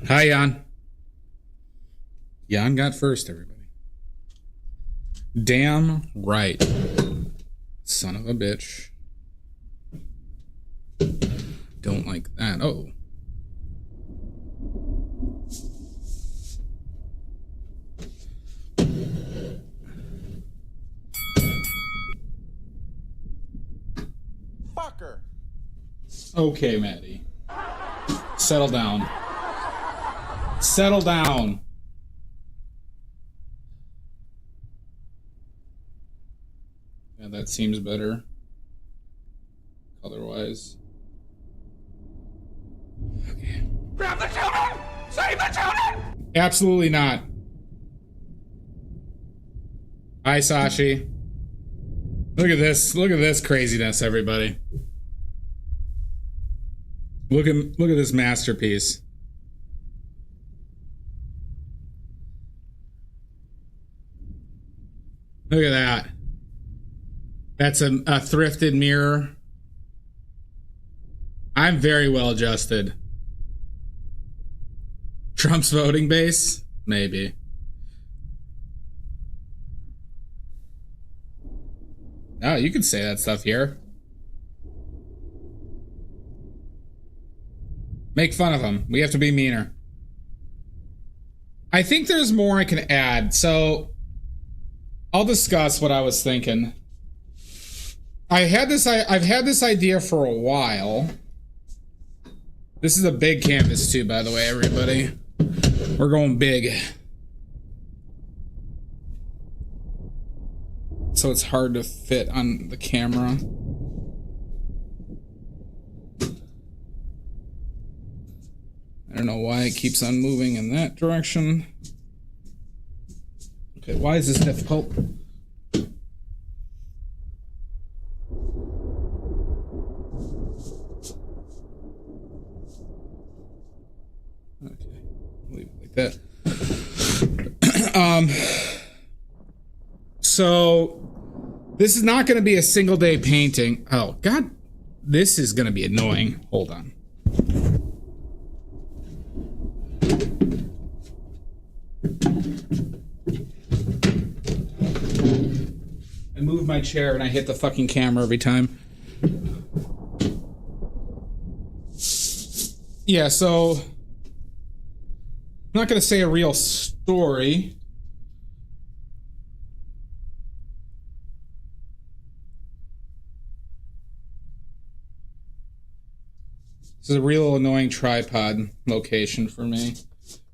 Hi, Jan. Jan got first, everybody. Damn right. Son of a bitch. Don't like that. Oh. Fucker. Okay, Maddie. Settle down. Settle down. Yeah, that seems better. Color-wise. Okay. Grab the children! Save the children! Absolutely not. Hi, Sashi. Look at this. Look at this craziness, everybody. Look at this masterpiece. Look at that. That's a thrifted mirror. I'm very well adjusted. Trump's voting base? Maybe. No, you can say that stuff here. Make fun of him. We have to be meaner. I think there's more I can add, so I'll discuss what I was thinking. I've had this idea for a while. This is a big canvas too, by the way, everybody. We're going big. So it's hard to fit on the camera. I don't know why it keeps on moving in that direction. Okay, why is this difficult? Okay, leave it like that. So this is not going to be a single day painting. Oh God, this is going to be annoying. Hold on. I move my chair and I hit the fucking camera every time. Yeah, so I'm not going to say a real story. This is a real annoying tripod location for me.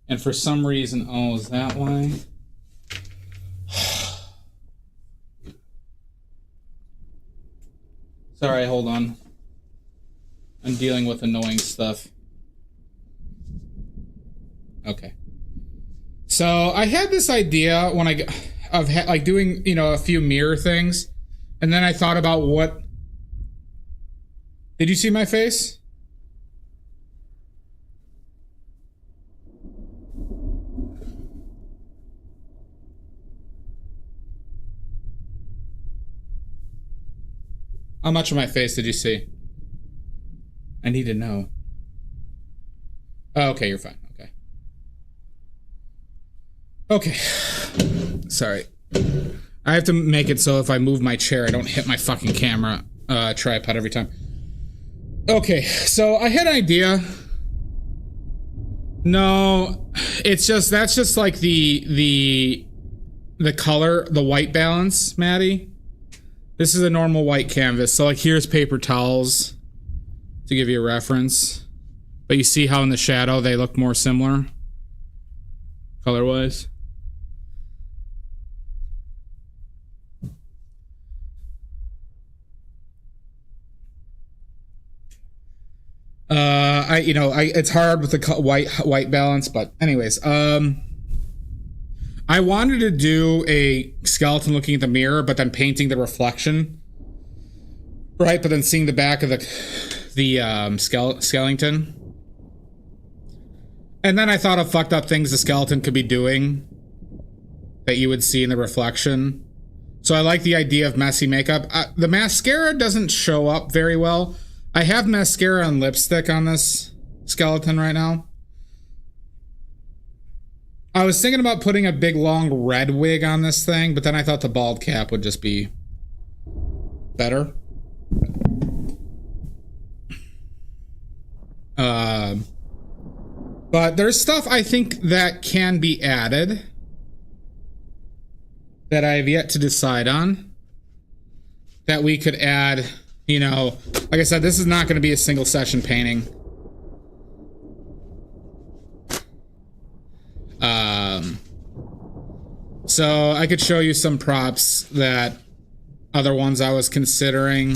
And for some reason, oh, is that why? Sorry, hold on. I'm dealing with annoying stuff. Okay. So I had this idea when of like doing, you know, a few mirror things, and then I thought about what. Did you see my face? How much of my face did you see? I need to know. Oh, okay, you're fine. Okay. Okay. Sorry. I have to make it so if I move my chair, I don't hit my fucking camera tripod every time. Okay, so I had an idea. No, it's just, that's just like the color, the white balance, Maddie. This is a normal white canvas. So like here's paper towels to give you a reference. But you see how in the shadow they look more similar color-wise? It's hard with the white balance, but anyways, I wanted to do a skeleton looking at the mirror, but then painting the reflection, right? But then seeing the back of the skeleton. And then I thought of fucked up things the skeleton could be doing that you would see in the reflection. So I like the idea of messy makeup. The mascara doesn't show up very well. I have mascara and lipstick on this skeleton right now. I was thinking about putting a big long red wig on this thing, but then I thought the bald cap would just be better. But there's stuff I think that can be added that I have yet to decide on. That we could add, you know, like I said, this is not going to be a single session painting. So I could show you some props that other ones I was considering.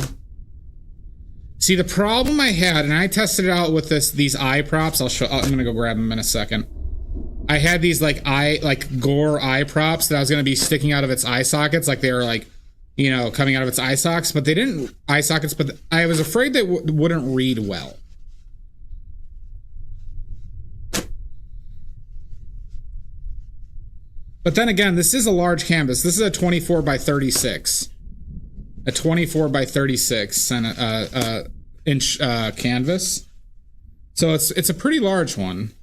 See, the problem I had, and I tested it out with these eye props. I'm gonna go grab them in a second. I had these like gore eye props that I was gonna be sticking out of its eye sockets, like they were like, you know, coming out of its eye sockets, but they didn't eye sockets. But I was afraid they wouldn't read well. But then again, this is a large canvas. This is a 24 by 36. A 24 by 36 inch canvas. So it's a pretty large one.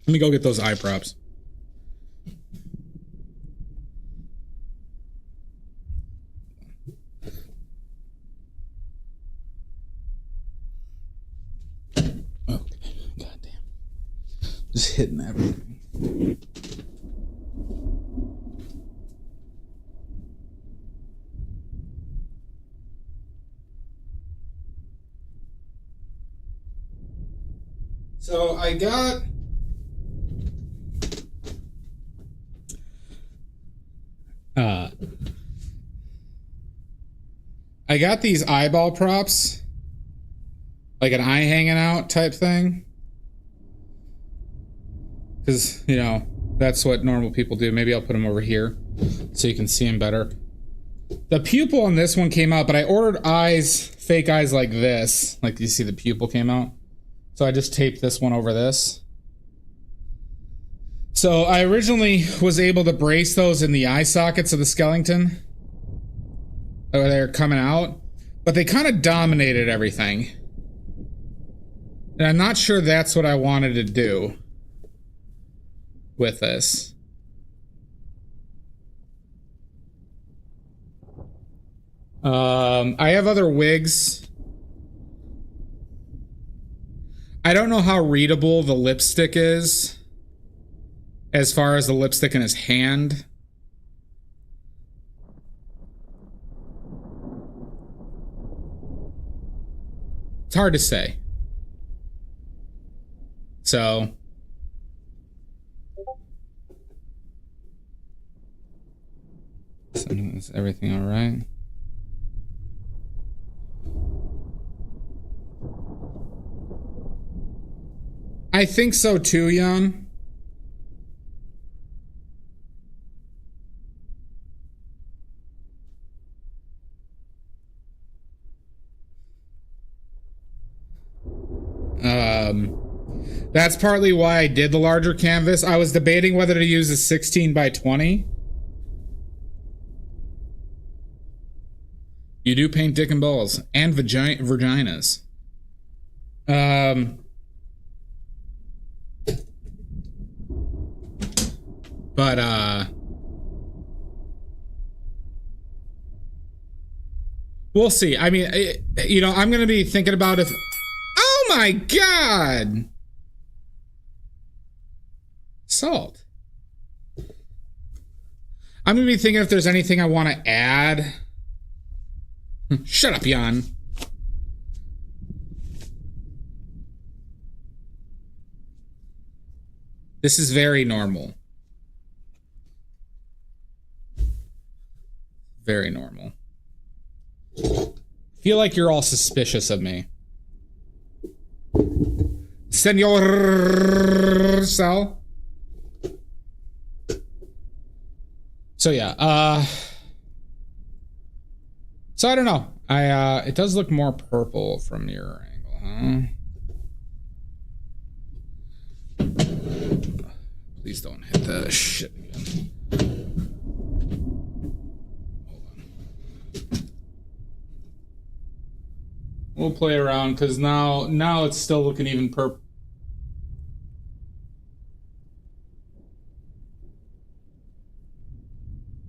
Let me go get those eye props. Just hitting everything. So I got these eyeball props, like an eye hanging out type thing. Because, you know, that's what normal people do. Maybe I'll put them over here so you can see them better. The pupil on this one came out, but I ordered eyes, fake eyes like this. Like, you see the pupil came out? So I just taped this one over this. So I originally was able to brace those in the eye sockets of the skeleton. Or they're coming out. But they kind of dominated everything. And I'm not sure that's what I wanted to do with this. I have other wigs. I don't know how readable the lipstick is as far as the lipstick in his hand. It's hard to say. So is everything all right? I think so too, Jan. That's partly why I did the larger canvas. I was debating whether to use a 16 by 20. You do paint dick and balls and vaginas. But we'll see. I mean, you know, I'm gonna be thinking about if. Oh my God! Salt. I'm gonna be thinking if there's anything I want to add. Shut up, Jan. This is very normal. Very normal. Feel like you're all suspicious of me. Senor Sal. So yeah, so I don't know. It does look more purple from your angle, huh? Please don't hit the shit again. Hold on. We'll play around because now it's still looking even purple.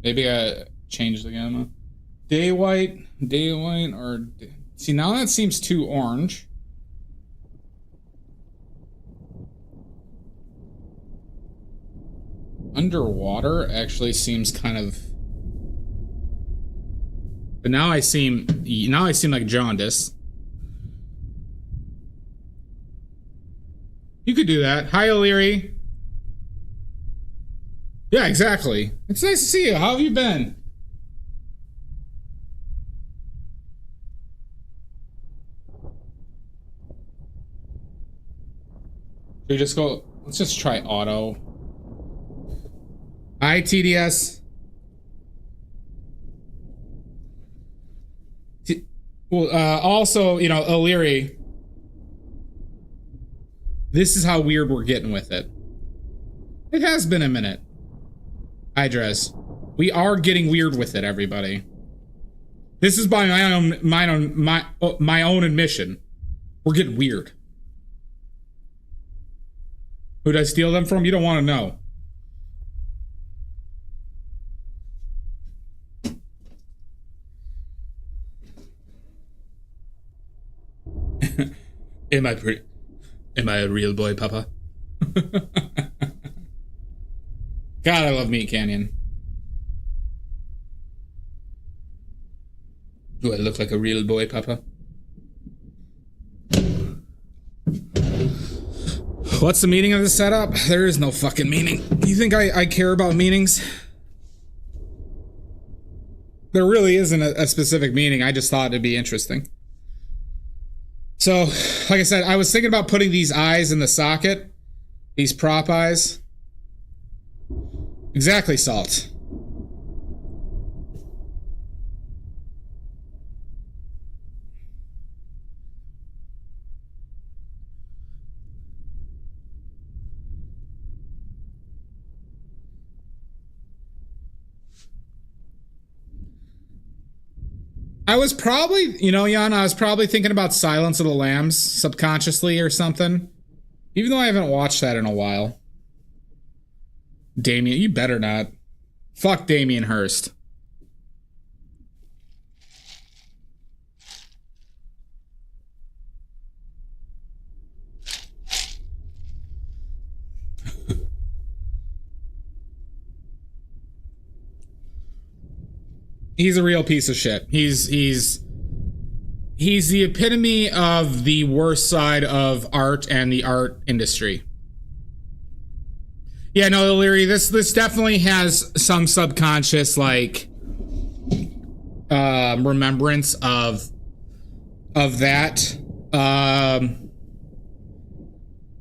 Maybe I changed the gamma. Day white, or see, now that seems too orange. Underwater actually seems kind of, but now I seem like jaundice. You could do that. Hi, O'Leary. Yeah, exactly. It's nice to see you. How have you been? Should we just go? Let's just try auto. Hi, TDS. Well, also, you know, O'Leary. This is how weird we're getting with it. It has been a minute. Idres. We are getting weird with it, everybody. This is by my own admission. We're getting weird. Who did I steal them from? You don't want to know. Am I a real boy, Papa? God, I love Meat Canyon. Do I look like a real boy, Papa? What's the meaning of the setup? There is no fucking meaning. You think I care about meanings? There really isn't a specific meaning. I just thought it'd be interesting. So, like I said, I was thinking about putting these eyes in the socket. These prop eyes. Exactly, Salt. I was probably, you know, Jan, I was probably thinking about Silence of the Lambs subconsciously or something. Even though I haven't watched that in a while. Damien, you better not. Fuck Damien Hirst. He's a real piece of shit. He's the epitome of the worst side of art and the art industry. Yeah, no, O'Leary, this definitely has some subconscious like remembrance of that.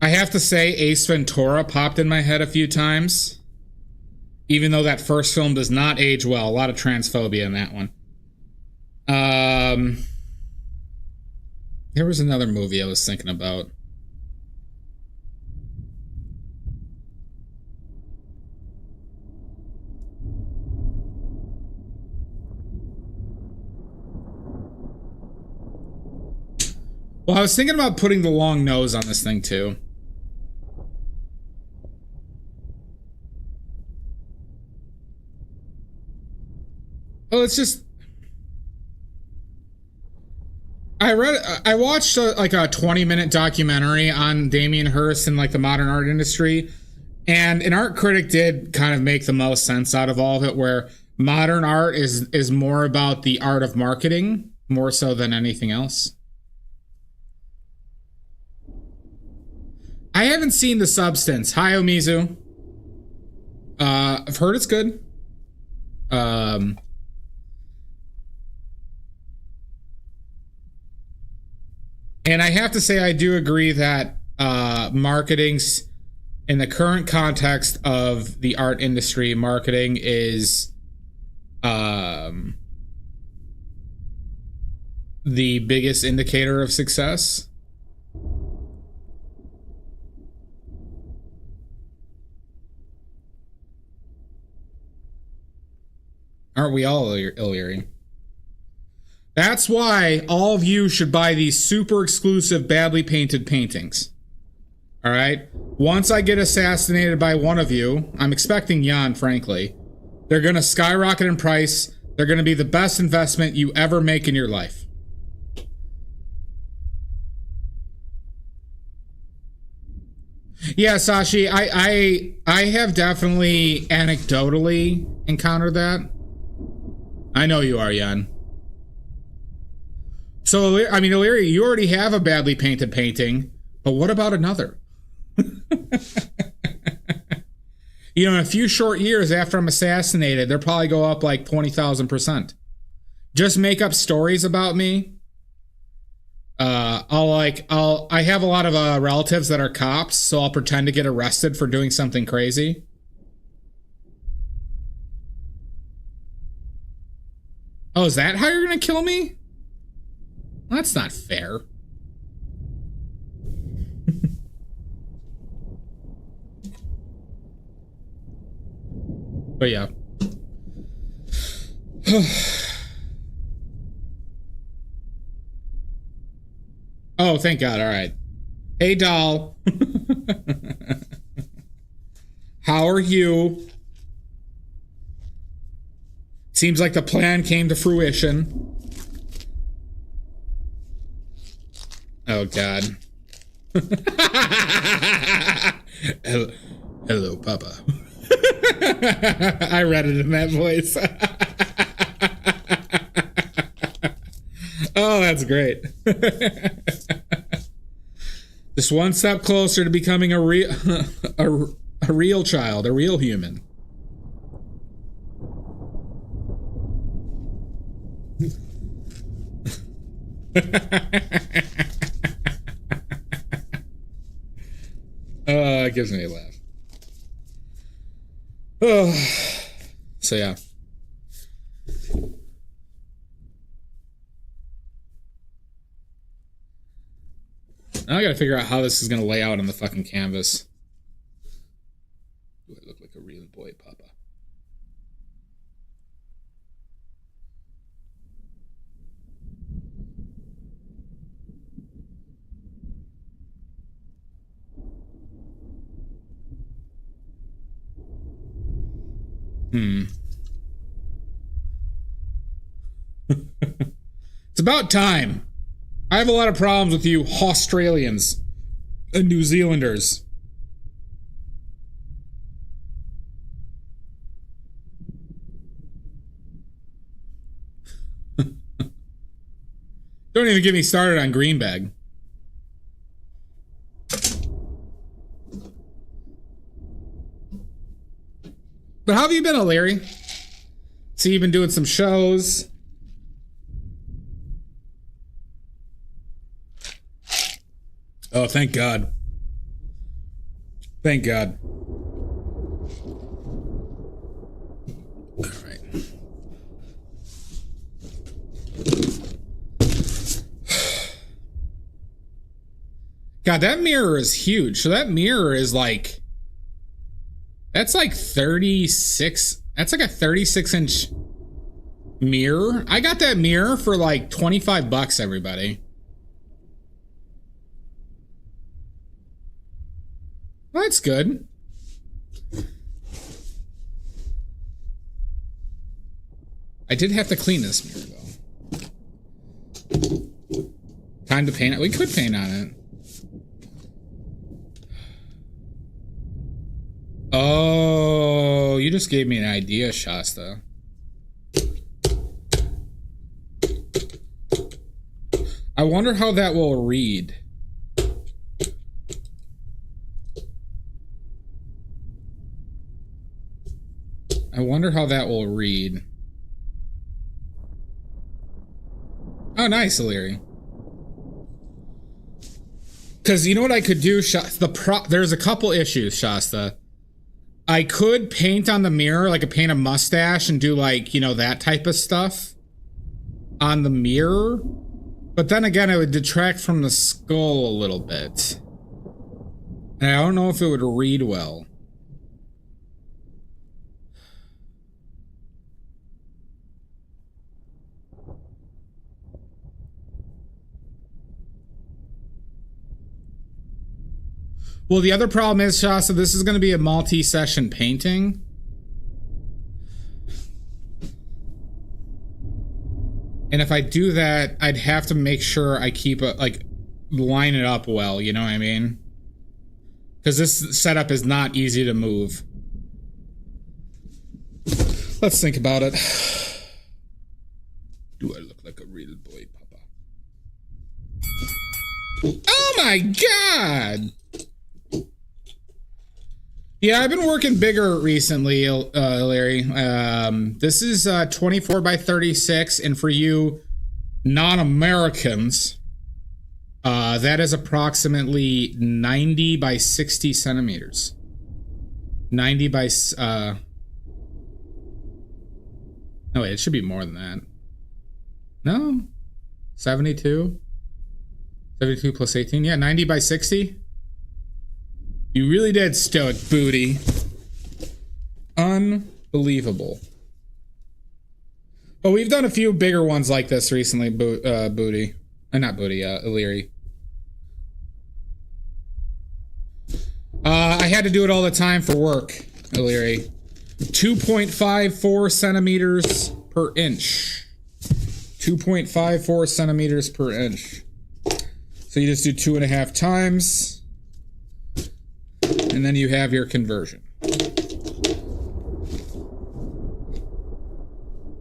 I have to say Ace Ventura popped in my head a few times. Even though that first film does not age well. A lot of transphobia in that one. There was another movie I was thinking about. Well, I was thinking about putting the long nose on this thing too. Oh, it's just... I watched like a 20-minute documentary on Damien Hirst and like the modern art industry, and an art critic did kind of make the most sense out of all of it, where modern art is more about the art of marketing more so than anything else. I haven't seen The Substance. Hi, Omizu. I've heard it's good. And I have to say, I do agree that marketing's, in the current context of the art industry, marketing is the biggest indicator of success. Aren't we all, Illyri? That's why all of you should buy these super exclusive, badly painted paintings. All right? Once I get assassinated by one of you, I'm expecting Jan, frankly, they're going to skyrocket in price. They're going to be the best investment you ever make in your life. Yeah, Sashi, I have definitely anecdotally encountered that. I know you are, Jan. So, I mean, Illyri, you already have a badly painted painting, but what about another? You know, in a few short years after I'm assassinated, they'll probably go up like 20,000%. Just make up stories about me. I have a lot of relatives that are cops, so I'll pretend to get arrested for doing something crazy. Oh, is that how you're gonna kill me? That's not fair. But yeah. Oh, thank God. All right. Hey, doll. How are you? Seems like the plan came to fruition. Oh, God. Hello, Papa. I read it in that voice. Oh, that's great. Just one step closer to becoming a real child, a real human. It gives me a laugh. Oh, so yeah. Now I gotta figure out how this is gonna lay out on the fucking canvas. Do I look like a real boy, Papa? It's about time. I have a lot of problems with you Australians and New Zealanders. Don't even get me started on Greenbag. But how have you been, Larry? So you've been doing some shows. Oh, thank God. Thank God. All right. God, that mirror is huge. So that mirror is like... That's like 36... That's like a 36-inch mirror. I got that mirror for like $25, everybody. Well, that's good. I did have to clean this mirror, though. Time to paint it. We could paint on it. Oh, you just gave me an idea, Shasta. I wonder how that will read. I wonder how that will read. Oh, nice, Illyri. Because you know what I could do, there's a couple issues, Shasta. I could paint on the mirror, like paint a mustache and do like, you know, that type of stuff on the mirror. But then again, it would detract from the skull a little bit. And I don't know if it would read well. Well, the other problem is, Shasta, this is going to be a multi-session painting. And if I do that, I'd have to make sure I keep it, like, line it up well, you know what I mean? Because this setup is not easy to move. Let's think about it. Do I look like a real boy, Papa? Oh my god! Yeah, I've been working bigger recently, Larry. This is 24 by 36, and for you non-Americans, that is approximately 90 by 60 centimeters. 90 by... no, wait, it should be more than that. No? 72? 72 plus 18? Yeah, 90 by 60? You really did, stoic booty. Unbelievable. But we've done a few bigger ones like this recently, booty. Not booty, Illyri. I had to do it all the time for work, Illyri. 2.54 centimeters per inch. 2.54 centimeters per inch. So you just do 2.5 times. And then you have your conversion. Is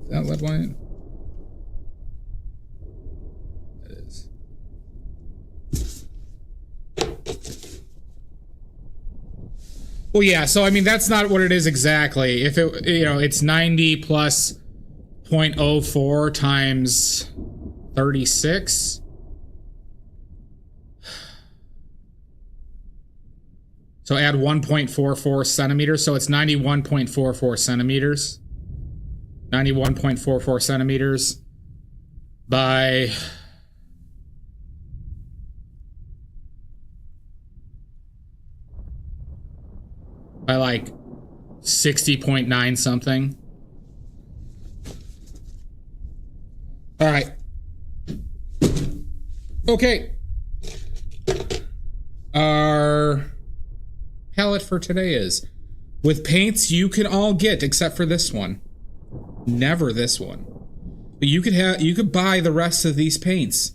that lead white? It is. Well, yeah, so I mean, that's not what it is exactly. If it, you know, it's 90 plus 0.04 times 36. So add 1.44 centimeters, so it's 91.44 centimeters. 91.44 centimeters by like 60.9 something. All right. Okay. Our palette for today is with paints you can all get except for this one. Never this one. But you could buy the rest of these paints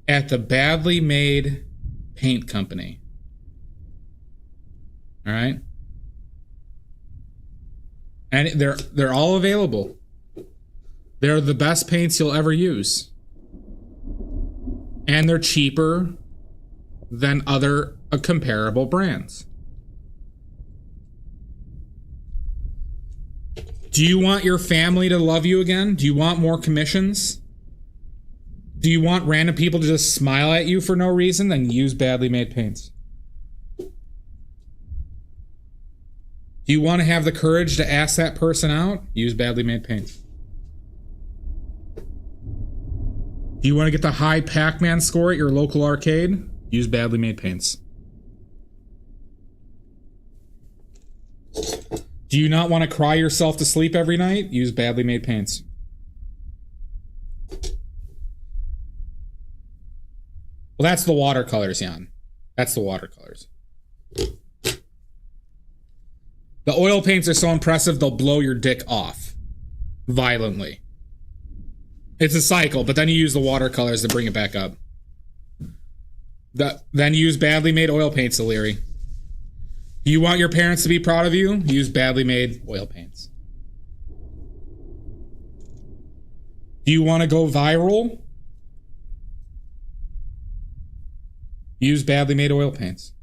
at the Badly Made Paint Company. All right? And they're all available. They're the best paints you'll ever use. And they're cheaper than other comparable brands. Do you want your family to love you again? Do you want more commissions? Do you want random people to just smile at you for no reason? Then use Badly Made Paints. Do you want to have the courage to ask that person out? Use Badly Made Paints. Do you want to get the high Pac-Man score at your local arcade? Use Badly Made Paints. Do you not want to cry yourself to sleep every night? Use Badly Made Paints. Well, that's the watercolors, Jan. That's the watercolors. The oil paints are so impressive, they'll blow your dick off. Violently. It's a cycle, but then you use the watercolors to bring it back up. Then use Badly Made oil paints, Illyri. Do you want your parents to be proud of you? Use Badly Made oil paints. Do you want to go viral? Use Badly Made oil paints.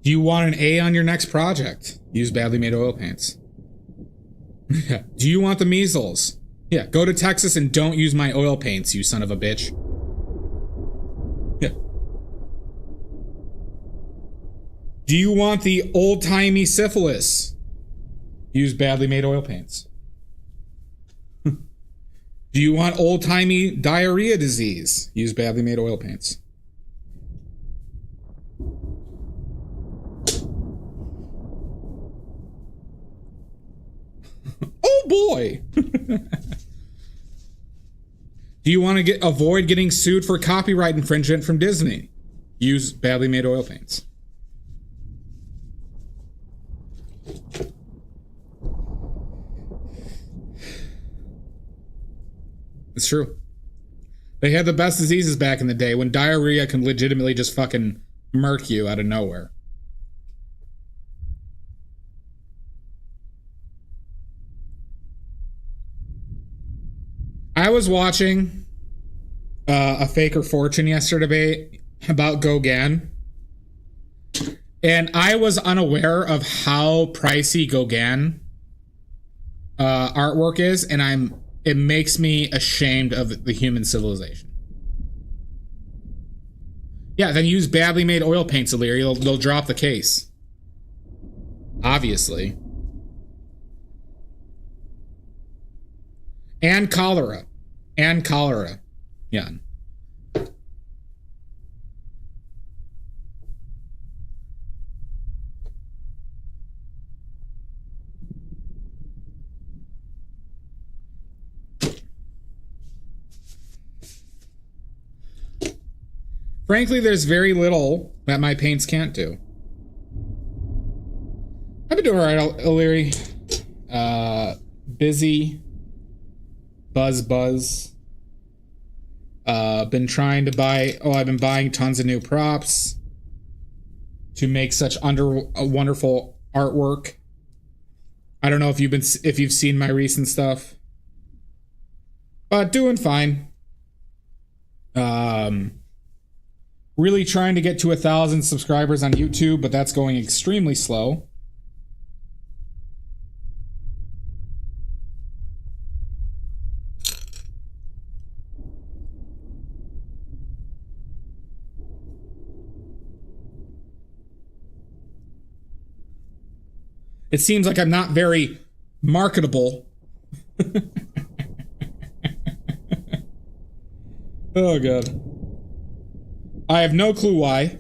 Do you want an A on your next project? Use Badly Made oil paints. Do you want the measles? Yeah, go to Texas and don't use my oil paints, you son of a bitch. Yeah. Do you want the old-timey syphilis? Use Badly Made oil paints. Do you want old-timey diarrhea disease? Use badly made oil paints. Oh boy! Do you want to avoid getting sued for copyright infringement from Disney? Use badly made oil paints. It's true. They had the best diseases back in the day when diarrhea can legitimately just fucking murk you out of nowhere. I was watching a Faker Fortune yesterday about Gauguin, and I was unaware of how pricey Gauguin artwork is, and it makes me ashamed of the human civilization. Yeah, then use badly made oil paints, Illyria. They'll drop the case. Obviously. And cholera. Yeah. Frankly, there's very little that my paints can't do. I've been doing alright, O'Leary. Busy. Buzz. Been trying to buy... I've been buying tons of new props to make such wonderful artwork. I don't know if you've seen my recent stuff. But doing fine. Really trying to get to 1,000 subscribers on YouTube, but that's going extremely slow. It seems like I'm not very marketable. Oh, God. I have no clue why.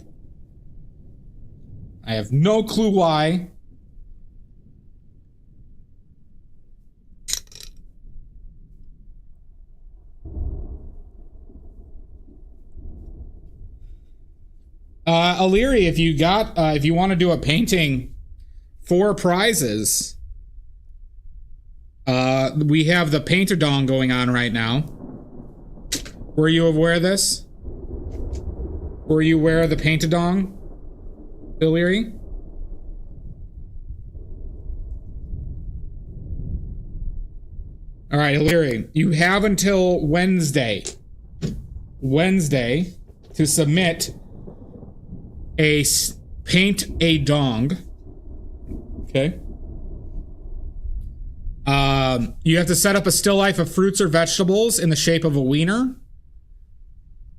Illyria, if you want to do a painting for prizes, we have the Paint-A-Dong going on right now. Were you aware of this? Were you aware of the Paint-A-Dong, Illyria? All right, Illyria, you have until Wednesday to submit a Paint-A-Dong. Okay. You have to set up a still life of fruits or vegetables in the shape of a wiener.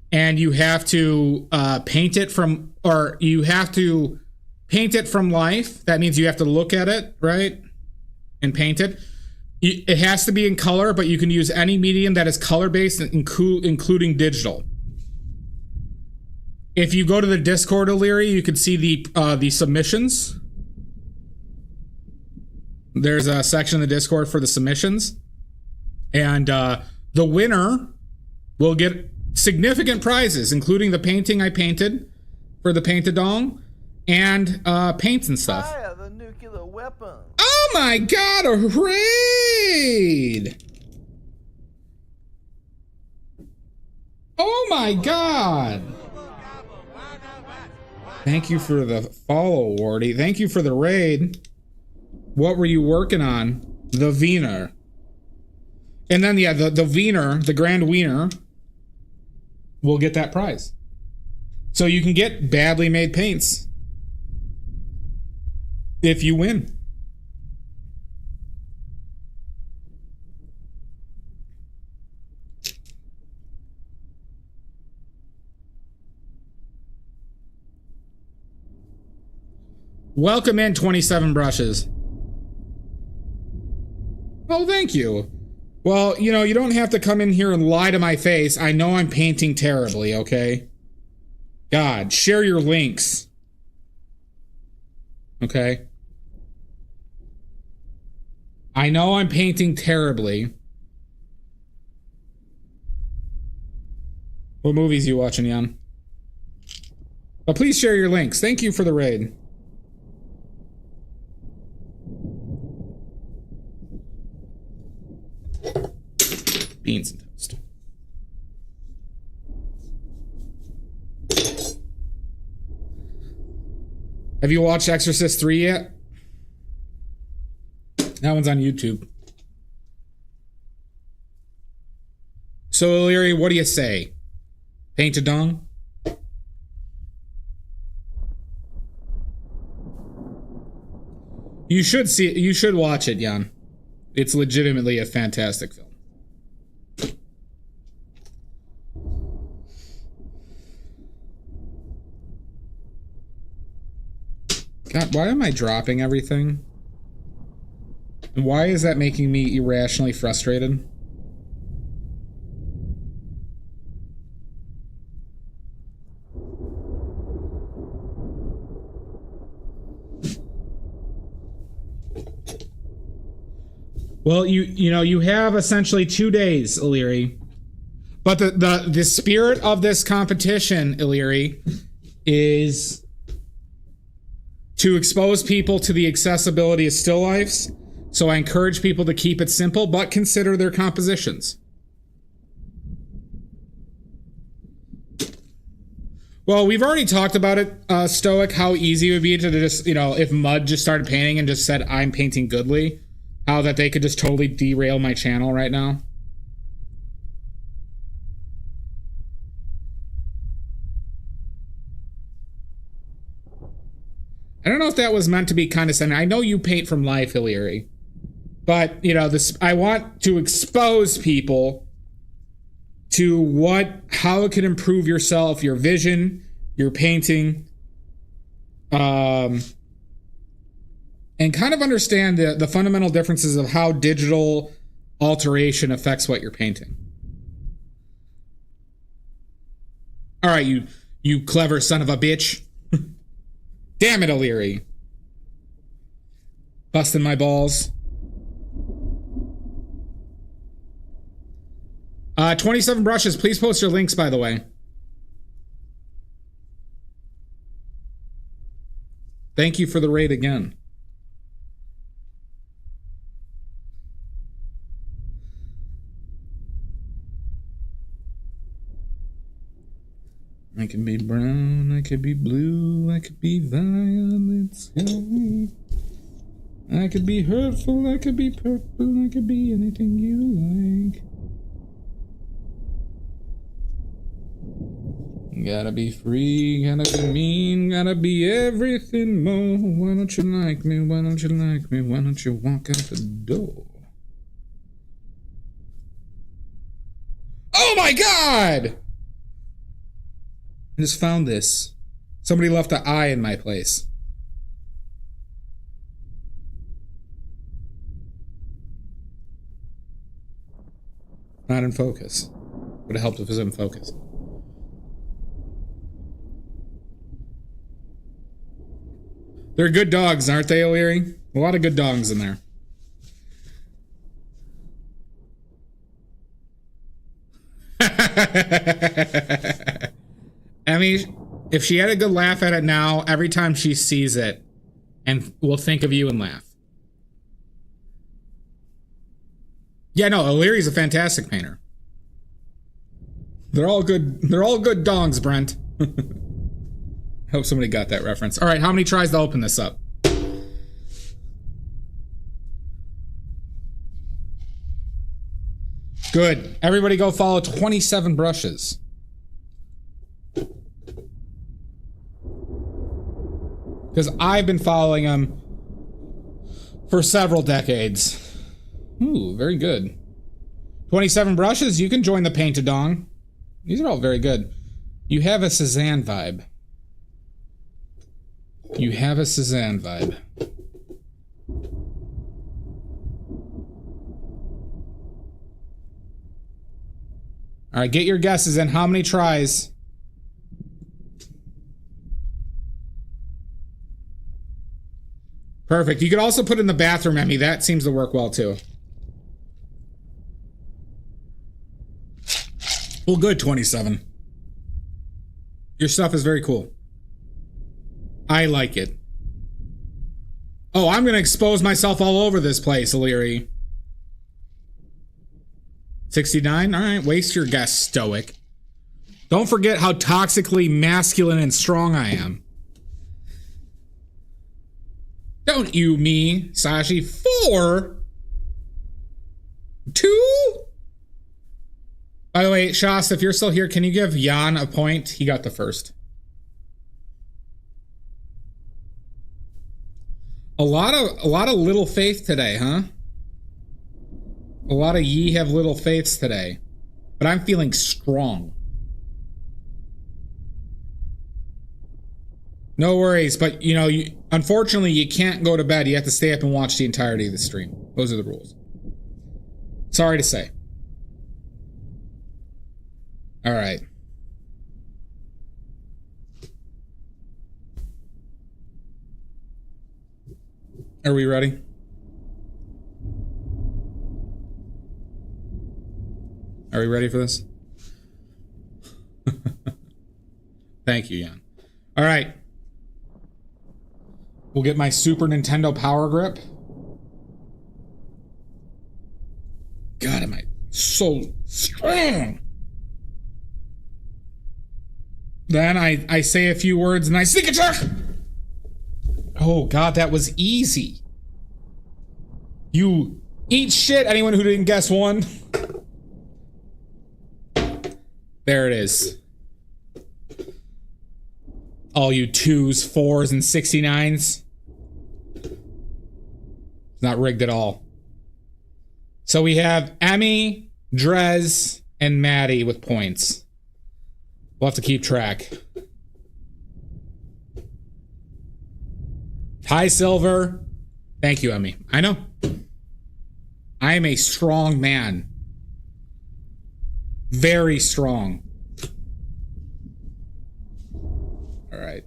And you have to paint it from life. That means you have to look at it, right? And paint it. It has to be in color, but you can use any medium that is color-based, including digital. If you go to the Discord, Illyria, you can see the submissions. There's a section in the Discord for the submissions. And the winner will get significant prizes, including the painting I painted for the Paint-A-Dong and paints and stuff. I have a nuclear weapon. Oh my God, a raid! Oh my God! Thank you for the follow, Wardy. Thank you for the raid. What were you working on? The Wiener. And then, yeah, the Wiener, the Grand Wiener, will get that prize. So you can get badly made paints if you win. Welcome in, 27 brushes. Oh, thank you. Well, you know, you don't have to come in here and lie to my face. I know I'm painting terribly, okay? God, share your links. Okay? I know I'm painting terribly. What movies are you watching, Jan? But please share your links. Thank you for the raid. Beans and toast. Have you watched Exorcist 3 yet? That one's on YouTube. So, Illyri, what do you say? Paint a dong? You should see it. You should watch it, Jan. It's legitimately a fantastic film. God, why am I dropping everything? And why is that making me irrationally frustrated? Well, you know, you have essentially 2 days, Illyri. But the spirit of this competition, Illyri, is to expose people to the accessibility of still lifes. So I encourage people to keep it simple, but consider their compositions. Well, we've already talked about it, Stoic, how easy it would be to just, you know, if Mud just started painting and just said, I'm painting goodly, how that they could just totally derail my channel right now. I don't know if that was meant to be condescending. I know you paint from life, Illyri. But, you know, this, I want to expose people to how it could improve yourself, your vision, your painting, and kind of understand the fundamental differences of how digital alteration affects what you're painting. All right, you clever son of a bitch. Damn it, Illyri. Busting my balls. 27 brushes. Please post your links, by the way. Thank you for the raid again. I could be brown, I could be blue, I could be violet sky. I could be hurtful, I could be purple, I could be anything you like. Gotta be free, gotta be mean, gotta be everything more. Why don't you like me, why don't you like me, why don't you walk out the door? Oh my god! I just found this. Somebody left an eye in my place. Not in focus. Would have helped if it was in focus. They're good dogs, aren't they, Illyri? A lot of good dogs in there. I mean, if she had a good laugh at it now, every time she sees it, and will think of you and laugh. Yeah, no, Illyri's a fantastic painter. They're all good dogs, Brent. Hope somebody got that reference. All right, how many tries to open this up? Good. Everybody go follow 27 brushes. Because I've been following them for several decades. Ooh, very good. 27 brushes, you can join the Paint-A-Dong. These are all very good. You have a Cezanne vibe. You have a Cezanne vibe. All right, get your guesses in. How many tries? Perfect. You could also put in the bathroom, Emmy. That seems to work well, too. Well, good, 27. Your stuff is very cool. I like it. Oh, I'm going to expose myself all over this place, Illyri. 69? All right, waste your guess, Stoic. Don't forget how toxically masculine and strong I am. Don't you me, Sashi. 4? 2? By the way, Shasta, if you're still here, can you give Jan a point? He got the first. A lot of little faith today, huh? A lot of ye have little faiths today. But I'm feeling strong. No worries, but you know, unfortunately you can't go to bed. You have to stay up and watch the entirety of the stream. Those are the rules. Sorry to say. All right. Are we ready? Are we ready for this? Thank you, Jan. All right. We'll get my Super Nintendo Power Grip. God, am I so strong? Then I say a few words and I sneak attack. Oh God, that was easy. You eat shit, anyone who didn't guess one. There it is. All you 2s, 4s, and 69s. It's not rigged at all. So we have Emmy, Drez, and Maddie with points. We'll have to keep track. Hi, Silver. Thank you, Emmy. I know. I am a strong man. Very strong. All right.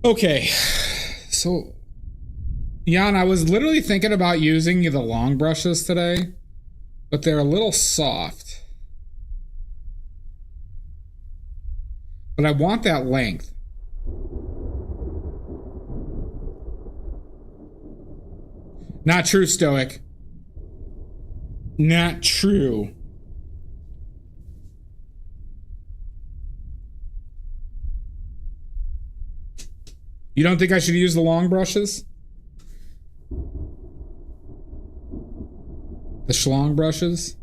Okay. So, Jan, I was literally thinking about using the long brushes today, but they're a little soft. But I want that length. Not true, Stoic. Not true. You don't think I should use the long brushes? The schlong brushes?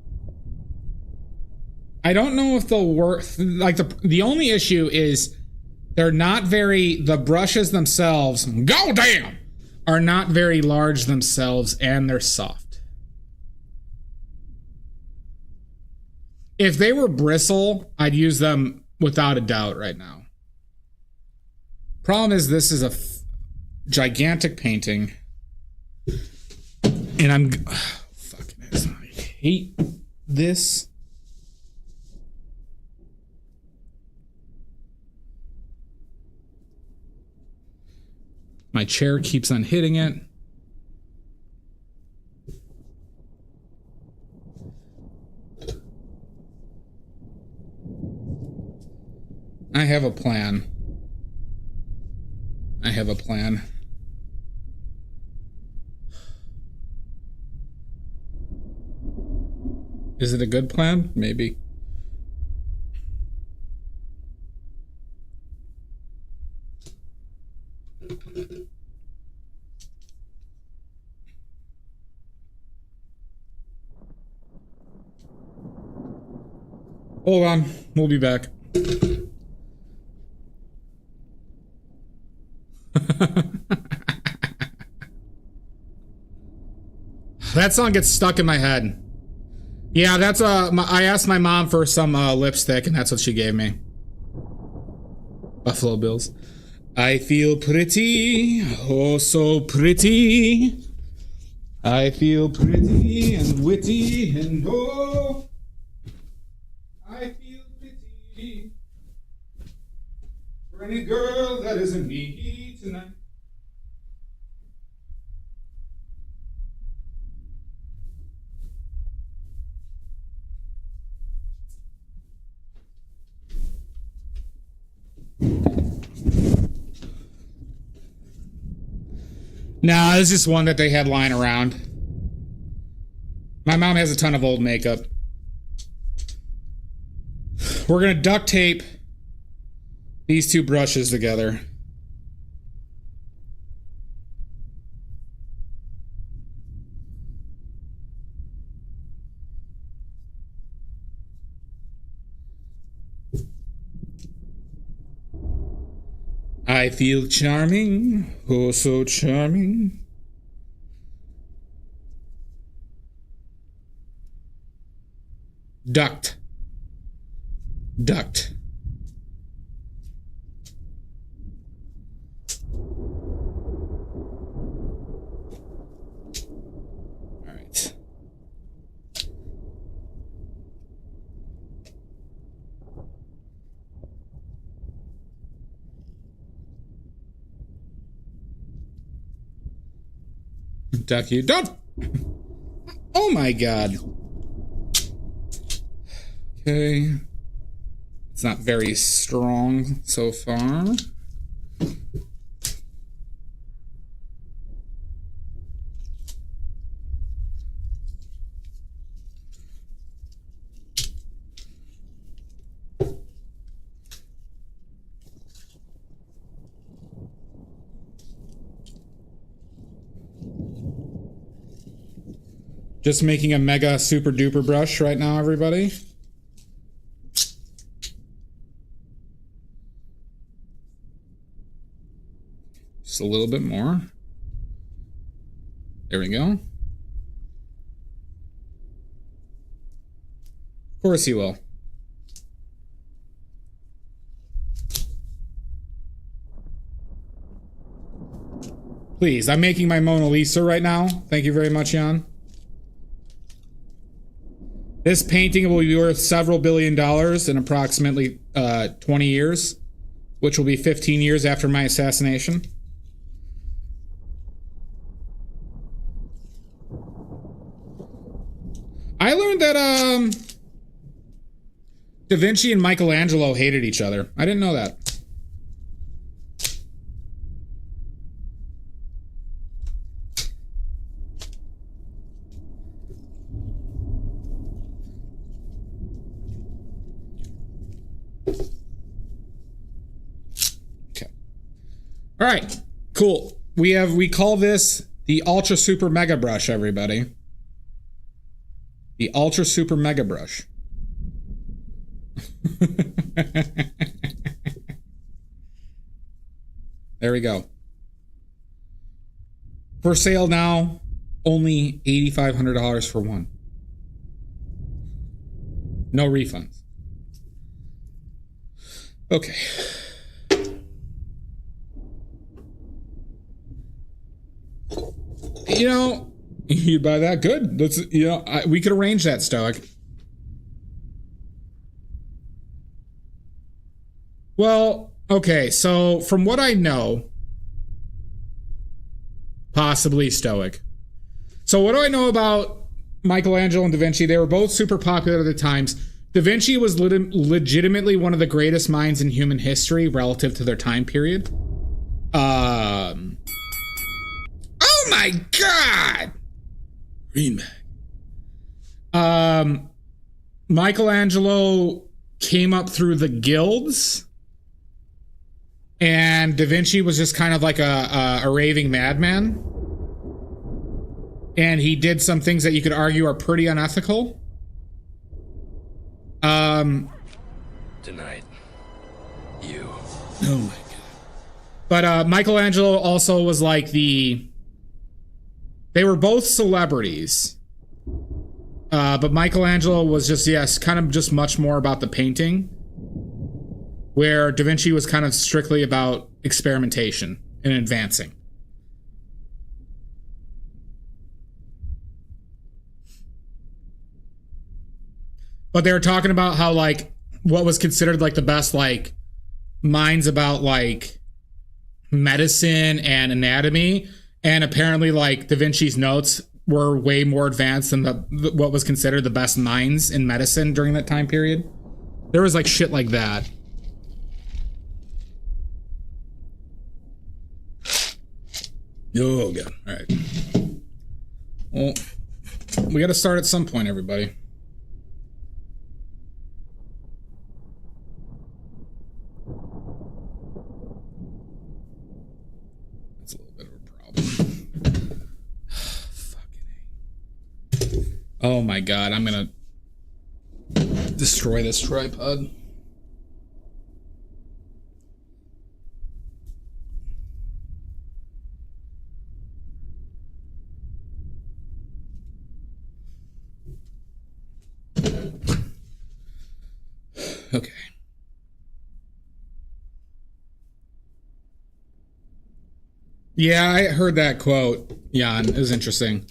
I don't know if they'll work. Like, the only issue is they're not very, the brushes themselves, goddamn, are not very large themselves, and they're soft. If they were bristle, I'd use them without a doubt right now. Problem is, this is a gigantic painting, and I'm fucking ass. I hate this. My chair keeps on hitting it. I have a plan. I have a plan. Is it a good plan? Maybe. Hold on, we'll be back. That song gets stuck in my head. Yeah, that's I asked my mom for some lipstick, and that's what she gave me. Buffalo Bills. I feel pretty, oh so pretty. I feel pretty and witty and oh. Any girl that isn't me tonight. Nah, it's just one that they had lying around. My mom has a ton of old makeup. We're gonna duct tape these two brushes together. I feel charming, oh so charming. Duct. All right. Duck you. Don't. Oh my God. Okay. It's not very strong so far. Just making a mega super duper brush right now, everybody. Just a little bit more. There we go. Of course he will. Please, I'm making my Mona Lisa right now. Thank you very much, Jan. This painting will be worth several $billion in approximately 20 years, which will be 15 years after my assassination. I learned that Da Vinci and Michelangelo hated each other. I didn't know that. Okay. All right. Cool. We call this the Ultra Super Mega Brush, everybody. The Ultra Super Mega Brush. There we go. For sale now, only $8,500 for one. No refunds. Okay. You know, you buy that? Good. Let's, we could arrange that, Stoic. Well, okay, so from what I know, possibly Stoic. So what do I know about Michelangelo and Da Vinci? They were both super popular at the times. Da Vinci was legitimately one of the greatest minds in human history relative to their time period. Oh my God! Remake. Michelangelo came up through the guilds, and Da Vinci was just kind of like a raving madman. And he did some things that you could argue are pretty unethical. Tonight, you. Oh my God. But Michelangelo also was like they were both celebrities. But Michelangelo was just, yes, kind of just much more about the painting. Where Da Vinci was kind of strictly about experimentation and advancing. But they were talking about how, like, what was considered like the best, like, minds about like medicine and anatomy, and apparently like Da Vinci's notes were way more advanced than what was considered the best minds in medicine during that time period. There was like shit like that. Oh god. All right. Well, we got to start at some point, everybody. That's a little bit of a problem. Fucking A. Oh my god, I'm gonna destroy this tripod. Okay. Yeah, I heard that quote, Jan. It was interesting.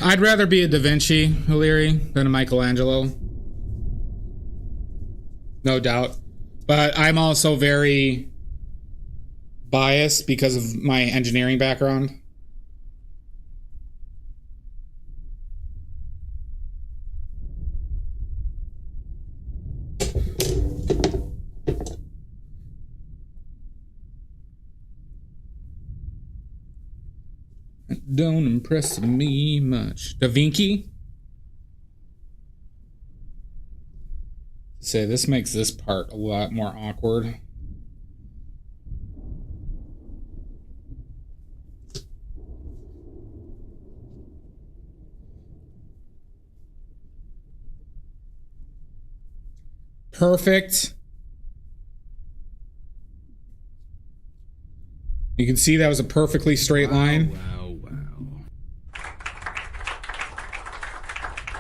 I'd rather be a Da Vinci, O'Leary, than a Michelangelo. No doubt. But I'm also very biased because of my engineering background. Don't impress me much. Da Vinci? Say, this makes this part a lot more awkward. Perfect. You can see that was a perfectly straight line. Wow.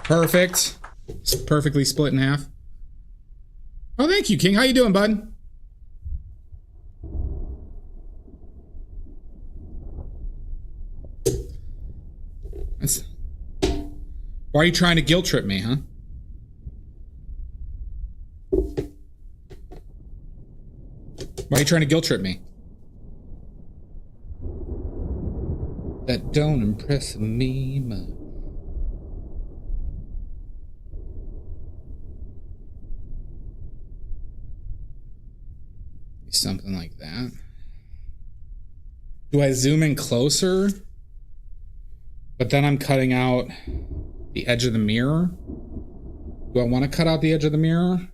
Perfect. It's perfectly split in half. Oh, thank you, King. How you doing, bud? Why are you trying to guilt trip me, huh? Why are you trying to guilt trip me? That don't impress me much. Something like that. Do I zoom in closer? But then I'm cutting out the edge of the mirror. Do I want to cut out the edge of the mirror?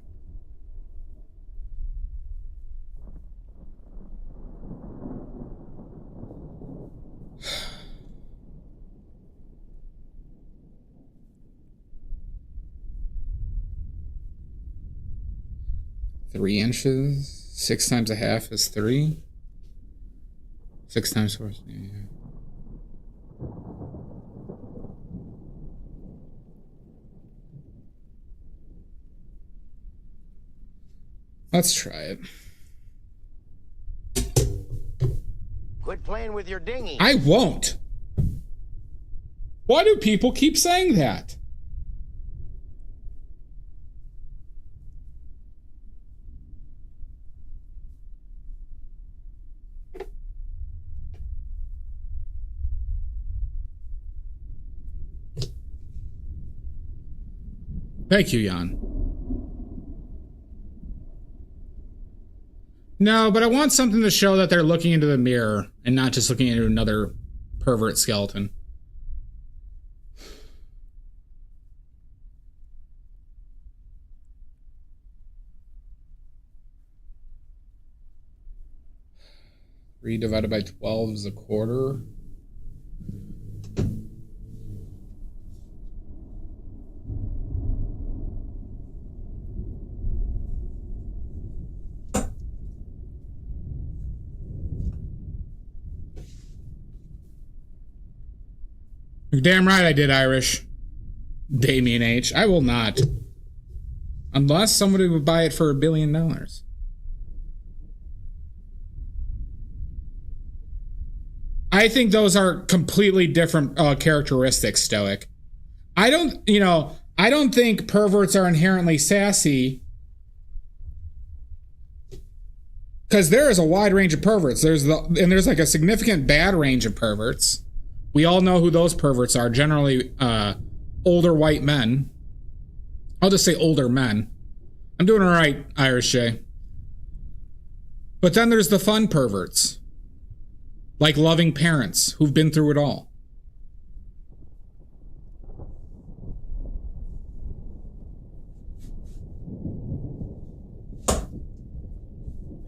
Three inches. 6 times a half is 3. 6 times 4. Yeah. Let's try it. Quit playing with your dinghy. I won't. Why do people keep saying that? Thank you, Jan. No, but I want something to show that they're looking into the mirror and not just looking into another pervert skeleton. Three divided by 12 is a quarter. You're damn right I did, Irish. Damien H. I will not. Unless somebody would buy it for $1 billion. I think those are completely different characteristics, Stoic. I don't think perverts are inherently sassy. Because there is a wide range of perverts. There's like a significant bad range of perverts. We all know who those perverts are. Generally, older white men. I'll just say older men. I'm doing all right, Irish J. But then there's the fun perverts, like loving parents who've been through it all.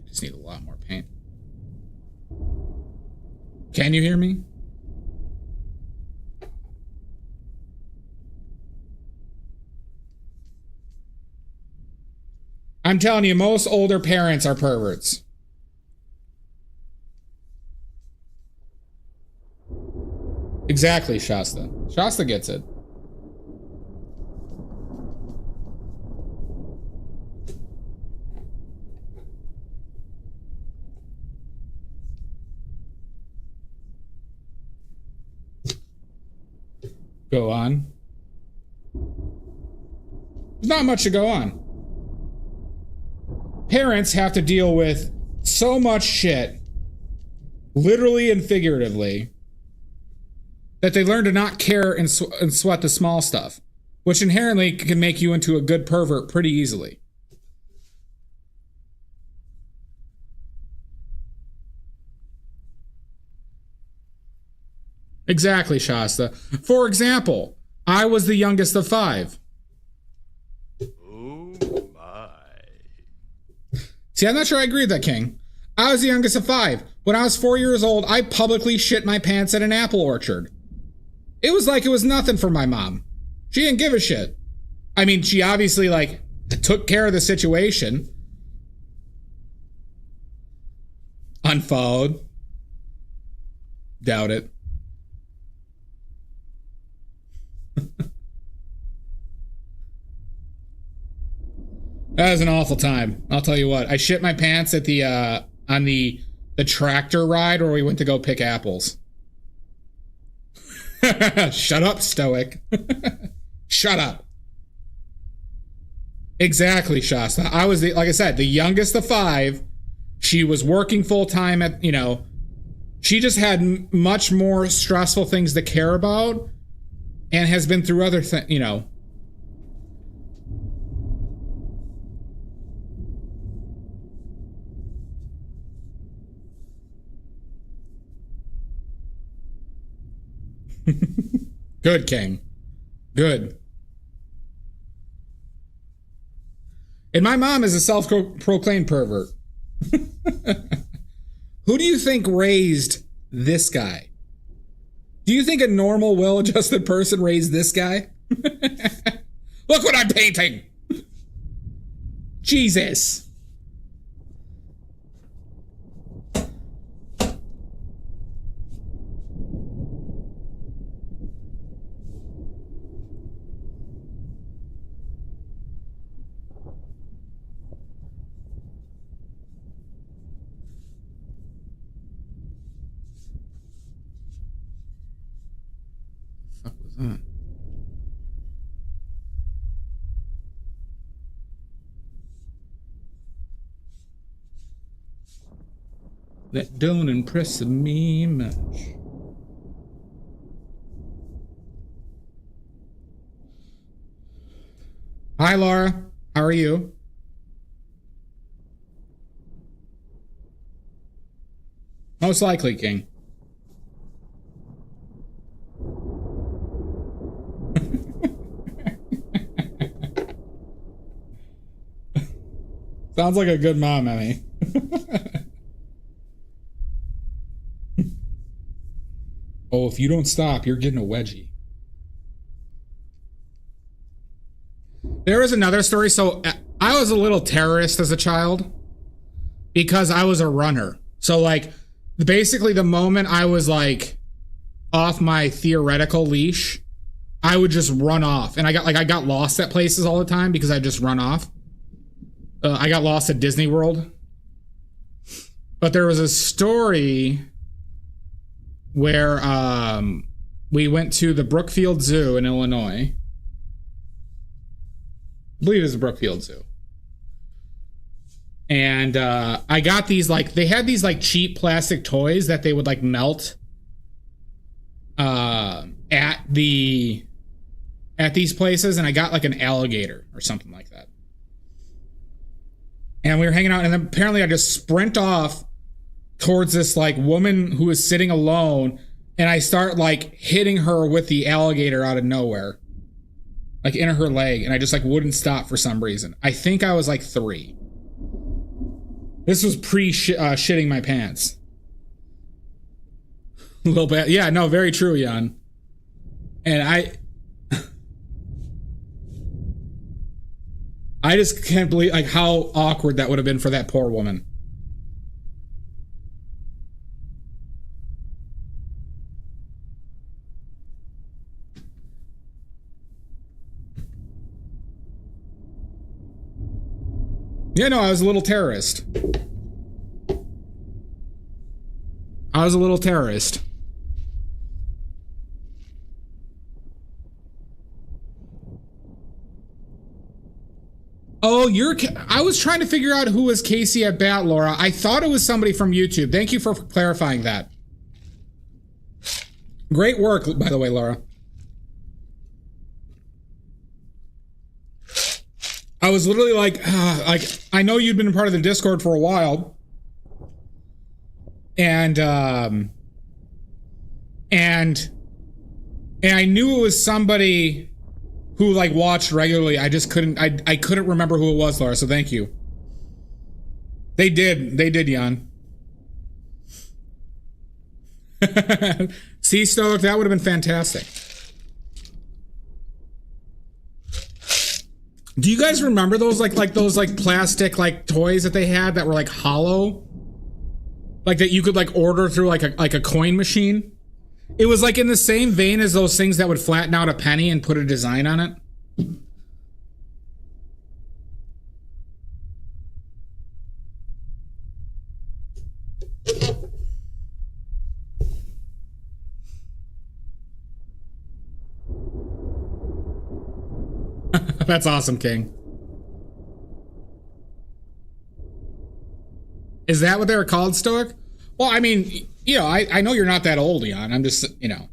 Just need a lot more paint. Can you hear me? I'm telling you, most older parents are perverts. Exactly, Shasta. Shasta gets it. Go on. There's not much to go on. Parents have to deal with so much shit, literally and figuratively, that they learn to not care and sweat the small stuff, which inherently can make you into a good pervert pretty easily. Exactly, Shasta. For example, I was the youngest of 5. Oh my. See, I'm not sure I agree with that, King. I was the youngest of 5. When I was 4 years old, I publicly shit my pants at an apple orchard. It was like it was nothing for my mom. She didn't give a shit. I mean, she obviously, like, took care of the situation. Unfollowed. Doubt it. That was an awful time. I'll tell you what. I shit my pants at the on the tractor ride where we went to go pick apples. Shut up, Stoic. Shut up. Exactly, Shasta. I was like I said, the youngest of 5. She was working full time at, she just had much more stressful things to care about and has been through other things, Good, King. Good. And my mom is a self-proclaimed pervert. Who do you think raised this guy? Do you think a normal, well-adjusted person raised this guy? Look what I'm painting! Jesus. That don't impress me much. Hi, Laura. How are you? Most likely, King. Sounds like a good mom, Emmy. Oh, if you don't stop, you're getting a wedgie. There was another story. So I was a little terrorist as a child because I was a runner. So like basically the moment I was like off my theoretical leash, I would just run off. And I got lost at places all the time because I just run off. I got lost at Disney World. But there was a story where we went to the Brookfield Zoo in Illinois. I believe it was the Brookfield Zoo. And I got these, like, they had these like cheap plastic toys that they would like melt at these places, and I got like an alligator or something like that. And we were hanging out, and then apparently I just sprint off towards this like woman who is sitting alone, and I start like hitting her with the alligator out of nowhere, like in her leg, and I just like wouldn't stop for some reason. I think I was like 3. This was shitting my pants. A little bit. Yeah, no, very true, Jan. And I just can't believe like how awkward that would have been for that poor woman. Yeah, no, I was a little terrorist. Oh, I was trying to figure out who was Casey at Bat, Laura. I thought it was somebody from YouTube. Thank you for clarifying that. Great work, by the way, Laura. I was literally like, I know you'd been a part of the Discord for a while, and I knew it was somebody who like watched regularly. I just couldn't, I couldn't remember who it was, Laura. So thank you. They did, Jan. See, Stoic, that would have been fantastic. Do you guys remember those like those like plastic like toys that they had that were like hollow? Like that you could like order through like a coin machine? It was like in the same vein as those things that would flatten out a penny and put a design on it. That's awesome, King. Is that what they were called, Stoic? Well, I mean, you know, I know you're not that old, Jan. I'm just, you know.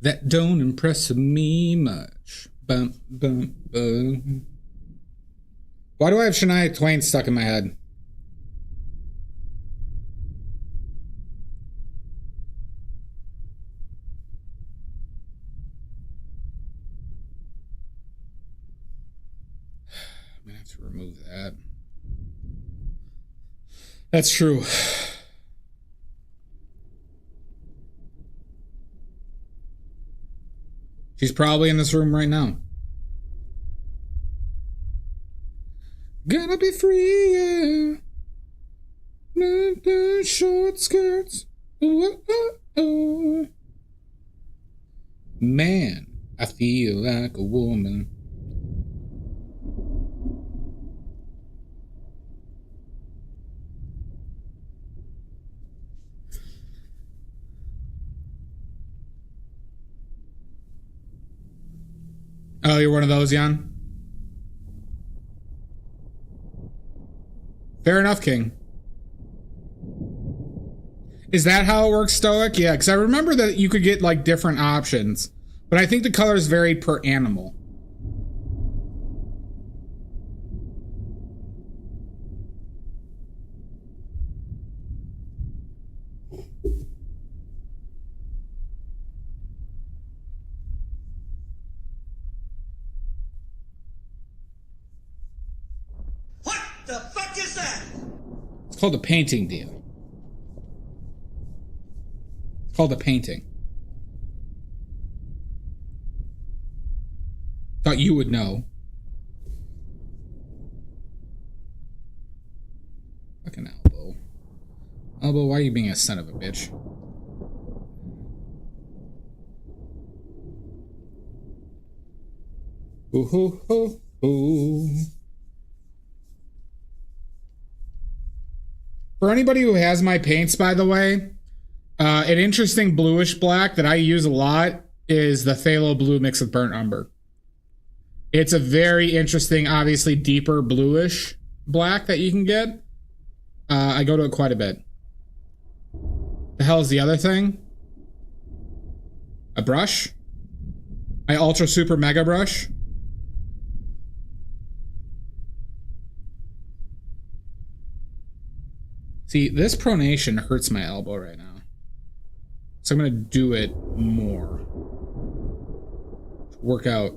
That don't impress me much. Bum, bum, bum. Why do I have Shania Twain stuck in my head? I'm gonna have to remove that. That's true. She's probably in this room right now. Gonna be free, yeah. Short skirts. Oh. Man, I feel like a woman. Oh, you're one of those, Jan? Fair enough, King. Is that how it works, Stoic? Yeah, because I remember that you could get like different options, but I think the colors varied per animal. It's called a painting deal. It's called a painting. Thought you would know. Fucking elbow. Elbow, why are you being a son of a bitch? Ooh, ooh, ooh, ooh. For anybody who has my paints, by the way, an interesting bluish black that I use a lot is the phthalo blue mixed with burnt umber. It's a very interesting, obviously deeper bluish black that you can get. I go to it quite a bit. The hell is the other thing? A brush? My ultra super mega brush? See, this pronation hurts my elbow right now. So I'm gonna do it more. Work out.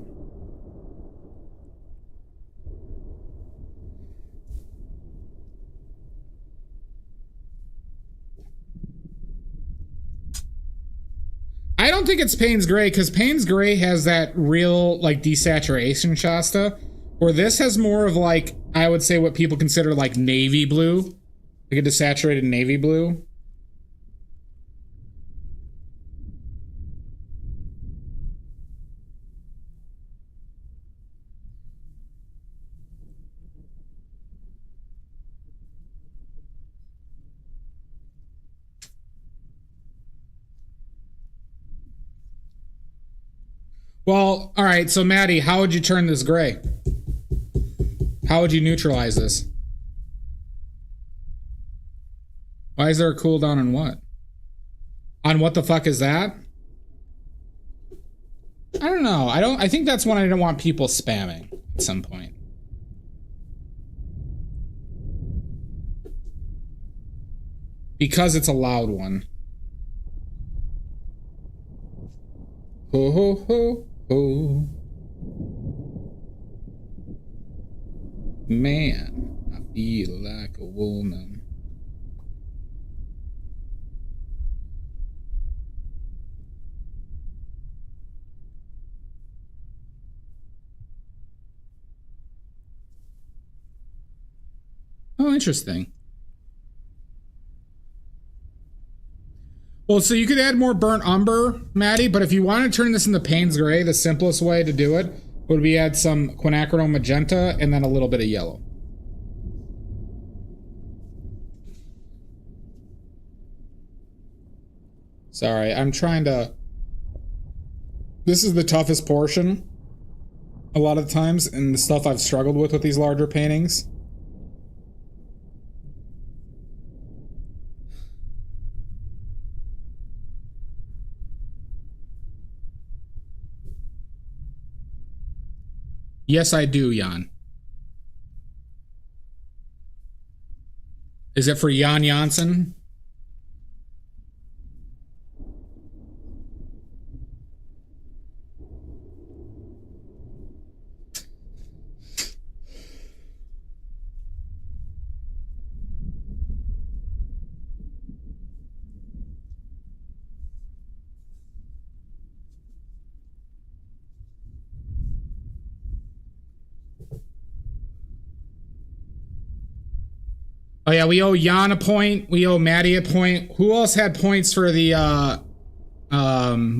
I don't think it's Payne's Gray, because Payne's Gray has that real, like, desaturation Shasta, where this has more of, like, I would say what people consider, like, navy blue. Like a desaturated navy blue. Well, all right, so Maddie, how would you turn this gray? How would you neutralize this? Why is there a cooldown on what? On what the fuck is that? I don't know. I think that's one I don't want people spamming at some point. Because it's a loud one. Ho ho ho ho. Man, I feel like a woman. Oh, interesting. Well, so you could add more burnt umber, Maddie, but if you want to turn this into Payne's Gray, the simplest way to do it would be add some quinacridone magenta and then a little bit of yellow. Sorry, I'm trying to... This is the toughest portion a lot of times, and the stuff I've struggled with these larger paintings. Yes, I do, Jan. Is it for Jan Janssen? Oh yeah, we owe Jan a point. We owe Maddie a point. Who else had points for the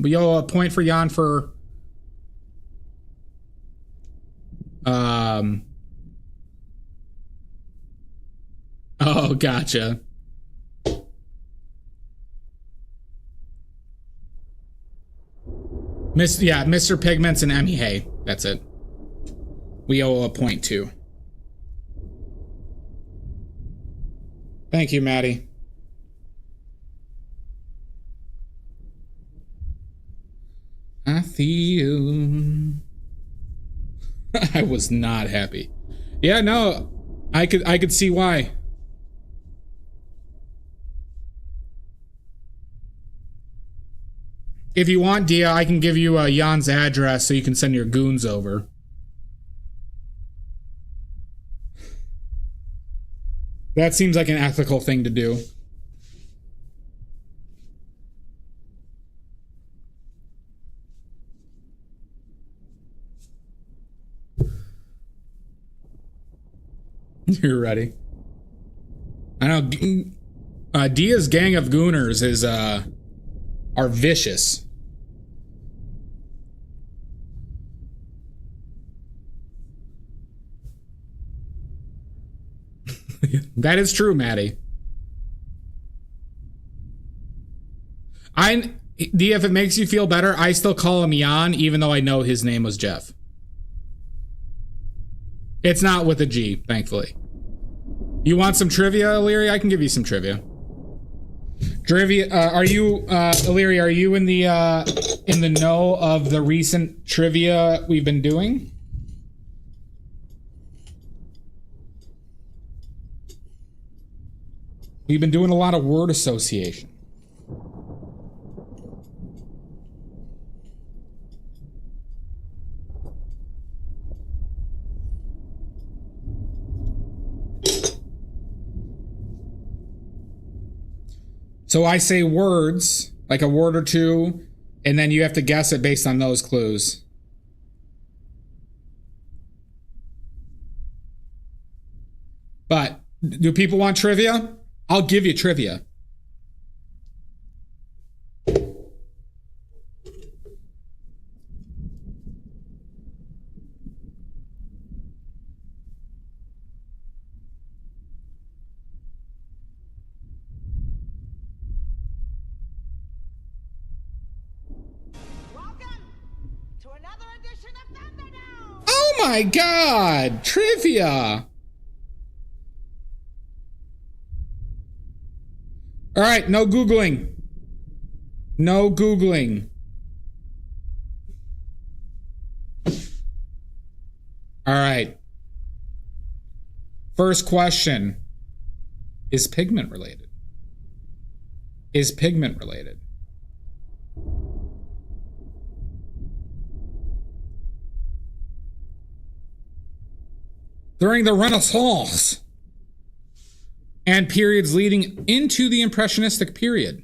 we owe a point for Jan for oh, gotcha. Mr. Pigments and Emmy Hay. That's it. We owe a point too. Thank you, Maddie. I feel... I was not happy. Yeah, no, I could see why. If you want, Dia, I can give you Jan's address so you can send your goons over. That seems like an ethical thing to do. You're ready. I know. Dia's gang of gooners is are vicious. That is true, Maddie. If it makes you feel better, I still call him Jan, even though I know his name was Jeff. It's not with a G, thankfully. You want some trivia, Illyri? I can give you some trivia. Trivia. Are you, Illyri? Are you in the know of the recent trivia we've been doing? We've been doing a lot of word association. So I say words, like a word or two, and then you have to guess it based on those clues. But do people want trivia? I'll give you trivia. Oh my God! Trivia! All right, no Googling. No Googling. All right. First question. Is pigment related? Is pigment related? During the Renaissance and periods leading into the Impressionistic period,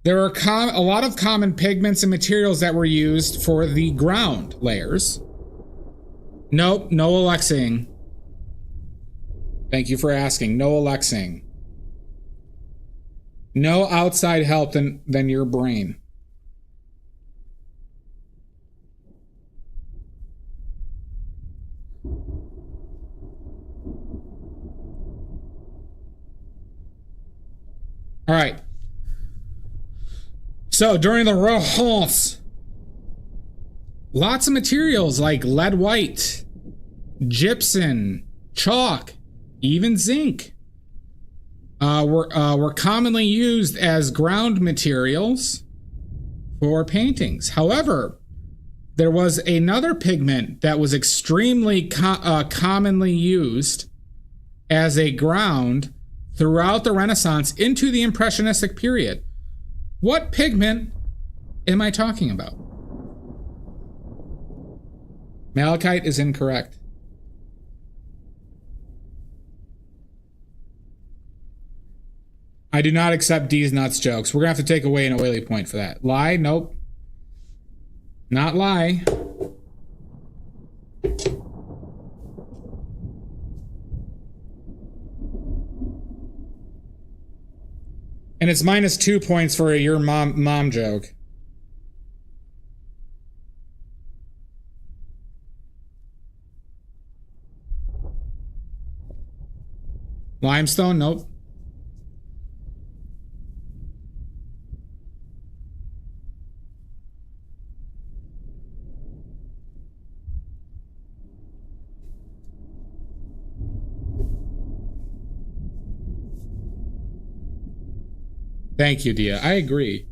there are a lot of common pigments and materials that were used for the ground layers. Nope, no Alexing. Thank you for asking. No Alexing. No outside help than your brain. All right. So during the Renaissance, lots of materials like lead white, gypsum, chalk, even zinc were commonly used as ground materials for paintings. However, there was another pigment that was extremely commonly used as a ground throughout the Renaissance into the Impressionistic period. What pigment am I talking about? Malachite is incorrect. I do not accept D's nuts jokes. We're gonna have to take away an oily point for that. Lie? Nope. Not lie. And it's -2 points for your mom joke. Limestone? Nope. Thank you, Dia. I agree.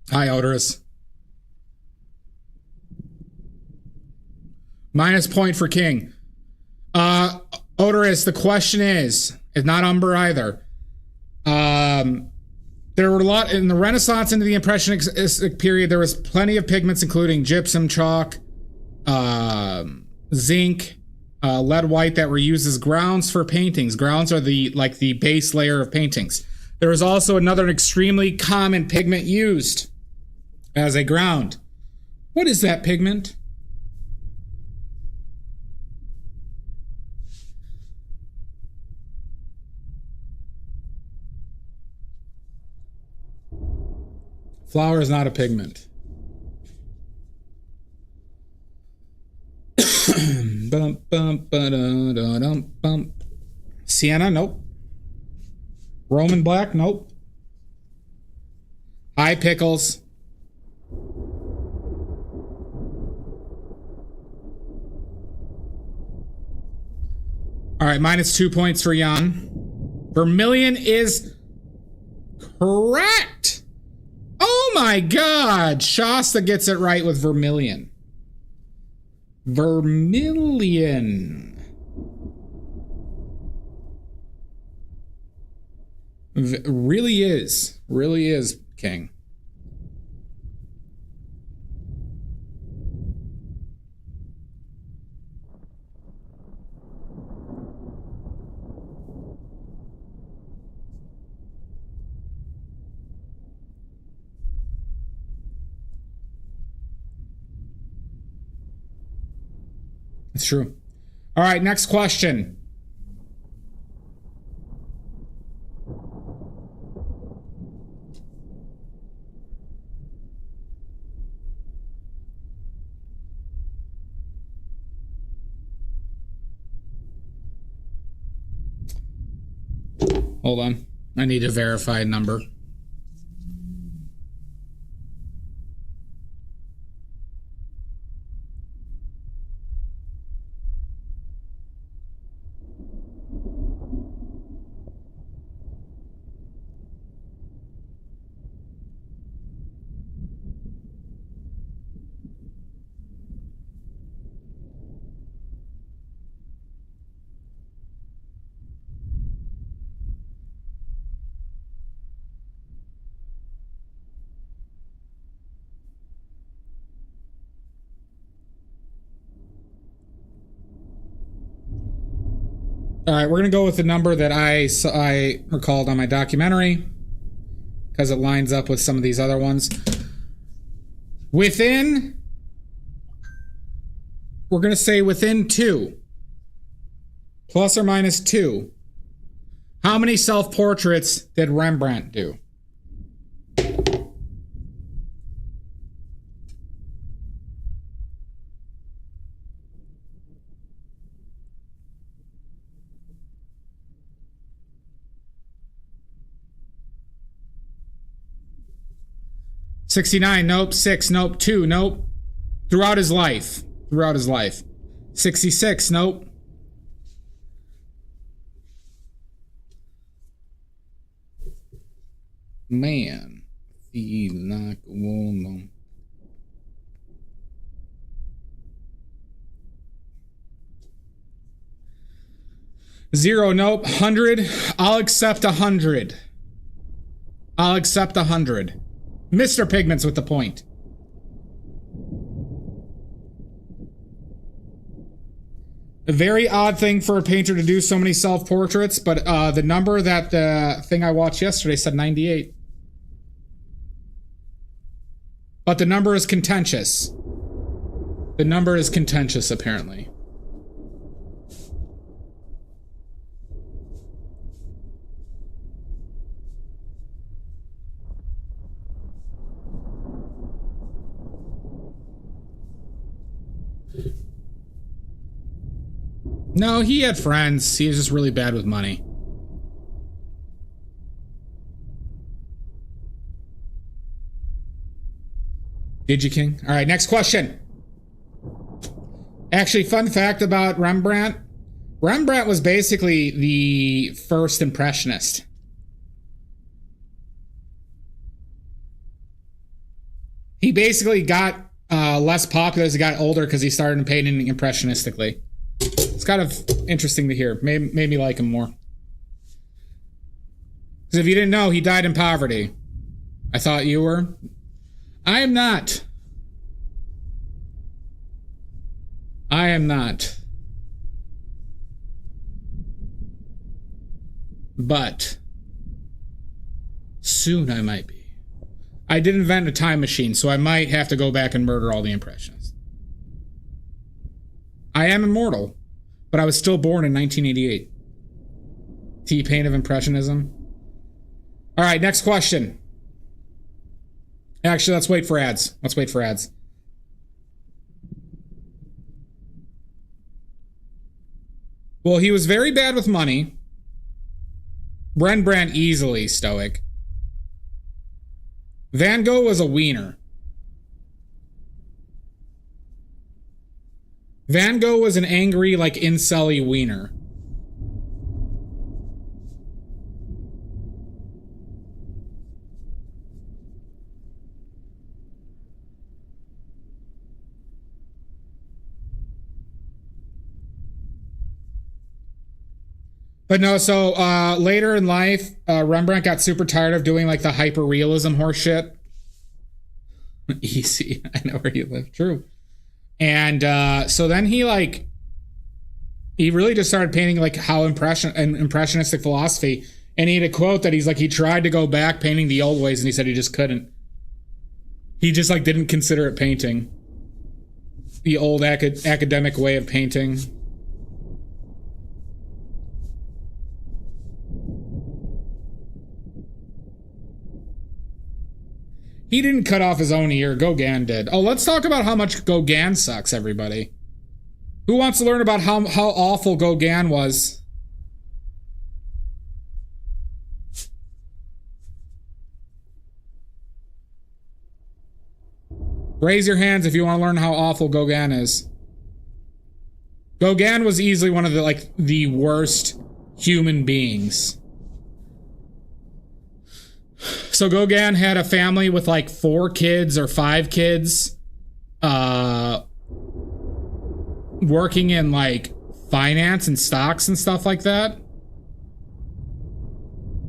Hi, Odorous. -point for King. Odorous, the question is, it's not Umber either. There were a lot in the Renaissance into the Impressionistic period. There was plenty of pigments, including gypsum, chalk, zinc, lead white, that were used as grounds for paintings. Grounds are the base layer of paintings. There was also another extremely common pigment used as a ground. What is that pigment? Flour is not a pigment. Bum, bum, ba-da-da-dum, bum. Sienna, nope. Roman black, nope. High pickles. All right, minus 2 points for Jan. Vermilion is correct. Oh my God. Shasta gets it right with vermilion. Vermilion. Really is, King. It's true. All right, next question. Hold on. I need a verified number. All right, we're going to go with the number that I recalled on my documentary because it lines up with some of these other ones. We're going to say within 2, plus or minus 2. How many self-portraits did Rembrandt do? $69, nope. 6, nope. 2, nope. Throughout his life. 66, nope. Man. Feel like a woman. Zero, nope. 100. I'll accept 100. Mr. Pigments with the point. A very odd thing for a painter to do so many self-portraits, but the number that the thing I watched yesterday said 98. But the number is contentious. Apparently. No, he had friends. He was just really bad with money. Did you, King? All right, next question. Actually, fun fact about Rembrandt. Rembrandt was basically the first impressionist. He basically got less popular as he got older because he started painting impressionistically. It's kind of interesting to hear. Made me like him more. Because if you didn't know, he died in poverty. I thought you were. I am not. But soon I might be. I did invent a time machine, so I might have to go back and murder all the impressionists. I am immortal, but I was still born in 1988. T-Pain of Impressionism. All right, next question. Actually, let's wait for ads. Let's wait for ads. Well, he was very bad with money. Rembrandt easily stoic. Van Gogh was a wiener. Van Gogh was an angry, like, incel-y wiener. But no, so later in life, Rembrandt got super tired of doing like the hyper-realism horse shit. Easy. I know where you live. True. And so then he really just started painting like how impressionistic philosophy. And he had a quote that he's like, he tried to go back painting the old ways and he said he just couldn't. He just like didn't consider it painting. The old academic way of painting. He didn't cut off his own ear. Gauguin did. Oh, let's talk about how much Gauguin sucks, everybody. Who wants to learn about how awful Gauguin was? Raise your hands if you want to learn how awful Gauguin is. Gauguin was easily one of the worst human beings. So Gauguin had a family with like 4 kids or 5 kids, working in like finance and stocks and stuff like that.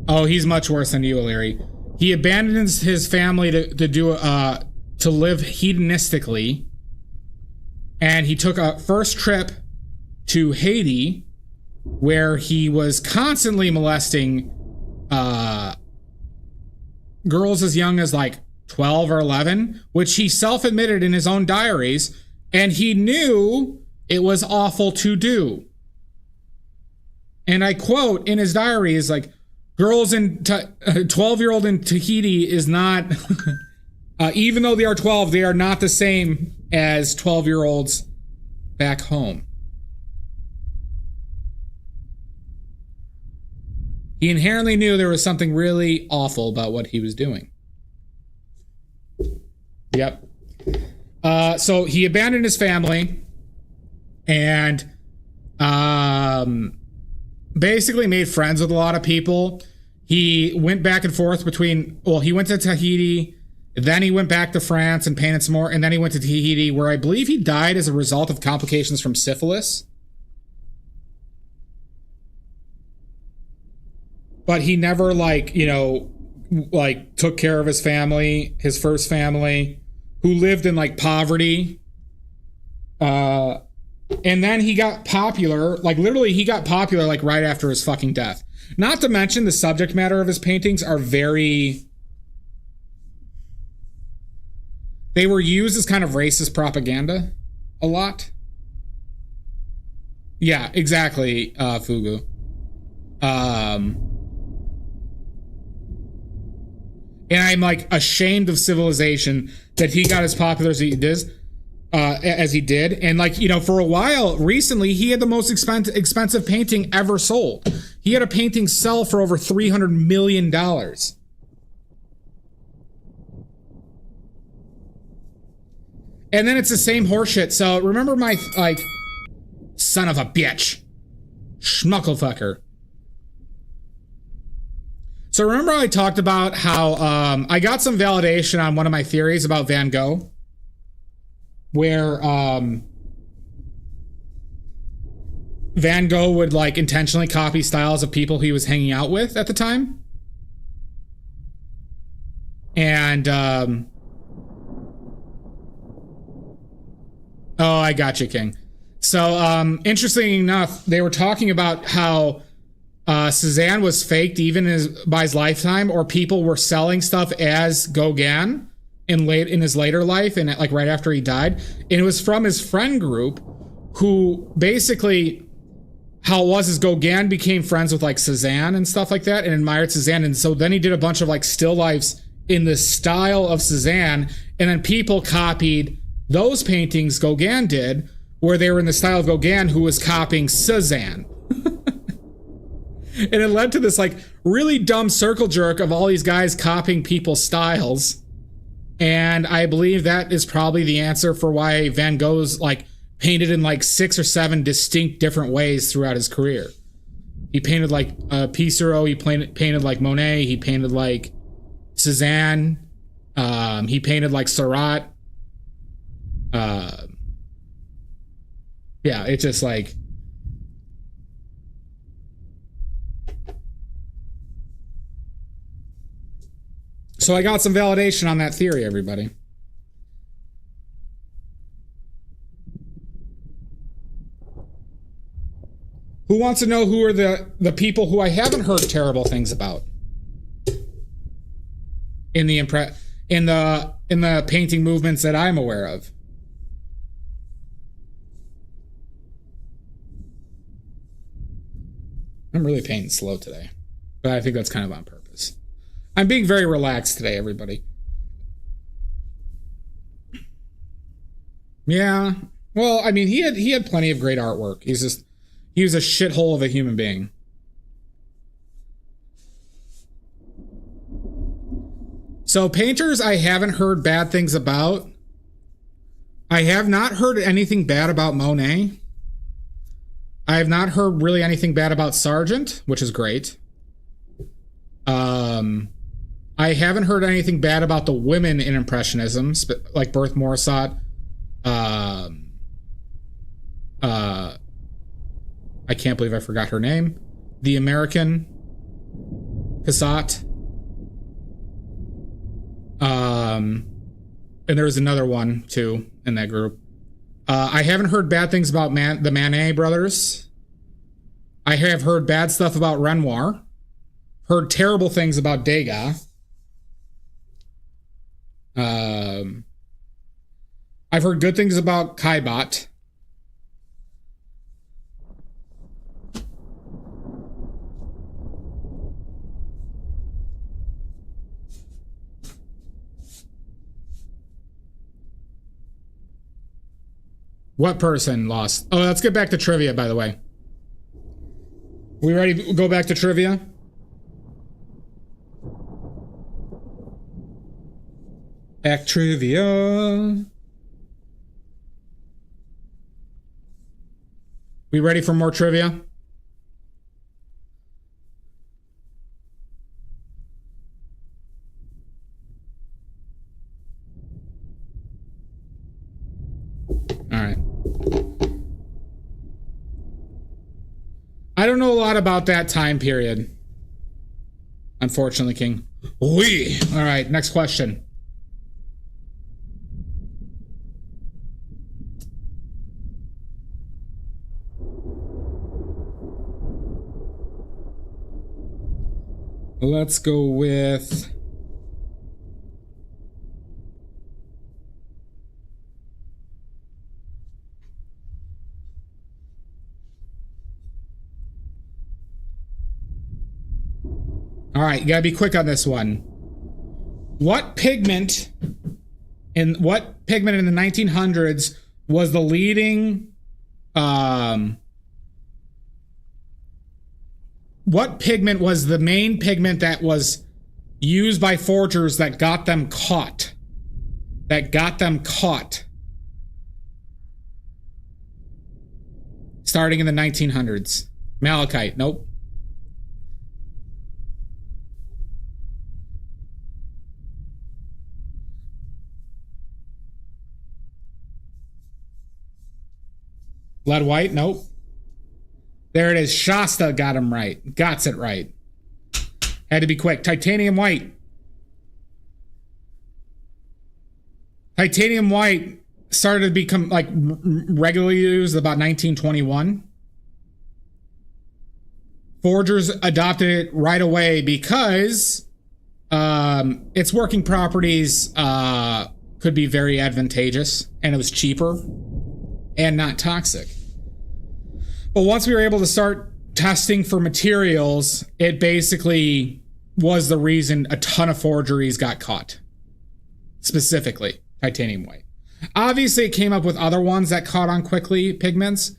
Oh, he's much worse than you, O'Leary. He abandoned his family to live hedonistically, and he took a first trip to Haiti, where he was constantly molesting girls as young as like 12 or 11, which he self-admitted in his own diaries, and he knew it was awful to do. And I quote in his diaries, like, girls in 12-year-old in Tahiti is not, even though they are 12, they are not the same as 12-year-olds back home. He inherently knew there was something really awful about what he was doing. Yep. So he abandoned his family and basically made friends with a lot of people. He went back and forth between, well, he went to Tahiti, then he went back to France and painted some more, and then he went to Tahiti, where I believe he died as a result of complications from syphilis. But he never, took care of his family, his first family, who lived in, poverty. And then he got popular, literally he got popular, right after his fucking death. Not to mention the subject matter of his paintings are very... They were used as kind of racist propaganda a lot. Yeah, exactly, Fugu. And I'm ashamed of civilization that he got as popular as he did. And for a while recently, he had the most expensive painting ever sold. He had a painting sell for over $300 million. And then it's the same horseshit. So remember my, son of a bitch. Schmucklefucker. So remember I talked about how I got some validation on one of my theories about Van Gogh, where Van Gogh would intentionally copy styles of people he was hanging out with at the time. And oh, I got you, King. So interestingly enough, they were talking about how Cézanne was faked even by his lifetime, or people were selling stuff as Gauguin in his later life, and right after he died. And it was from his friend group, who basically, how it was is Gauguin became friends with Cézanne and stuff like that, and admired Cézanne, and so then he did a bunch of still lifes in the style of Cezanne, and then people copied those paintings Gauguin did, where they were in the style of Gauguin, who was copying Cezanne. And it led to this like really dumb circle jerk of all these guys copying people's styles. And I believe that is probably the answer for why Van Gogh's like painted in like 6 or 7 distinct different ways throughout his career. He painted like Pissarro, he painted like Monet, he painted like Cezanne, he painted like Seurat. Yeah, it's just like... So I got some validation on that theory, everybody. Who wants to know who are the people who I haven't heard terrible things about in the painting movements that I'm aware of? I'm really painting slow today, but I think that's kind of on purpose. I'm being very relaxed today, everybody. Yeah. Well, I mean, he had plenty of great artwork. He was a shithole of a human being. So painters I haven't heard bad things about. I have not heard anything bad about Monet. I have not heard really anything bad about Sargent, which is great. I haven't heard anything bad about the women in Impressionism, like Berthe Morisot. I can't believe I forgot her name. The American Cassatt. And there was another one too in that group. I haven't heard bad things about the Manet brothers. I have heard bad stuff about Renoir. Heard terrible things about Degas. I've heard good things about Caillebotte. What person lost? Oh, let's get back to trivia, by the way. We ready to go back to trivia? Back trivia. We ready for more trivia? All right. I don't know a lot about that time period. Unfortunately, King. Oui. All right, next question. Let's go with... All right, you gotta be quick on this one. What pigment in the 1900s was the leading what pigment was the main pigment that was used by forgers that got them caught? Starting in the 1900s. Malachite, nope. Lead white? Nope. There it is. Shasta got him right. Got it right. Had to be quick. Titanium white. Titanium white started to become like regularly used about 1921. Forgers adopted it right away because its working properties could be very advantageous, and it was cheaper and not toxic. But once we were able to start testing for materials, it basically was the reason a ton of forgeries got caught. Specifically, titanium white. Obviously, it came up with other ones that caught on quickly, pigments,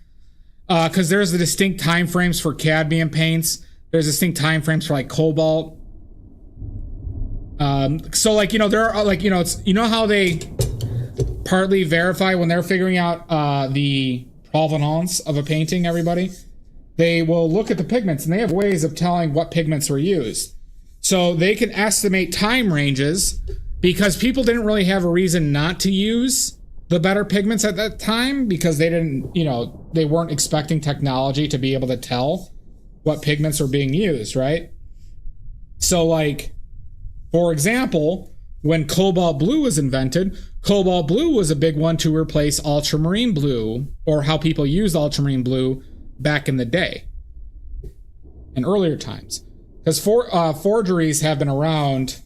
because there's the distinct time frames for cadmium paints. There's distinct time frames for like cobalt. So like, you know, there are like, you know, it's, you know how they partly verify when they're figuring out the provenance of a painting, everybody? They will look at the pigments and they have ways of telling what pigments were used. So they can estimate time ranges because people didn't really have a reason not to use the better pigments at that time because they didn't, you know, they weren't expecting technology to be able to tell what pigments were being used, right? So like, for example, when cobalt blue was invented, cobalt blue was a big one to replace ultramarine blue, or how people used ultramarine blue back in the day, in earlier times. Because forgeries have been around,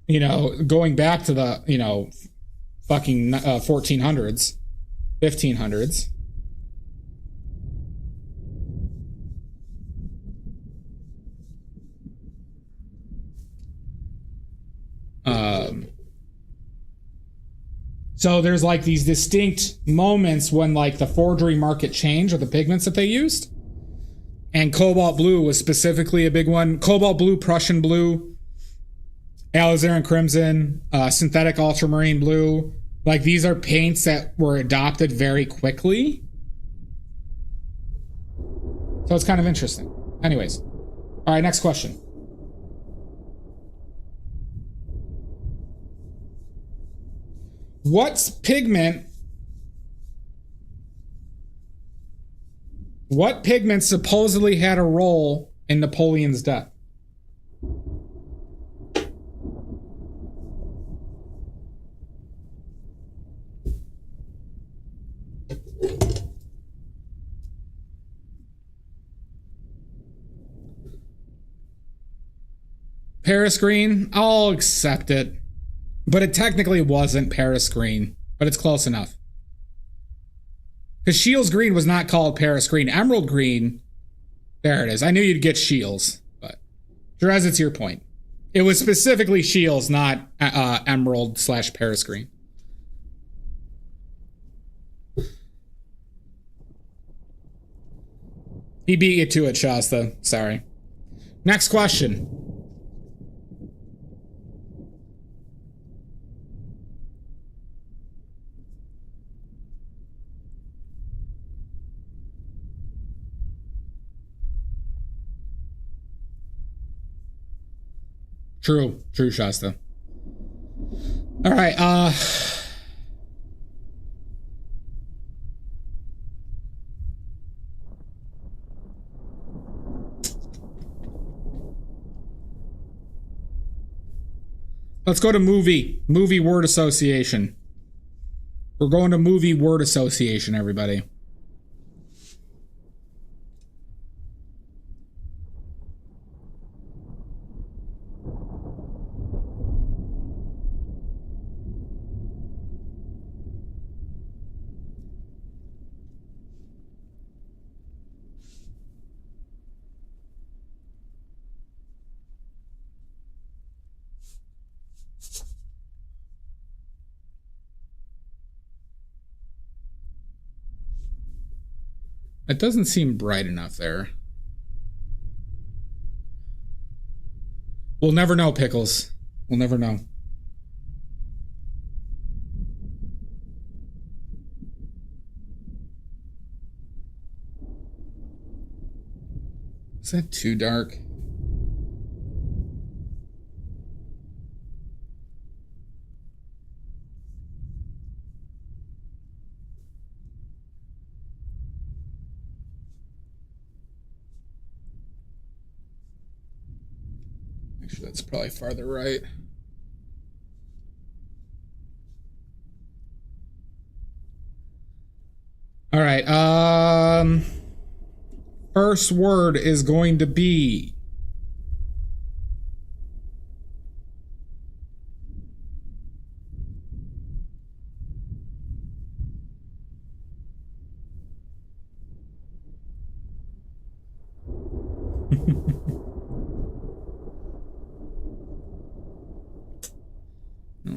you know, going back to the, you know, fucking 1400s, 1500s. So there's like these distinct moments when like the forgery market changed with the pigments that they used. And cobalt blue was specifically a big one. Cobalt blue, Prussian blue, alizarin crimson, synthetic ultramarine blue. Like these are paints that were adopted very quickly. So it's kind of interesting. Anyways. All right, next question. What pigment supposedly had a role in Napoleon's death? Paris green? I'll accept it. But it technically wasn't Paris green, but it's close enough. Because Shields green was not called Paris green. Emerald green, there it is. I knew you'd get Shields, but Jerez, it's your point. It was specifically Shields, not Emerald / Paris green. He beat you to it, Shasta. Sorry. Next question. True, Shasta. All right, let's go to movie word association. We're going to movie word association, everybody. It doesn't seem bright enough there. We'll never know, Pickles. We'll never know. Is that too dark? Actually, that's probably farther right. All right. First word is going to be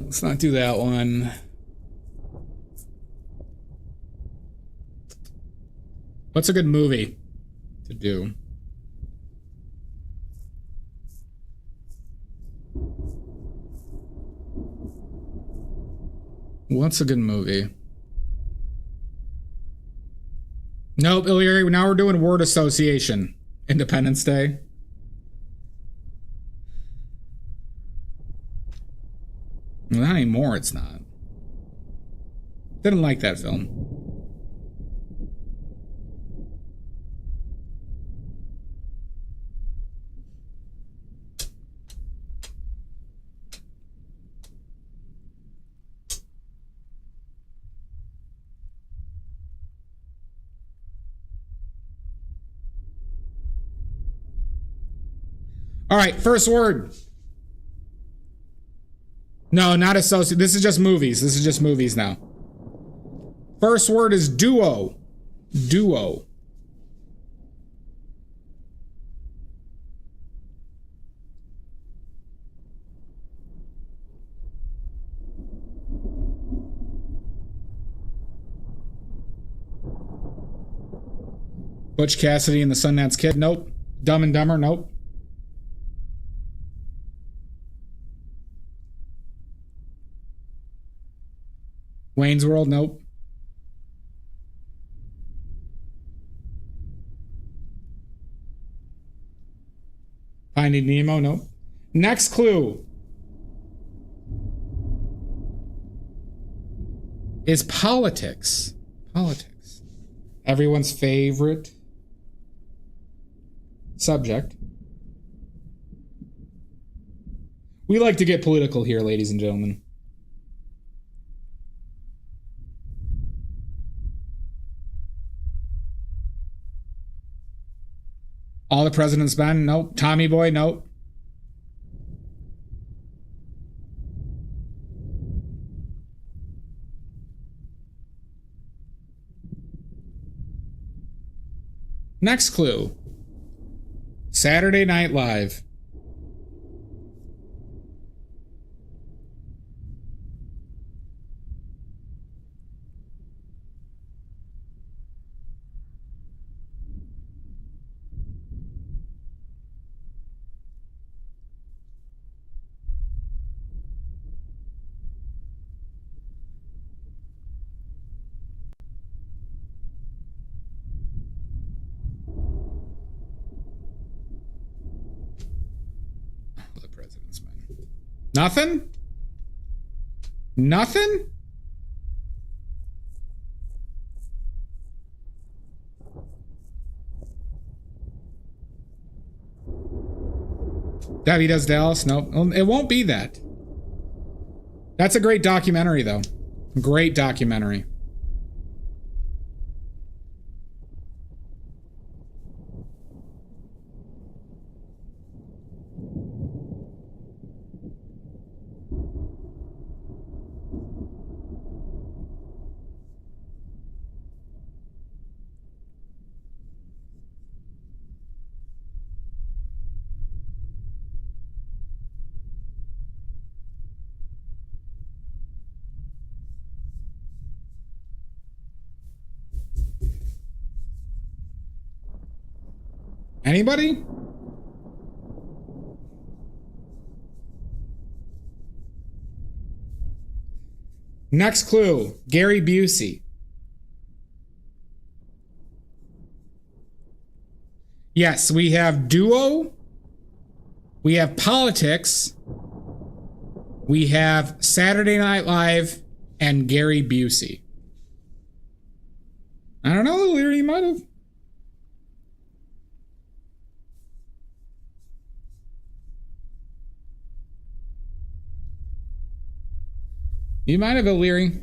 let's not do that one. What's a good movie to do? What's a good movie? Nope, Illyria, now we're doing word association. Independence Day. Well, not anymore, it's not. Didn't like that film. All right, first word. No, not associate. This is just movies. This is just movies now. First word is duo. Duo. Butch Cassidy and the Sundance Kid. Nope. Dumb and Dumber. Nope. Wayne's World, nope. Finding Nemo, nope. Next clue is politics. Politics. Everyone's favorite subject. We like to get political here, ladies and gentlemen. All the President's Men, nope. Tommy Boy, nope. Next clue. Saturday Night Live. Nothing? Nothing? Debbie Does Dallas? Nope. It won't be that. That's a great documentary, though. Great documentary. Anybody? Next clue, Gary Busey. Yes, we have duo. We have politics. We have Saturday Night Live and Gary Busey. I don't know, Leary, you might have. You might have, O'Leary.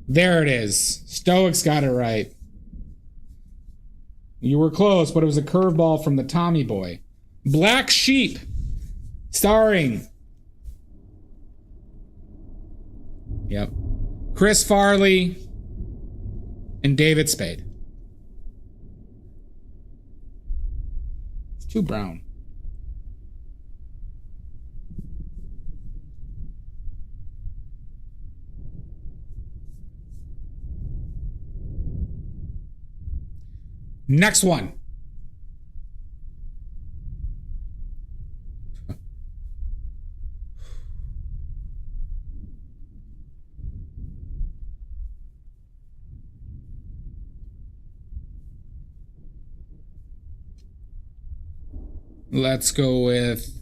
There it is. Stoics got it right. You were close, but it was a curveball from the Tommy Boy. Black Sheep, starring Yep. Chris Farley and David Spade. It's too brown. Next one. Let's go with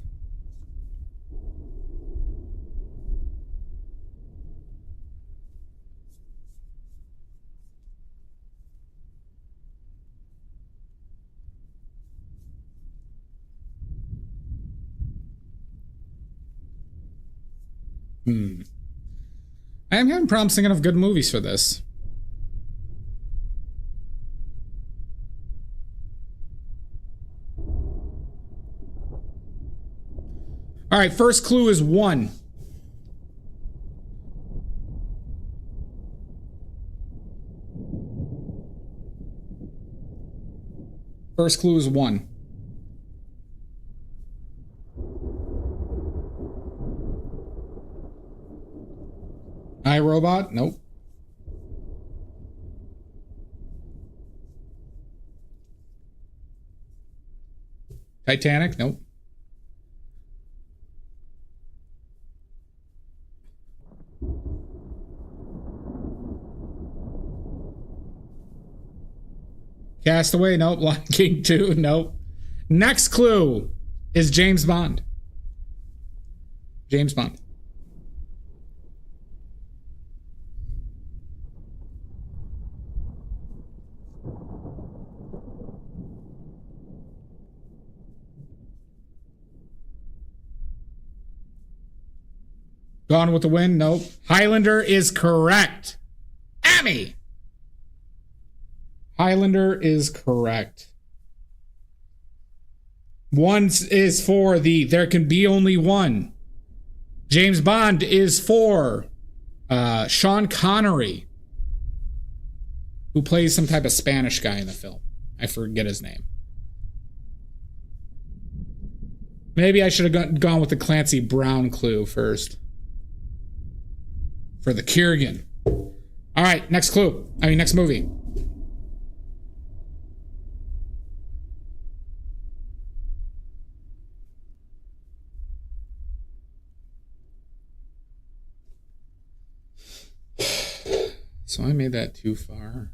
I am having problems thinking of good movies for this. All right, first clue is 1. First clue is 1. iRobot? Nope. Titanic? Nope. Castaway? Nope. Lion King 2? Nope. Next clue is James Bond. James Bond. Gone with the Wind? Nope. Highlander is correct. Amy! Highlander is correct. 1 is for the There Can Be Only One. James Bond is for Sean Connery, who plays some type of Spanish guy in the film. I forget his name. Maybe I should have gone with the Clancy Brown clue first. For the Kurgan. All right, next clue. Next movie. So I made that too far.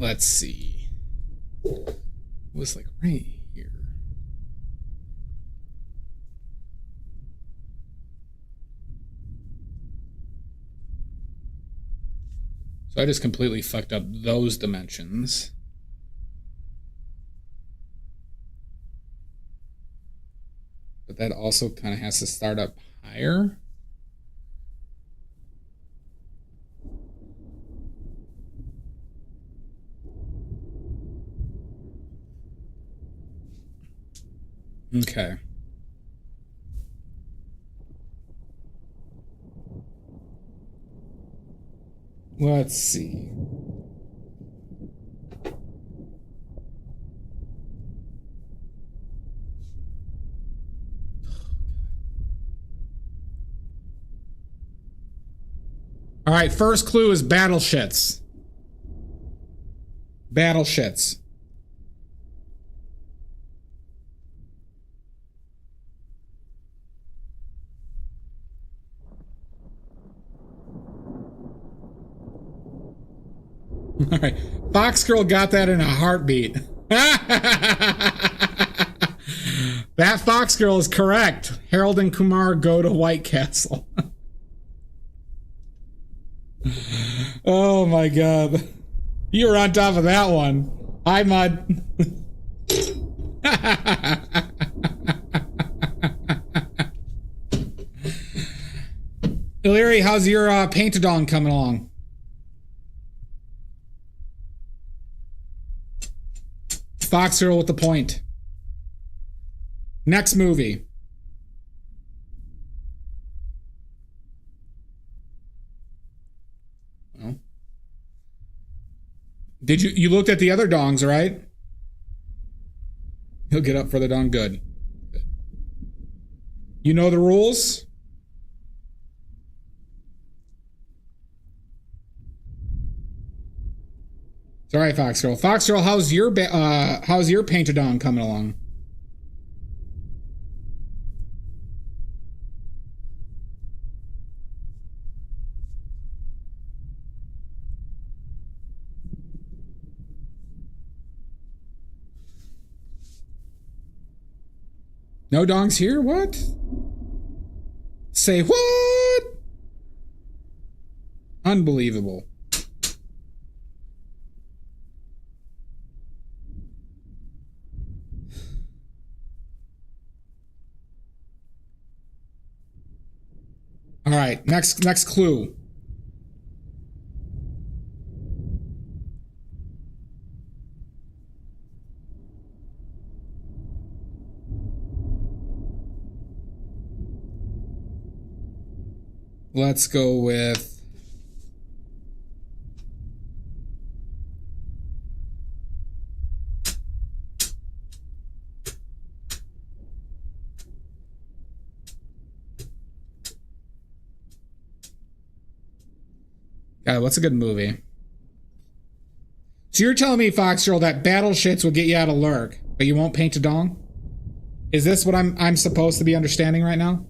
Let's see. It was like right here. So I just completely fucked up those dimensions. But that also kind of has to start up higher. Okay. Let's see. All right, first clue is battleships. Battleships. All right, Fox Girl got that in a heartbeat. That Fox Girl is correct. Harold and Kumar Go to White Castle. Oh my god. You were on top of that one. Hi, Mud. Illyri, how's your paint-a-dong coming along? Fox Girl with the point. Next movie. Well, did you looked at the other dongs, right? He'll get up for the dong. Good. You know the rules? It's all right, Fox Girl. Fox Girl, how's your paint-a-dong coming along? No dongs here? What? Say what? Unbelievable. All right, next clue. Let's go with God, what's a good movie? So you're telling me, Fox Girl, that battle shits will get you out of lurk, but you won't paint a dong? Is this what I'm supposed to be understanding right now?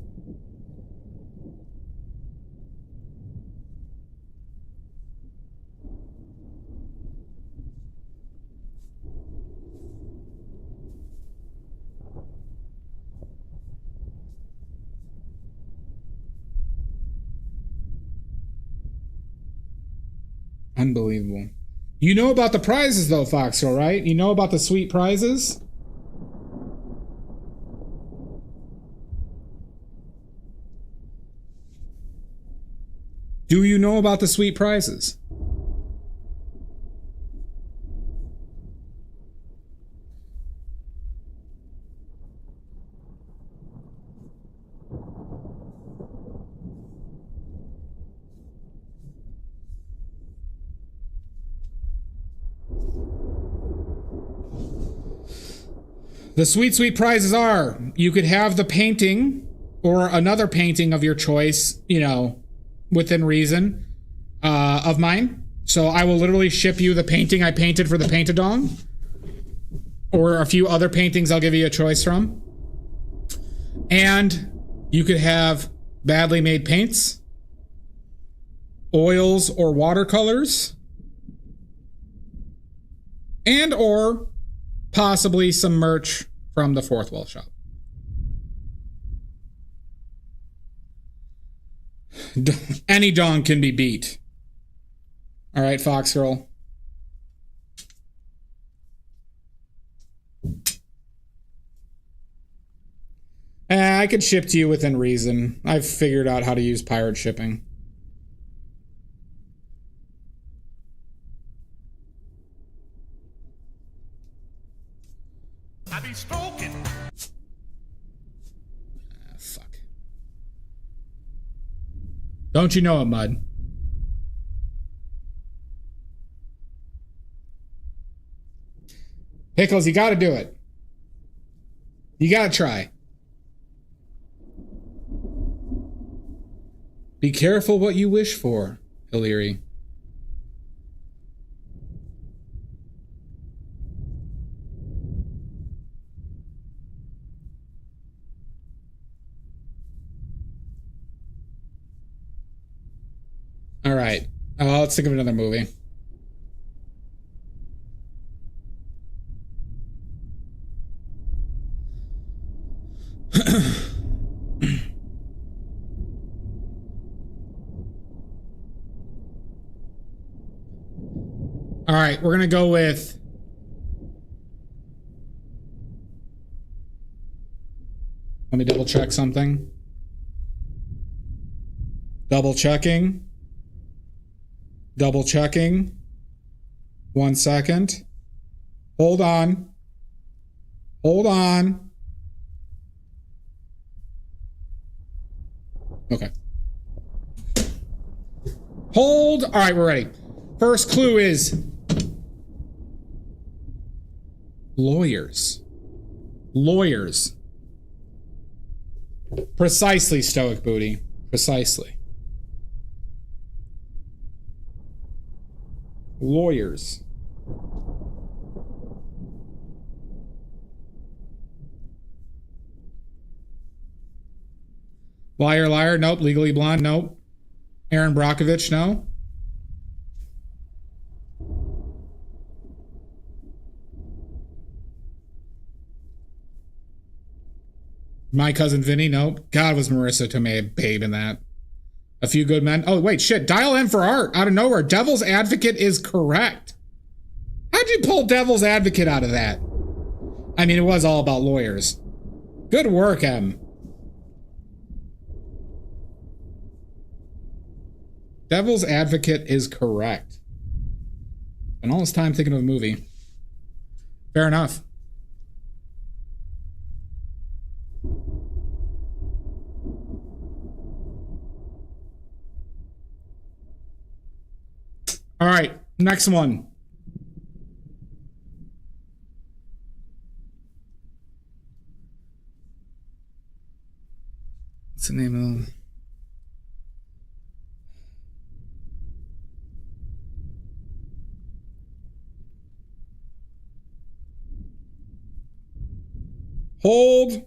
Unbelievable. You know about the prizes though, Fox Girl, right? You know about the sweet prizes? Do you know about the sweet prizes? The sweet prizes are, you could have the painting or another painting of your choice, you know, within reason, of mine. So I will literally ship you the painting I painted for the paint-a-dong, or a few other paintings I'll give you a choice from. And you could have badly made paints, oils or watercolors, and or possibly some merch from the Fourth Wall Shop. Any dong can be beat. All right, Fox Girl. I could ship to you within reason. I've figured out how to use pirate shipping. I be stroking. Fuck. Don't you know it, Mud? Pickles, you gotta do it. You gotta try. Be careful what you wish for, Illyri. All right. Let's think of another movie. All right, we're going to go with Let me double check something. Double checking. Double checking. 1 second. Hold on. Hold on. Okay. Hold. All right, we're ready. First clue is lawyers. Lawyers. Precisely, Stoic Booty. Precisely. Lawyers. Liar, liar. Nope. Legally Blonde. Nope. Aaron Brockovich. No. My Cousin Vinny. Nope. God, was Marissa Tomei a babe in that. A Few Good Men. Oh, wait, shit. Dial M for Art. Out of nowhere. Devil's Advocate is correct. How'd you pull Devil's Advocate out of that? I mean, it was all about lawyers. Good work, M. Devil's Advocate is correct. And all this time thinking of a movie. Fair enough. All right, next one. What's the name of... Hold.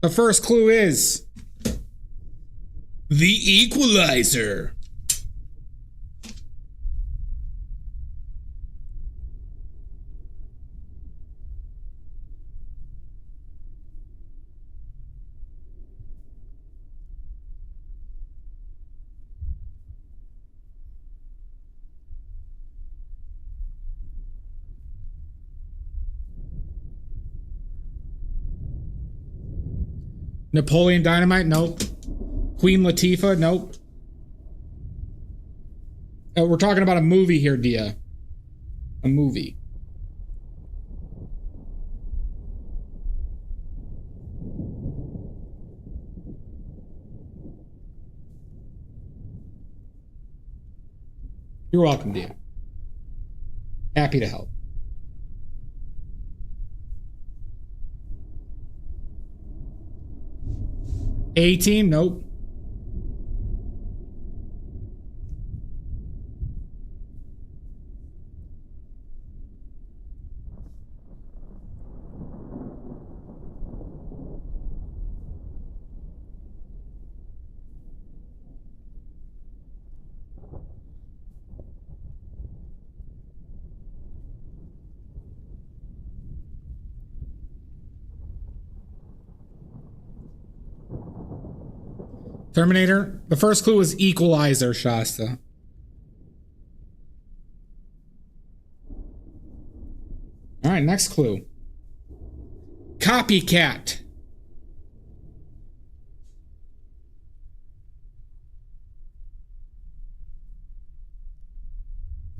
The first clue is The Equalizer. Napoleon Dynamite? Nope. Queen Latifah? Nope. We're talking about a movie here, Dia. A movie. You're welcome, Dia. Happy to help. A-Team? Nope. Terminator. The first clue was Equalizer, Shasta. All right, next clue. Copycat.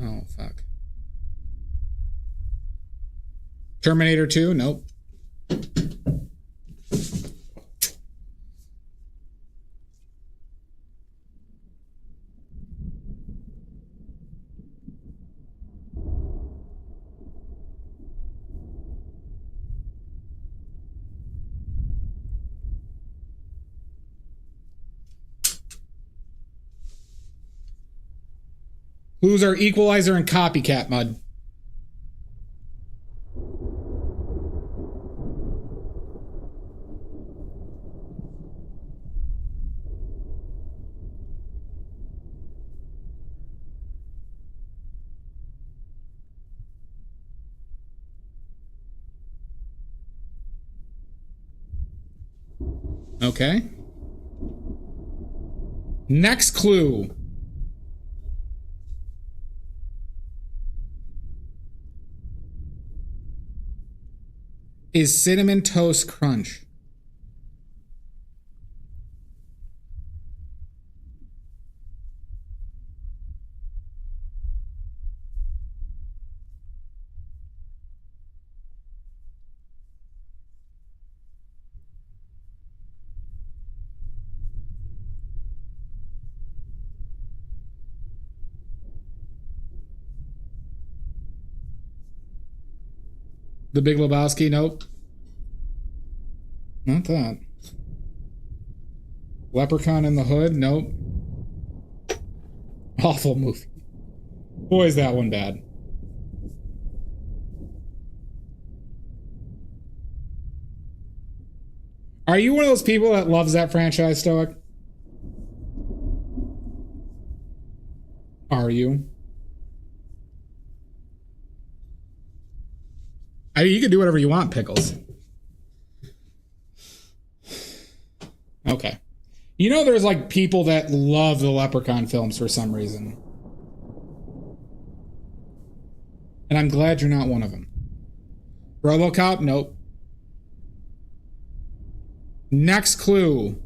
Oh, fuck. Terminator 2? Nope. Who's our Equalizer and Copycat, Mud? Okay. Next clue. Is Cinnamon Toast Crunch. The Big Lebowski? Nope. Not that. Leprechaun in the Hood? Nope. Awful movie. Boy, is that one bad. Are you one of those people that loves that franchise, Stoic? Are you? I mean, you can do whatever you want, Pickles. Okay. You know there's like people that love the Leprechaun films for some reason. And I'm glad you're not one of them. RoboCop? Nope. Next clue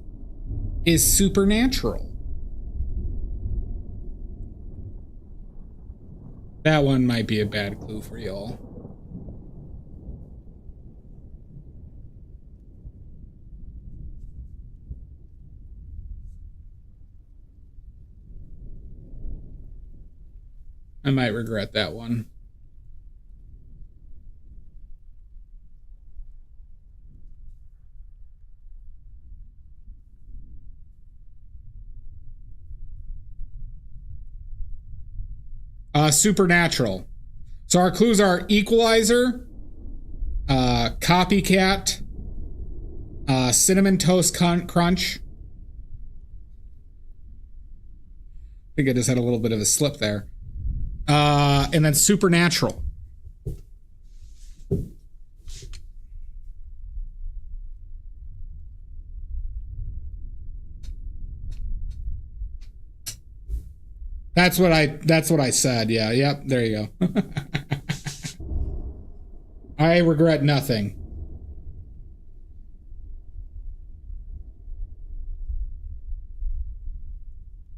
is supernatural. That one might be a bad clue for y'all. I might regret that one. Supernatural. So our clues are Equalizer, Copycat, Cinnamon Toast Crunch. I think I just had a little bit of a slip there. And then Supernatural. That's what I said. Yeah, yep, there you go. I regret nothing.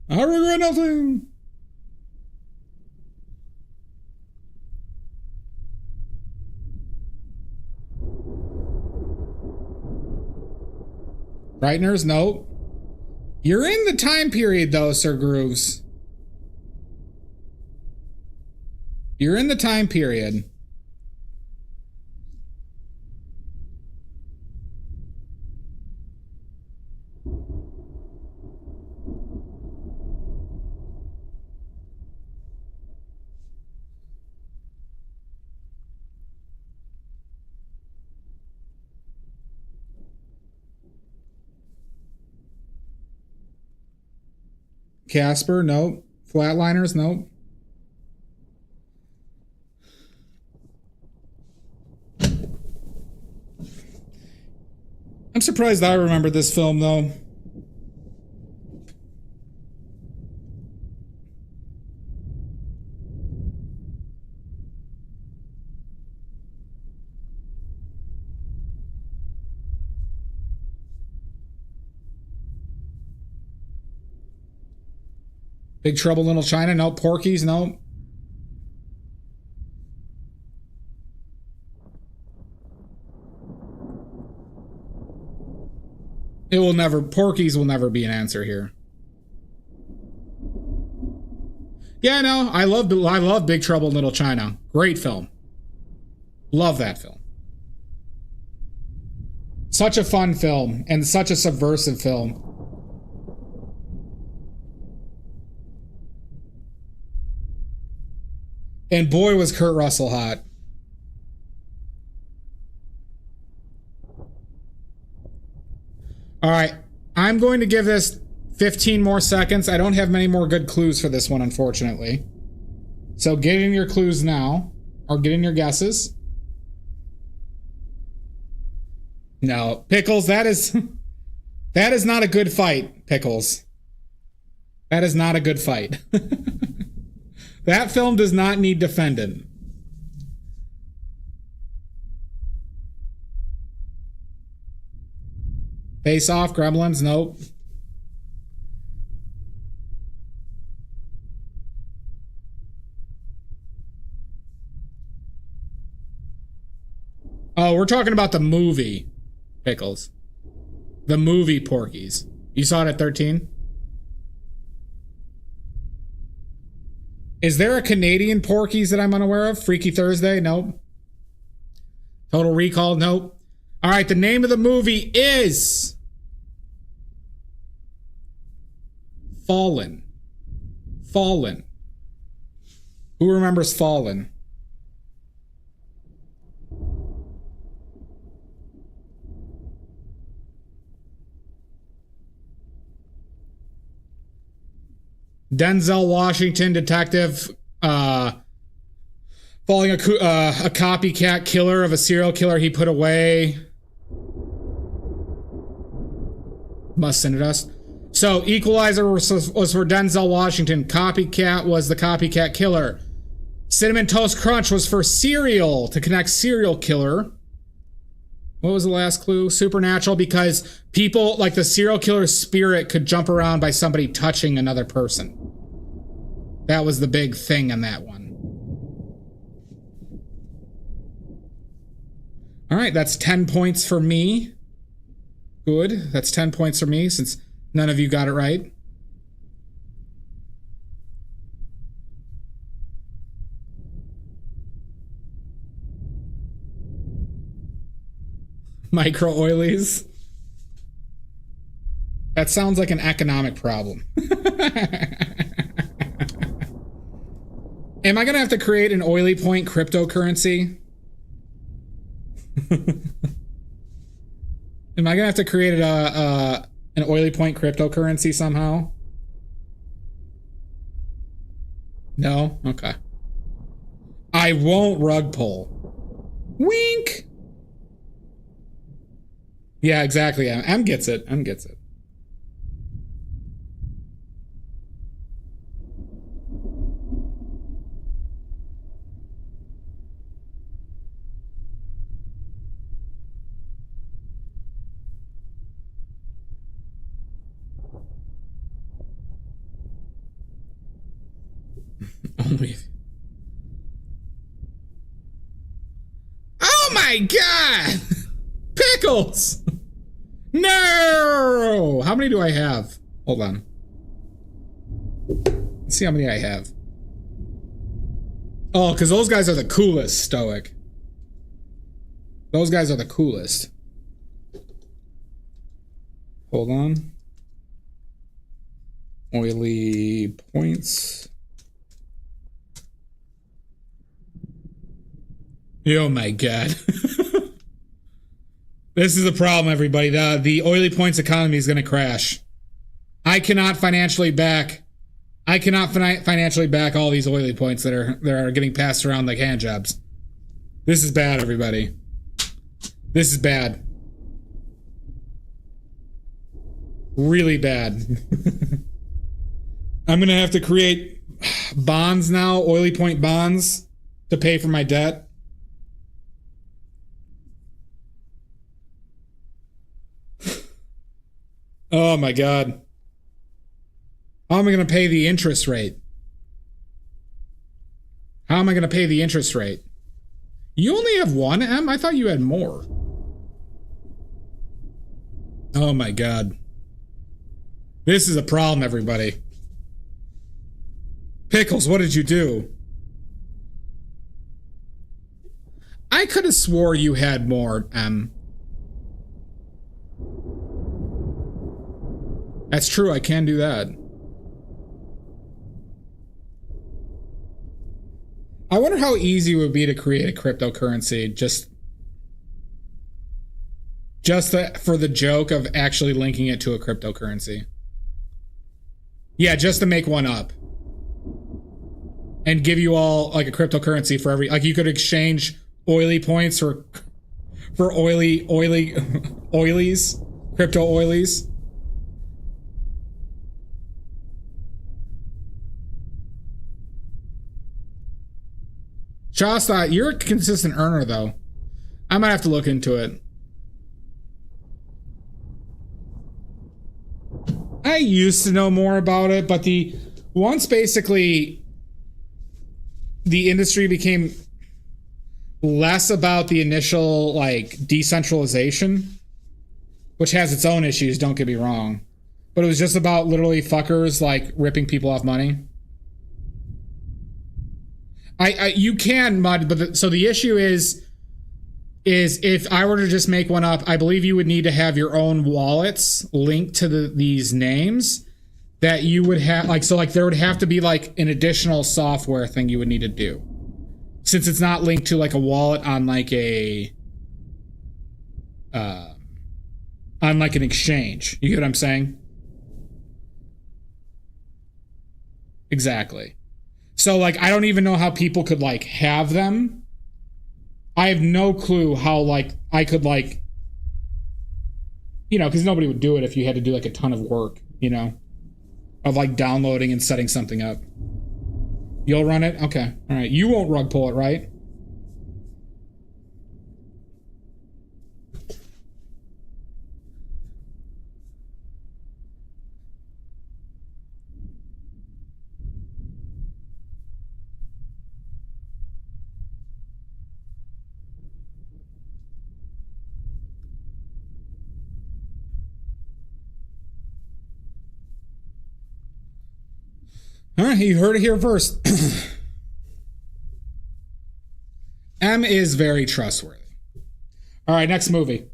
I regret nothing. Brighteners? Nope. You're in the time period though, Sir Grooves. You're in the time period. Casper? Nope. Flatliners? Nope. I'm surprised I remember this film, though. Big Trouble in Little China? Nope. Porky's? Nope. It will never, Porky's will never be an answer here. Yeah, no, I love Big Trouble in Little China. Great film. Love that film. Such a fun film and such a subversive film. And boy, was Kurt Russell hot. All right, I'm going to give this 15 more seconds. I don't have many more good clues for this one, unfortunately. So get in your clues now, or get in your guesses. No, Pickles, that is not a good fight, Pickles. That is not a good fight. That film does not need defending. Face Off, Gremlins, nope. Oh, we're talking about the movie, Pickles. The movie Porky's. You saw it at 13? Is there a Canadian Porky's that I'm unaware of? Freaky Thursday? Nope. Total Recall, nope. All right, the name of the movie is Fallen. Fallen. Who remembers Fallen? Denzel Washington detective following a copycat killer of a serial killer he put away. Must send it us. So Equalizer was for Denzel Washington. Copycat was the copycat killer. Cinnamon Toast Crunch was for cereal to connect serial killer. What was the last clue? Supernatural, because people, like the serial killer's spirit, could jump around by somebody touching another person. That was the big thing in that one. All right, that's 10 points for me. Good. That's 10 points for me since none of you got it right. Micro oilies. That sounds like an economic problem. Am I gonna have to create an oily point cryptocurrency? Am I gonna have to create an oily point cryptocurrency somehow? No? Okay. I won't rug pull. Wink! Yeah, exactly. M gets it. M gets it. Only. Oh my god! Pickles! No! How many do I have? Hold on. Let's see how many I have. Oh, because those guys are the coolest, Stoic. Those guys are the coolest. Hold on. Oily points. Oh my god. This is a problem, everybody. The oily points economy is going to crash. I cannot financially back all these oily points that are getting passed around like hand jobs. This is bad, everybody. This is bad. Really bad. I'm going to have to create bonds now, oily point bonds, to pay for my debt. Oh my god. How am I going to pay the interest rate? How am I going to pay the interest rate? You only have one, M? I thought you had more. Oh my god. This is a problem, everybody. Pickles, what did you do? I could have swore you had more, M. That's true, I can do that. I wonder how easy it would be to create a cryptocurrency just for the joke of actually linking it to a cryptocurrency. Yeah, just to make one up. And give you all like a cryptocurrency for every, like you could exchange oily points for oilies, crypto oilies. Shasta, you're a consistent earner, though. I might have to look into it. I used to know more about it, but once basically the industry became less about the initial, like, decentralization, which has its own issues, don't get me wrong, but it was just about literally fuckers, like, ripping people off money. You can mod, but so the issue is is if I were to just make one up, I believe you would need to have your own wallets linked to these names that you would have, like, so like there would have to be like an additional software thing you would need to do. Since it's not linked to like a wallet on like on like an exchange. You get what I'm saying? Exactly. So like I don't even know how people could like have them. I have no clue how like I could like, you know, because nobody would do it if you had to do like a ton of work, you know, of like downloading and setting something up. You'll run it? Okay. All right. You won't rug pull it, right? All right, you heard it here first. M is very trustworthy. All right, next movie.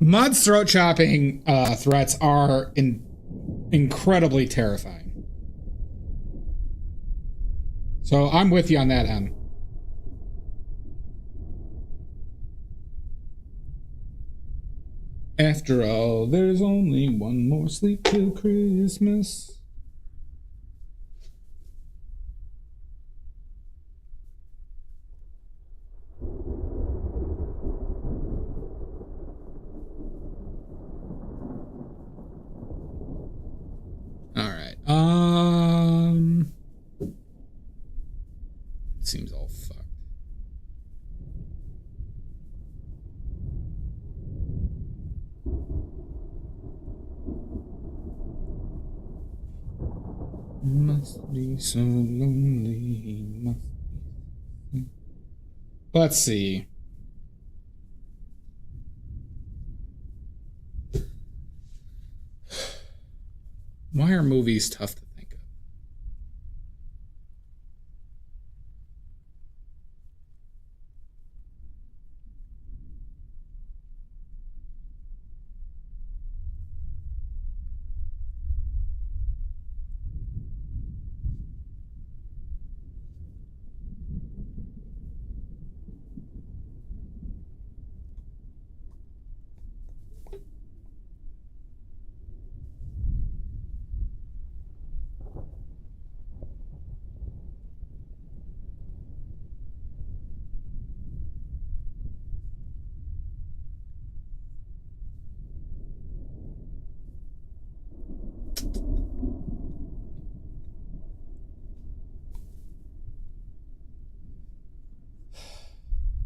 Mud's throat chopping threats are incredibly terrifying. So I'm with you on that, Em. After all, there's only one more sleep till Christmas. All right. It seems all fucked. Must be so lonely. Must be. Let's see. Why are movies tough to think of?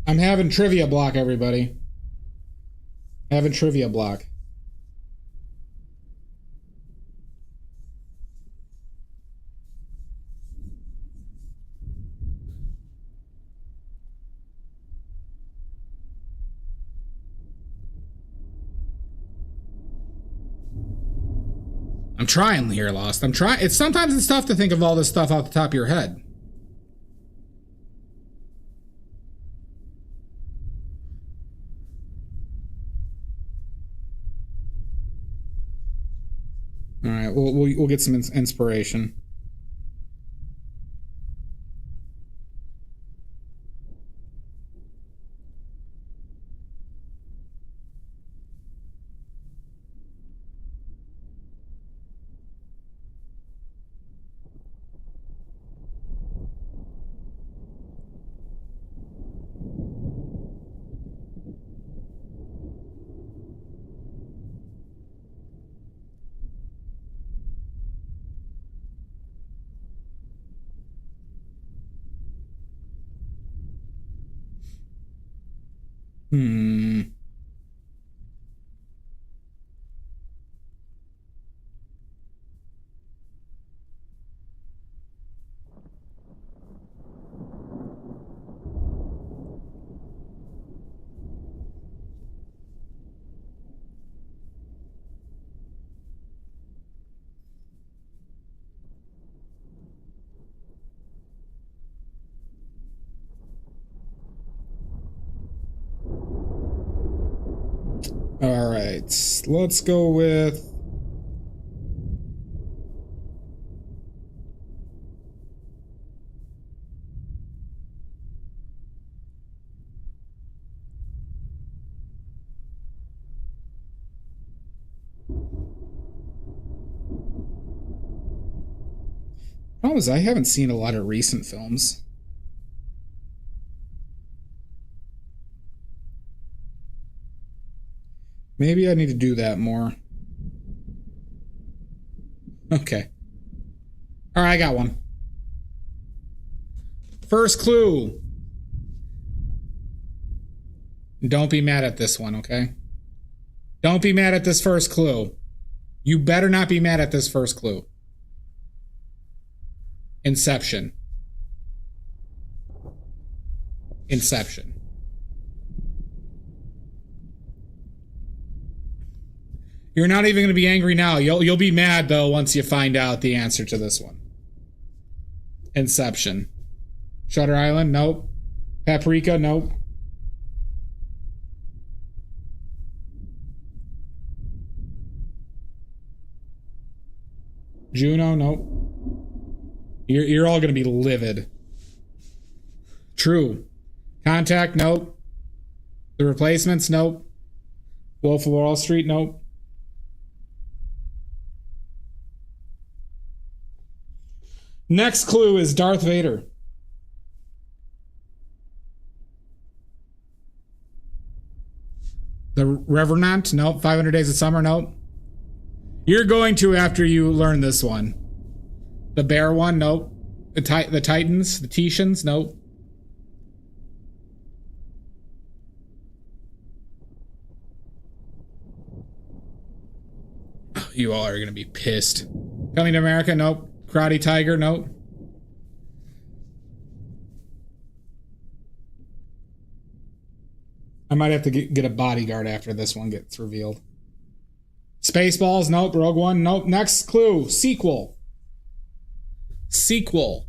I'm having trivia block, everybody. Having trivia block. I'm trying here, Lost. I'm trying. It's sometimes it's tough to think of all this stuff off the top of your head. All right, we'll get some inspiration. Hmm. All right, let's go with. Problem is, I haven't seen a lot of recent films. Maybe I need to do that more. Okay. All right, I got one. First clue. Don't be mad at this one, okay? Don't be mad at this first clue. You better not be mad at this first clue. Inception. Inception. You're not even going to be angry now. You'll be mad though once you find out the answer to this one. Inception. Shutter Island, nope. Paprika, nope. Juno, nope. You're all going to be livid. True. Contact, nope. The Replacements, nope. Wolf of Wall Street, nope. Next clue is Darth Vader. The Revenant, nope. 500 Days of Summer, nope. You're going to after you learn this one. The bear one, nope. The Titans, the Titians, nope. Oh, you all are going to be pissed. Coming to America, nope. Karate Tiger, nope. I might have to get a bodyguard after this one gets revealed. Spaceballs, nope. Rogue One, nope. Next clue, sequel. Sequel.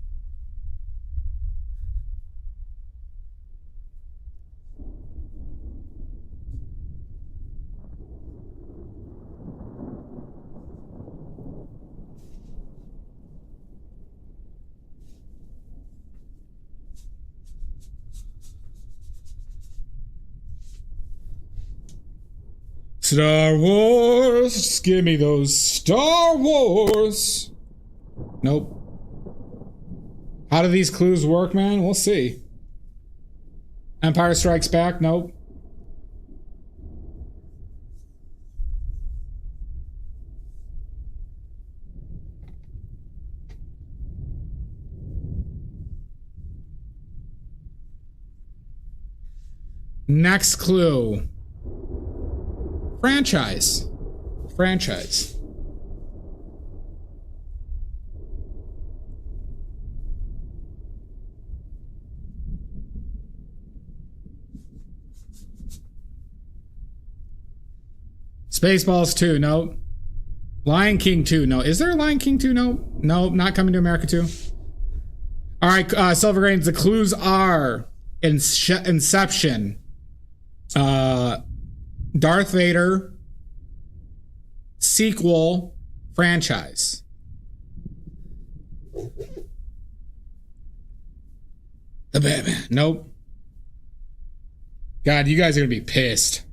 Star Wars, just give me those Star Wars. Nope. How do these clues work, man? We'll see. Empire Strikes Back, nope. Next clue. Franchise. Spaceballs 2, no. Lion King 2, no. Is there a Lion King 2? No. No, not Coming to America 2. All right, Silver Grains, the clues are Inception, Darth Vader, sequel, franchise. The Batman, nope. God, you guys are gonna be pissed.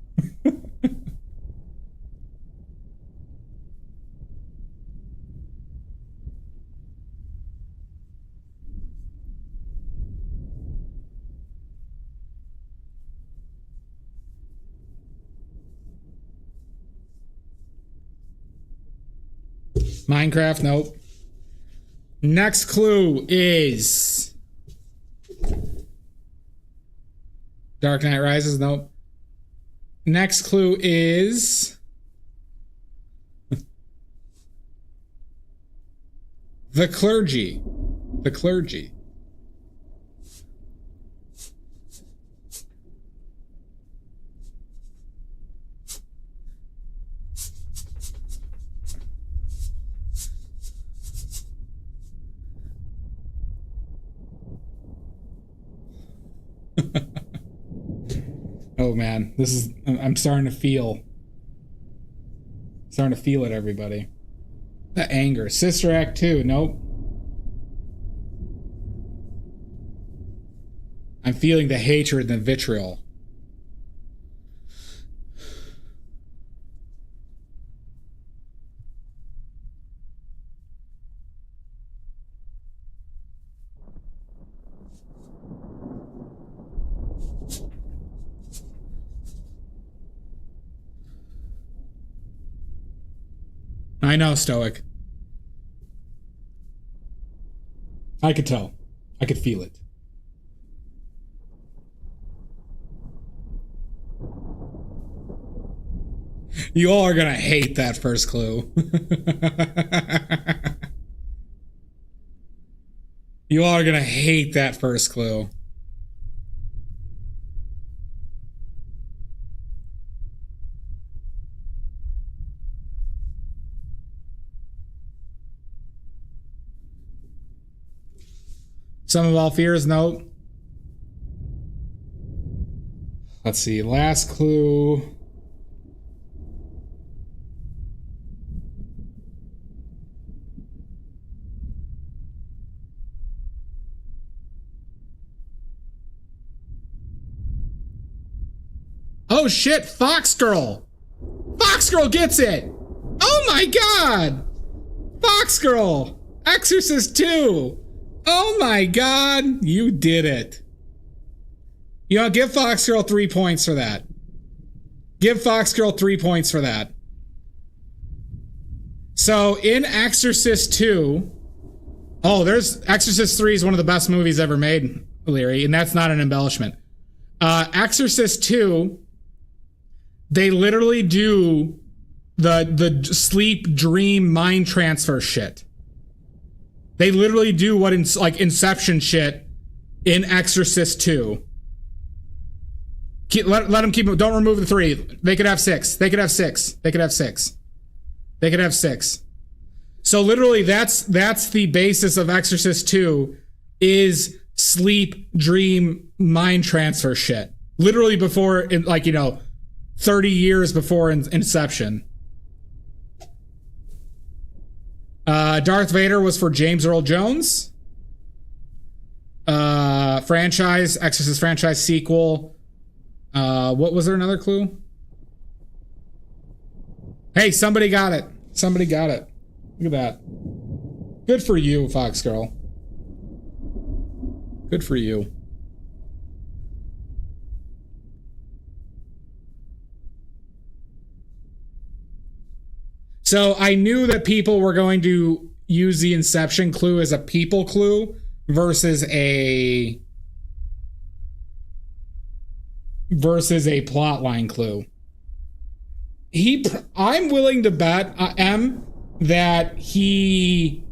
Minecraft, nope. Next clue is Dark Knight Rises, nope. Next clue is The Clergy. The Clergy. Oh man, I'm starting to feel Starting to feel it, everybody. The anger. Sister Act 2. Nope. I'm feeling the hatred and the vitriol. I know, Stoic. I could tell. I could feel it. You all are gonna hate that first clue. You all are gonna hate that first clue. Sum of all fears, no. Let's see, last clue. Oh shit, Fox Girl! Fox Girl gets it! Oh my god! Fox Girl! Exorcist 2! Oh my god, you did it. You know, give Fox Girl 3 points for that. Give Fox Girl 3 points for that. So, in Exorcist 2... Oh, there's... Exorcist 3 is one of the best movies ever made, Leary, and that's not an embellishment. Exorcist 2... They literally do the sleep dream mind transfer shit. They literally do what like Inception shit in Exorcist 2. Let them keep it. Don't remove the 3. They could have 6. They could have 6. They could have 6. They could have 6. So literally that's the basis of Exorcist 2 is sleep dream mind transfer shit. Literally before, like, you know, 30 years before Inception. Darth Vader was for James Earl Jones. Franchise, Exorcist franchise sequel. What was there another clue? Hey, somebody got it. Somebody got it. Look at that. Good for you, Fox Girl. Good for you. So I knew that people were going to use the Inception clue as a people clue versus a plotline clue. I'm willing to bet that he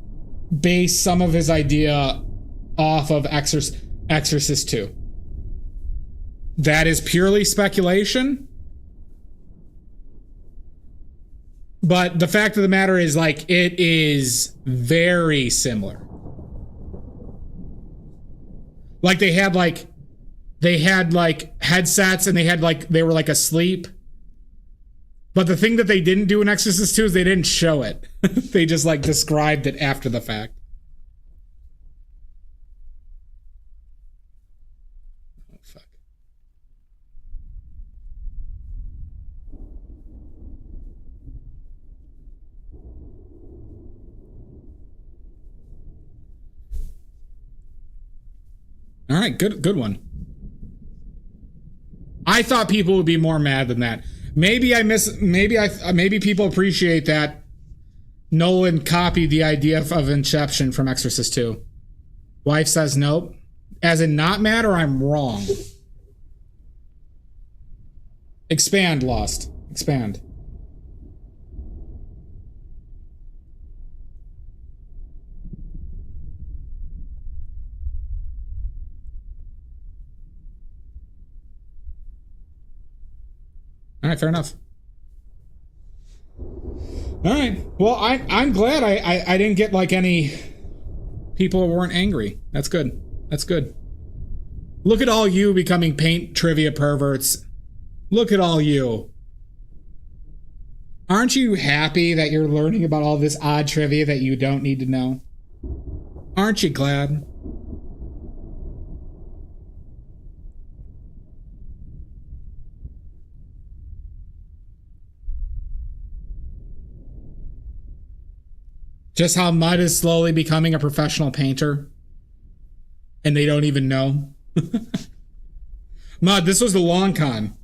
based some of his idea off of Exorcist 2. That is purely speculation. But the fact of the matter is, like, it is very similar. Like, they had headsets and they were like asleep. But the thing that they didn't do in Exorcist 2 is they didn't show it. They just like described it after the fact. Oh, fuck. All right, good one. I thought people would be more mad than that. Maybe people appreciate that Nolan copied the idea of Inception from Exorcist 2. Wife says nope. As in not mad, or I'm wrong? Expand, Lost. Expand. All right, fair enough. All right. Well, I'm glad I didn't get like any people who weren't angry. That's good. That's good. Look at all you becoming paint trivia perverts. Look at all you. Aren't you happy that you're learning about all this odd trivia that you don't need to know? Aren't you glad? Just how Mud is slowly becoming a professional painter. And they don't even know. Mud, this was the long con.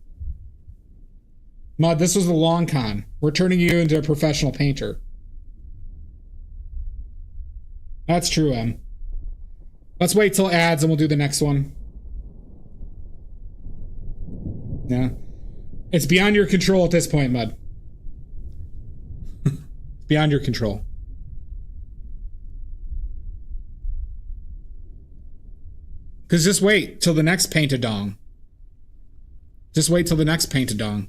Mud, this was the long con. We're turning you into a professional painter. That's true, Em. Let's wait till ads and we'll do the next one. Yeah. It's beyond your control at this point, Mud. Beyond your control. Because just wait till the next paint-a-dong. Just wait till the next paint-a-dong.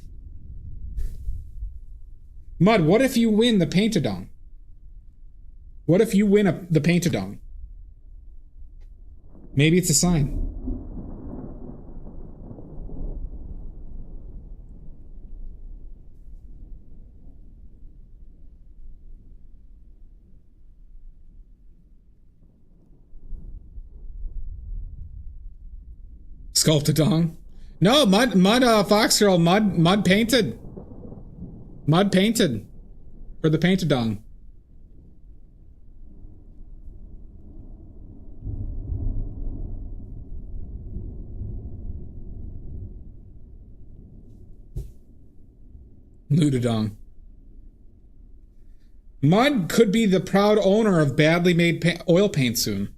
Mud, what if you win the paint-a-dong? What if you win the paint-a-dong? Maybe it's a sign. Sculpt-a-dong? No, Mud, Fox Girl, Mud painted. Mud painted. For the paint-a-dong. Ludadong. Mud could be the proud owner of badly made oil paint soon.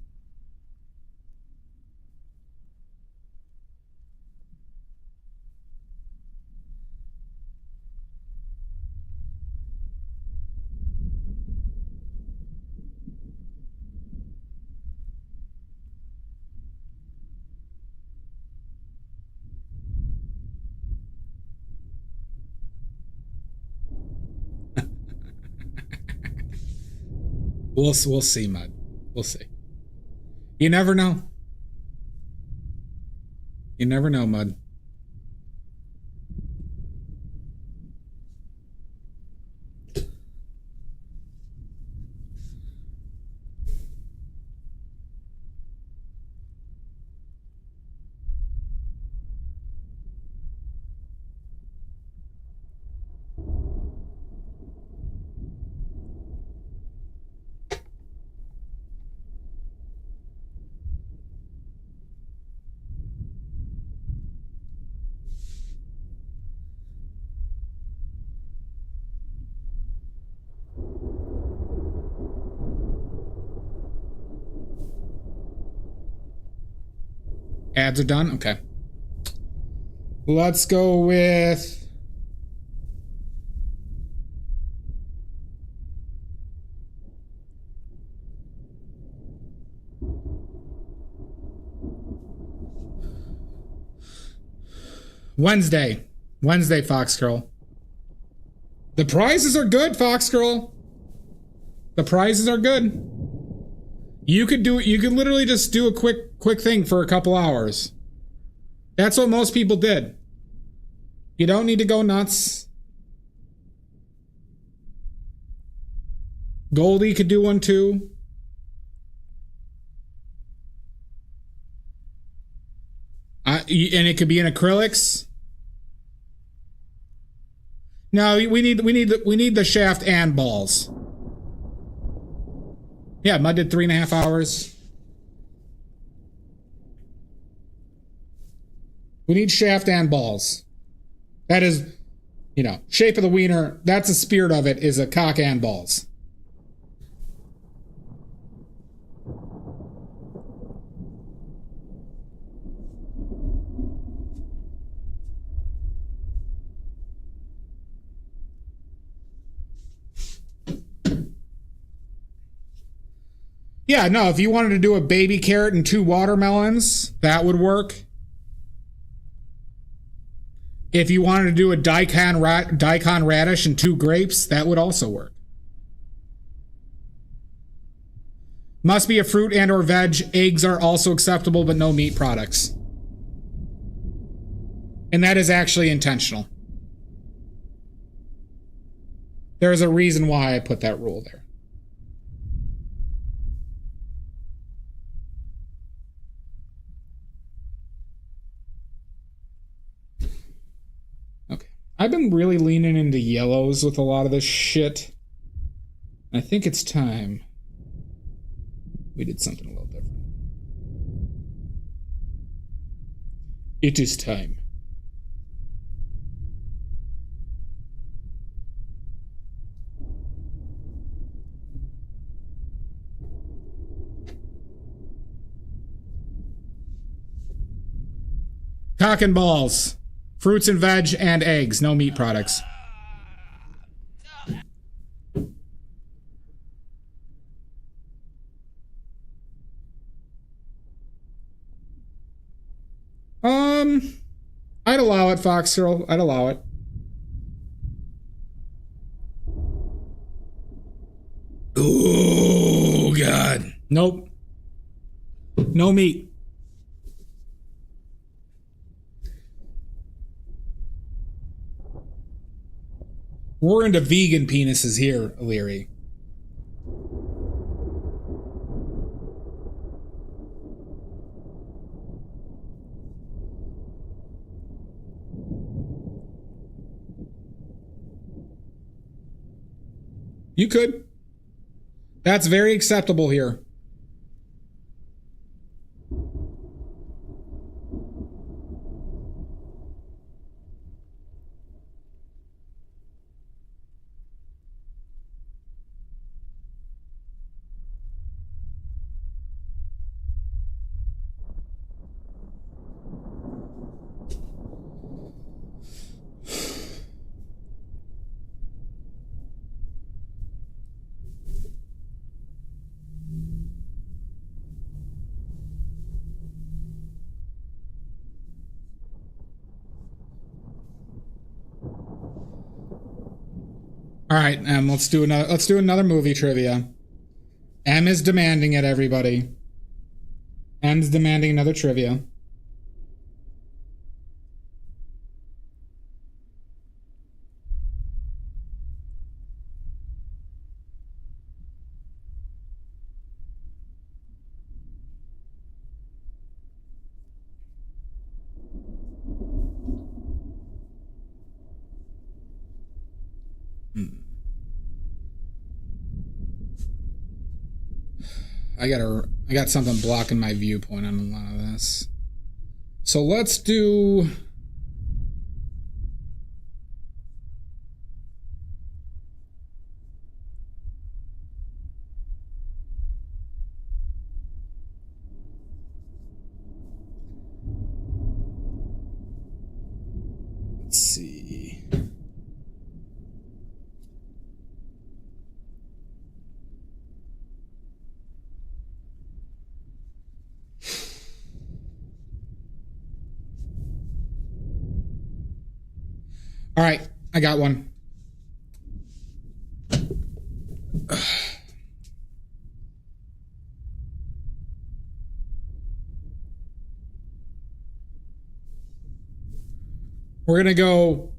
We'll see, Mud. We'll see. You never know. You never know, Mud. Ads are done? Okay. Let's go with... Wednesday. Wednesday, Fox Girl. The prizes are good, Fox Girl. The prizes are good. You could literally just do a quick thing for a couple hours. That's what most people did. You don't need to go nuts. Goldie could do one too. And it could be in acrylics. No, we need the shaft and balls. Yeah, Mud did 3.5 hours. We need shaft and balls. That is, shape of the wiener. That's the spirit of it, is a cock and balls. Yeah, no, if you wanted to do a baby carrot and 2 watermelons, that would work. If you wanted to do a daikon radish and 2 grapes, that would also work. Must be a fruit and or veg. Eggs are also acceptable, but no meat products. And that is actually intentional. There's a reason why I put that rule there. Okay. I've been really leaning into yellows with a lot of this shit. I think it's time we did something a little different. It is time. Cock and balls. Fruits and veg and eggs. No meat products. I'd allow it, Fox Girl. I'd allow it. Oh, God. Nope. No meat. We're into vegan penises here, Leary. You could. That's very acceptable here. All right, let's do another movie trivia. M is demanding it, everybody. M's demanding another trivia. I got something blocking my viewpoint on a lot of this. So let's do... Let's see. All right, I got one. We're going to go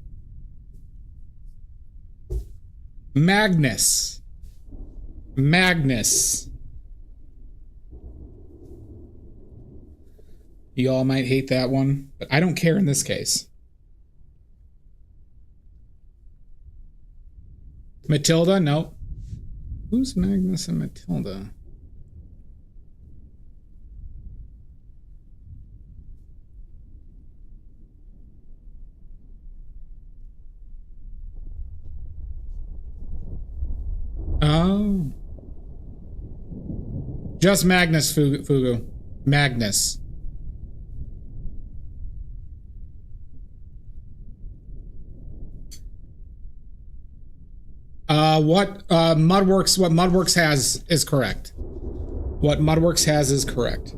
Magnus. Magnus. You all might hate that one, but I don't care in this case. Matilda? No. Who's Magnus and Matilda? Oh. Just Magnus, Fugu. Magnus. What Mudworks has is correct. What Mudworks has is correct.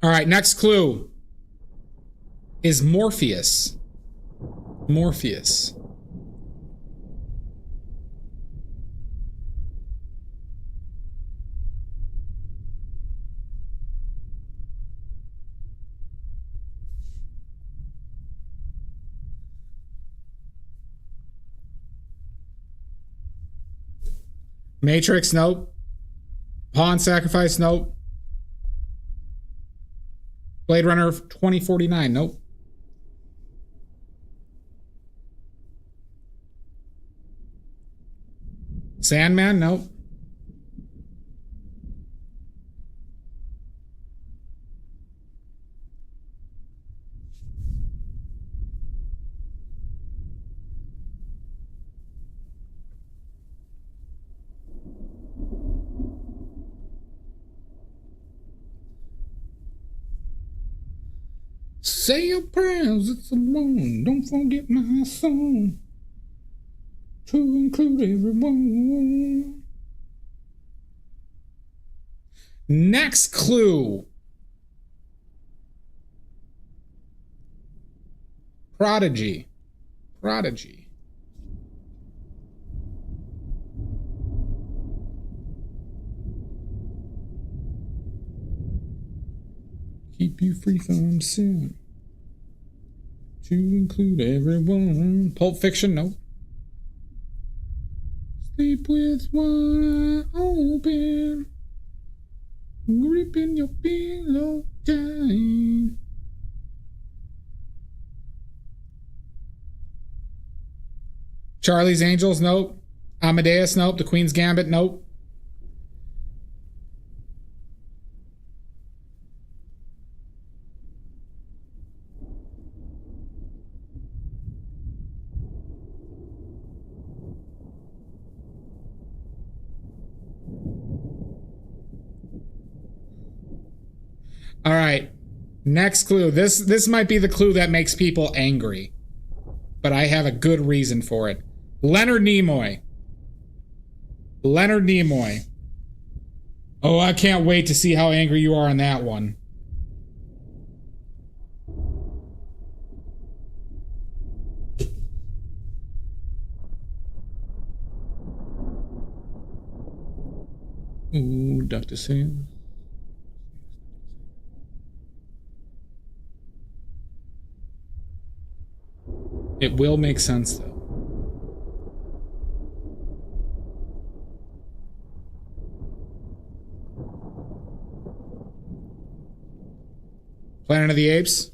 All right, next clue is Morpheus. Morpheus. Matrix, nope. Pawn Sacrifice, nope. Blade Runner 2049, nope. Sandman, nope. Say your prayers, it's a moon. Don't forget my song. To include everyone. Next clue. Prodigy. Prodigy. Keep you free from sin. To include everyone. Pulp Fiction, nope. Sleep with one eye open. Gripping your pillow tight. Charlie's Angels, nope. Amadeus, nope. The Queen's Gambit, nope. All right. Next clue. This might be the clue that makes people angry, but I have a good reason for it. Leonard Nimoy. Leonard Nimoy. Oh, I can't wait to see how angry you are on that one. Ooh, Dr. Sam. It will make sense, though. Planet of the Apes?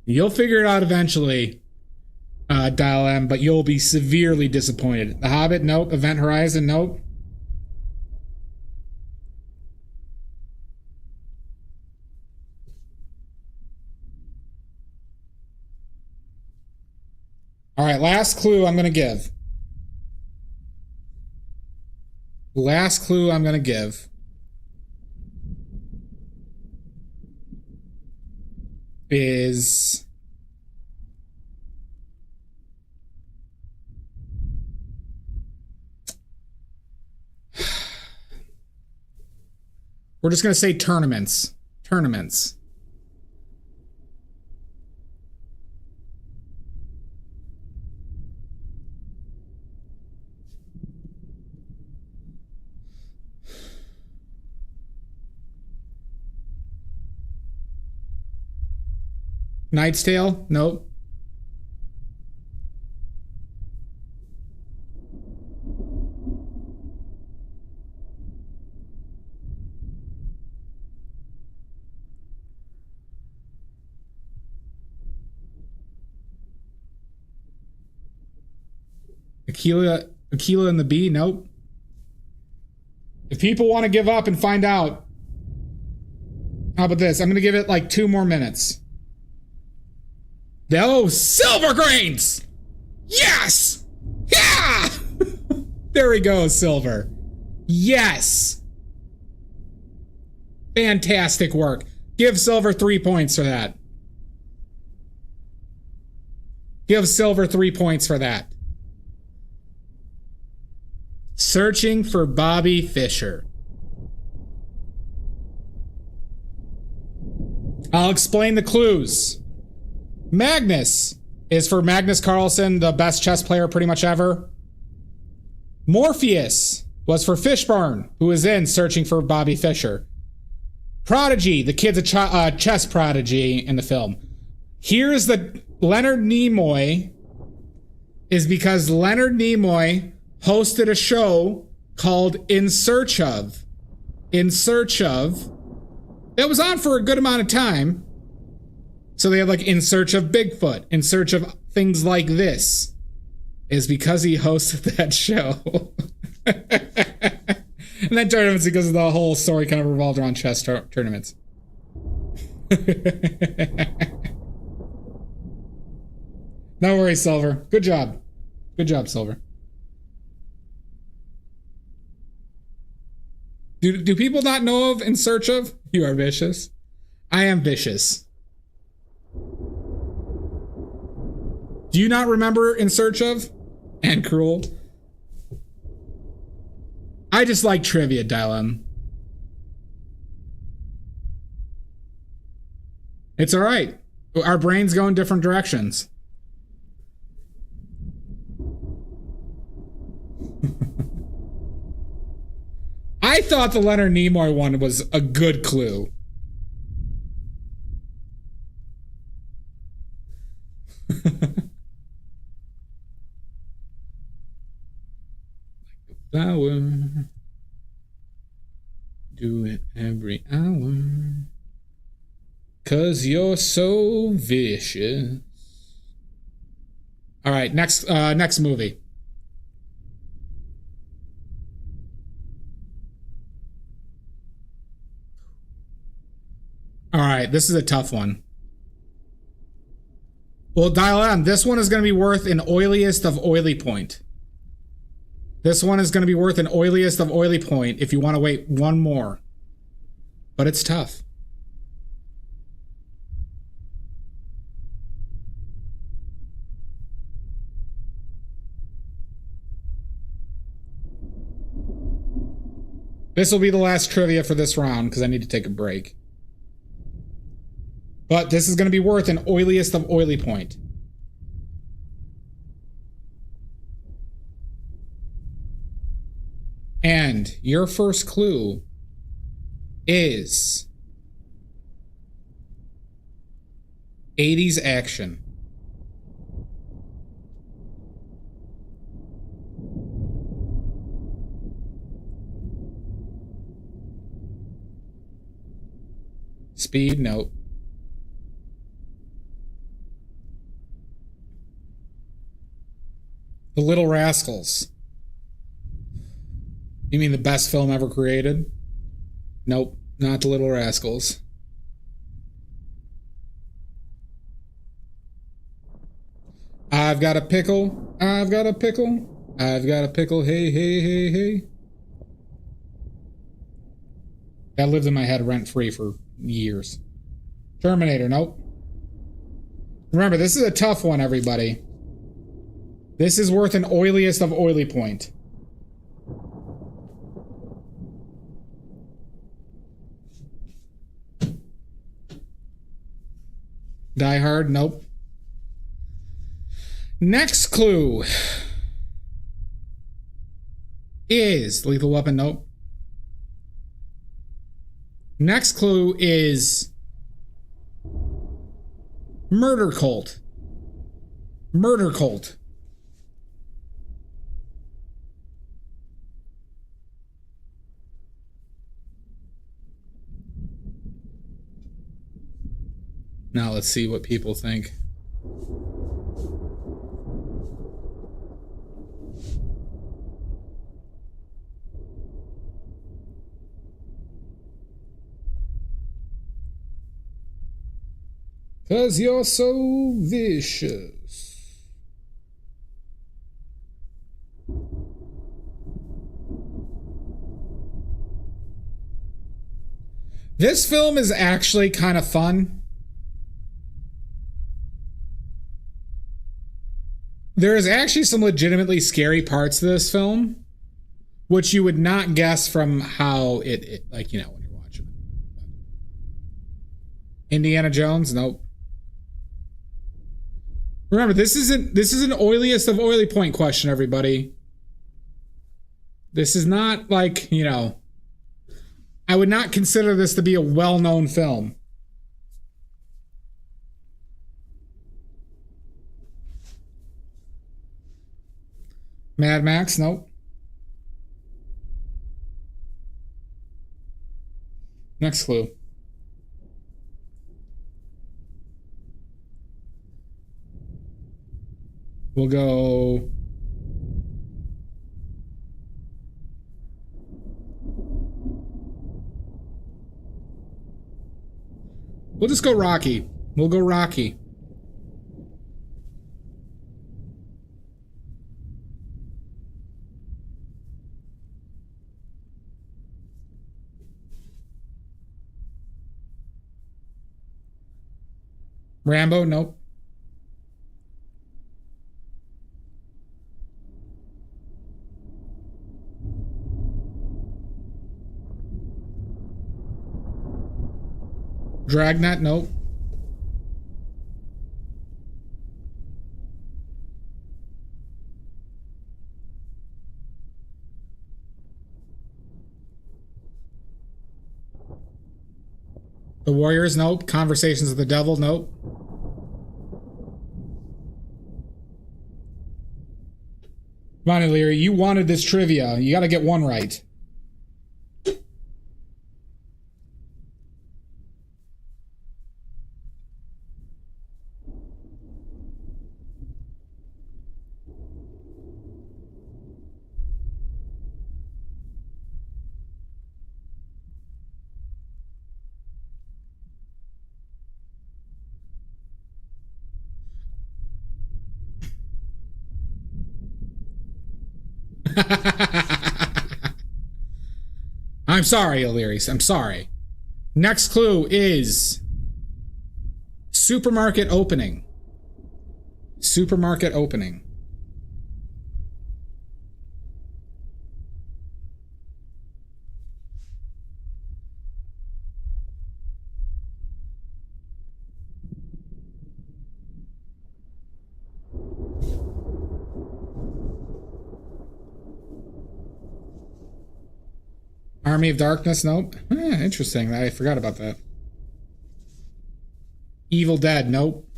You'll figure it out eventually, Dial M, but you'll be severely disappointed. The Hobbit? Nope. Event Horizon? Nope. All right, last clue I'm going to give. Last clue I'm going to give is we're just going to say tournaments. Tournaments. Knight's Tale? Nope. Aquila and the Bee? Nope. If people want to give up and find out, how about this? I'm going to give it like 2 more minutes. Oh, Silver Grains! Yes! Yeah! There we go, Silver. Yes! Fantastic work. Give Silver 3 points for that. Give Silver 3 points for that. Searching for Bobby Fischer. I'll explain the clues. Magnus is for Magnus Carlsen, the best chess player pretty much ever. Morpheus was for Fishburne, who is in Searching for Bobby Fischer. Prodigy, the kid's a chess prodigy in the film. Here's the Leonard Nimoy, is because Leonard Nimoy hosted a show called In Search Of. In Search Of. It was on for a good amount of time. So they have like In Search of Bigfoot, In Search of things like this. Is because he hosted that show. And then tournaments, because the whole story kind of revolved around chess tournaments. No worries, Silver. Good job. Good job, Silver. Do people not know of In Search Of? You are vicious. I am vicious. Do you not remember In Search Of? And Cruel? I just like trivia, Dylan. It's alright. Our brains go in different directions. I thought the Leonard Nimoy one was a good clue. Flower, do it every hour, 'cause you're so vicious. All right, next movie. All right, this is a tough one. Well, dial on. This one is going to be worth an oiliest of oily point. This one is going to be worth an oiliest of oily point if you want to wait one more. But it's tough. This will be the last trivia for this round because I need to take a break. But this is going to be worth an oiliest of oily point. And your first clue is 80s action. Speed, nope. The Little Rascals. You mean the best film ever created? Nope, not The Little Rascals. I've got a pickle, I've got a pickle, I've got a pickle, hey, hey, hey, hey. That lived in my head rent-free for years. Terminator, nope. Remember, this is a tough one, everybody. This is worth an oiliest of oily point. Die Hard, nope. Next clue is Lethal Weapon, nope. Next clue is Murder Cult. Murder Cult. Now let's see what people think. Cause you're so vicious. This film is actually kind of fun. There is actually some legitimately scary parts to this film, which you would not guess from how it like, you know, when you're watching it. Indiana Jones? Nope. Remember, this is an oiliest of oily point question, everybody. This is not like, you know, I would not consider this to be a well-known film. Mad Max? Nope. Next clue. We'll go... We'll just go Rocky. We'll go Rocky. Rambo? Nope. Dragnet? Nope. The Warriors? Nope. Conversations with the Devil? Nope. Come on, Leary, you wanted this trivia. You gotta get one right. I'm sorry, O'Leary. I'm sorry. Next clue is supermarket opening. Supermarket opening. Army of Darkness? Nope. Interesting. I forgot about that. Evil Dead? Nope.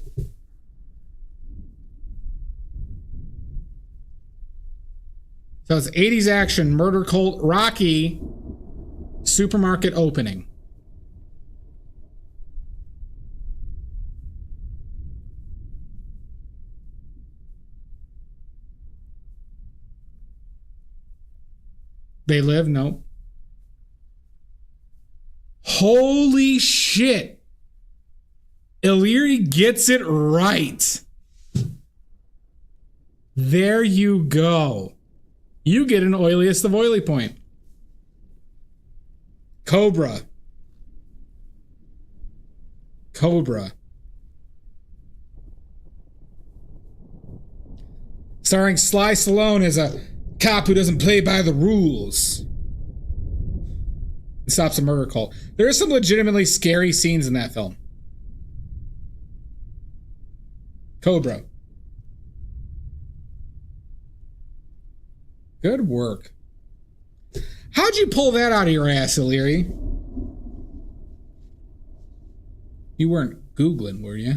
So it's 80s action, murder cult, Rocky, supermarket opening. They Live? Nope. Holy shit. Illyri gets it right. There you go. You get an oiliest of oily point. Cobra. Cobra. Starring Sly Stallone as a cop who doesn't play by the rules. It stops a murder cult. There are some legitimately scary scenes in that film. Cobra. Good work. How'd you pull that out of your ass, Illyri? You weren't Googling, were you?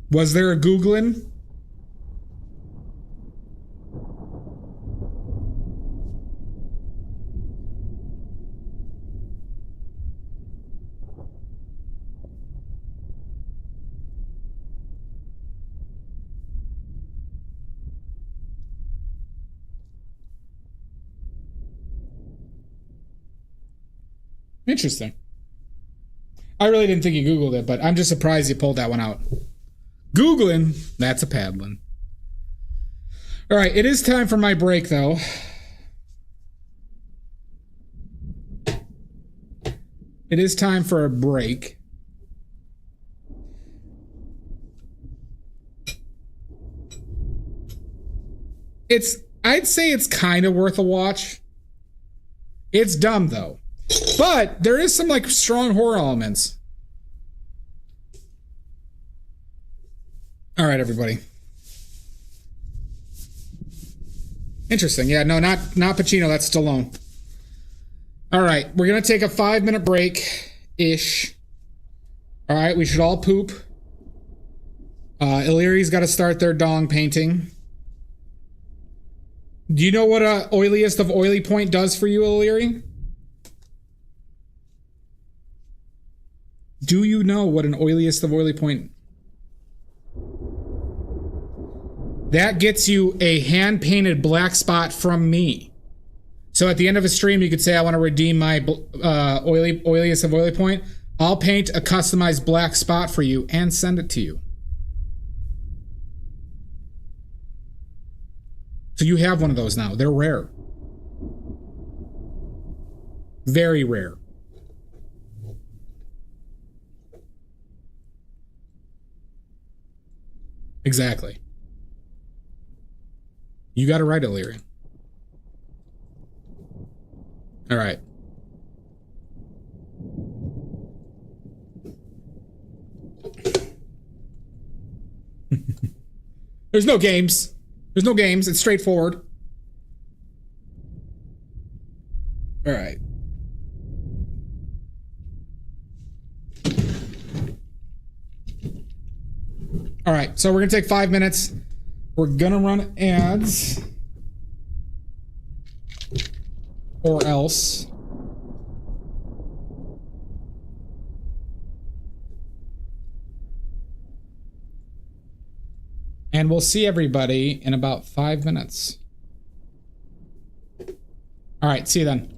Was there a Googling? Interesting. I really didn't think you Googled it, but I'm just surprised you pulled that one out. Googling, that's a paddling. All right, it is time for my break, though. It is time for a break. I'd say it's kind of worth a watch. It's dumb though. But there is some like strong horror elements. All right, everybody. Interesting. Yeah, no, not Pacino. That's Stallone. All right, we're gonna take a 5-minute break-ish. All right, we should all poop. Illyri's got to start their dong painting. Do you know what a oiliest of oily point does for you, Illyri? Do you know what an oiliest of oily point? That gets you a hand-painted black spot from me. So at the end of a stream, you could say, I want to redeem my oiliest of oily point. I'll paint a customized black spot for you and send it to you. So you have one of those now. They're rare. Very rare. Exactly. You got it right, Illyri. All right. There's no games. There's no games. It's straightforward. All right. All right. So we're going to take 5 minutes. We're going to run ads. Or else. And we'll see everybody in about 5 minutes. All right, see you then.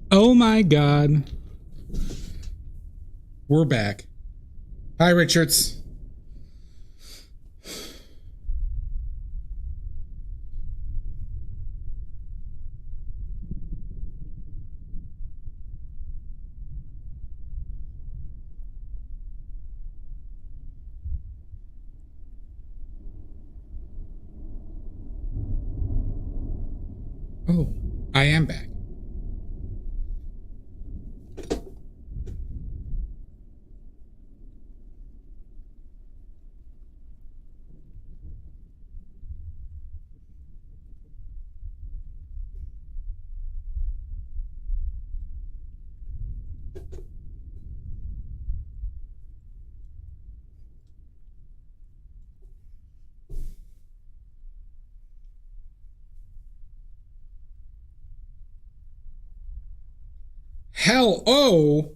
Oh my God. We're back. Hi, Richards. Oh, I am back. Hell, oh.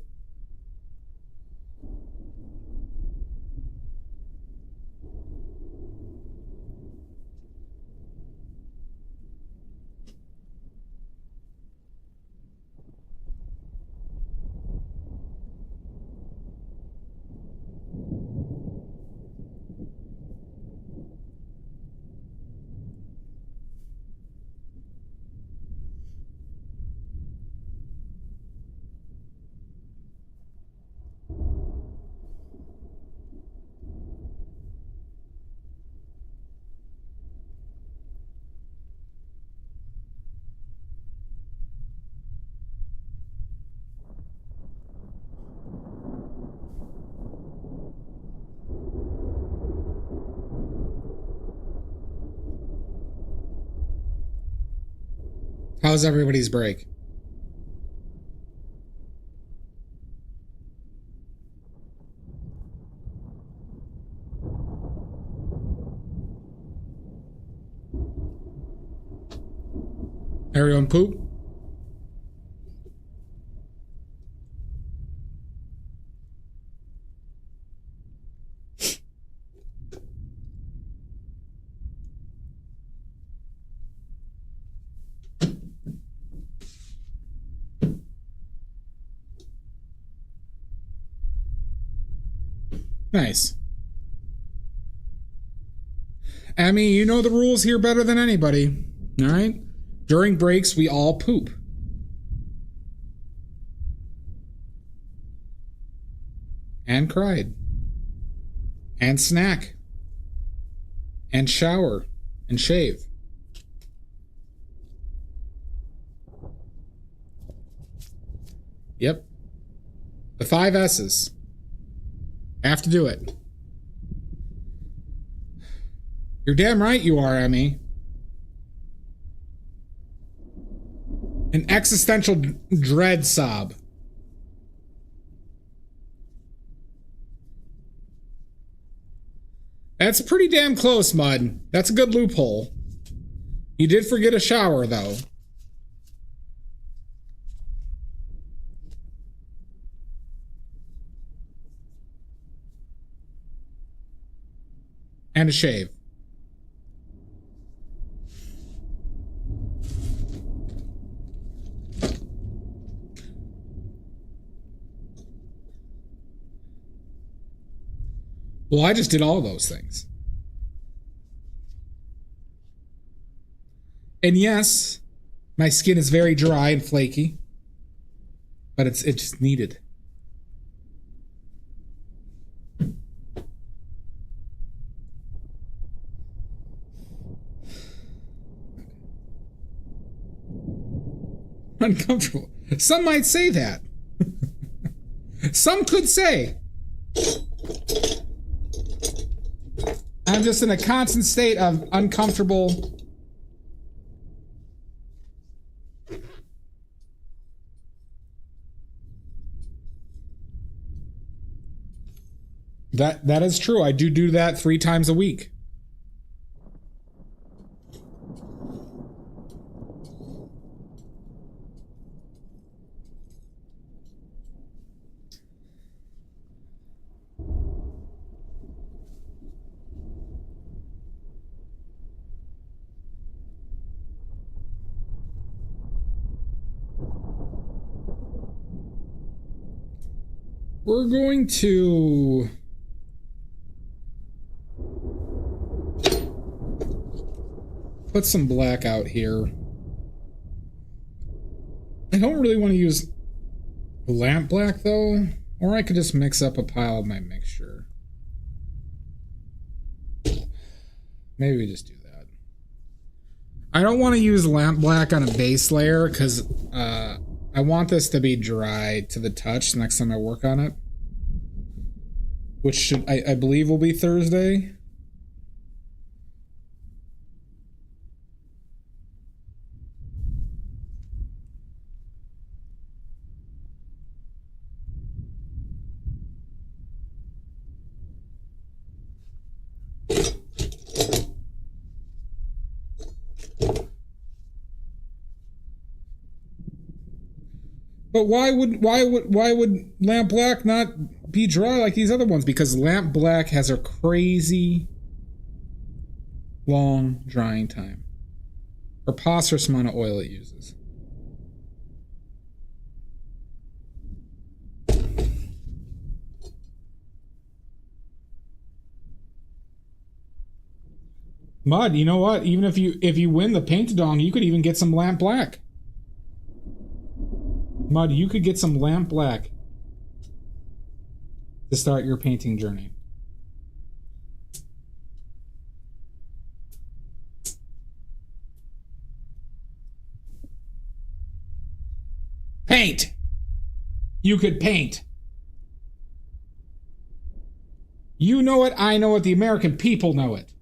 How's everybody's break? Everyone poop? Nice. Emmy, you know the rules here better than anybody. All right? During breaks, we all poop. And cried. And snack. And shower. And shave. Yep. The 5 S's. Have to do it. You're damn right you are, Emmy. An existential dread sob. That's pretty damn close, Mud. That's a good loophole. You did forget a shower, though. And a shave. Well, I just did all those things. And yes, my skin is very dry and flaky, but it's just needed. Uncomfortable. Some might say that. Some could say. I'm just in a constant state of uncomfortable. That is true. I do that 3 times a week. We're going to put some black out here. I don't really want to use lamp black though, or I could just mix up a pile of my mixture. Maybe we just do that. I don't want to use lamp black on a base layer because I want this to be dry to the touch next time I work on it, which should I believe will be Thursday. But why would lamp black not be dry like these other ones? Because lamp black has a crazy long drying time. Preposterous amount of oil it uses. Mud, you know what? Even if you win the paint-a-dong, you could even get some lamp black. Mud, you could get some lamp black to start your painting journey. Paint! You could paint. You know it, I know it, the American people know it.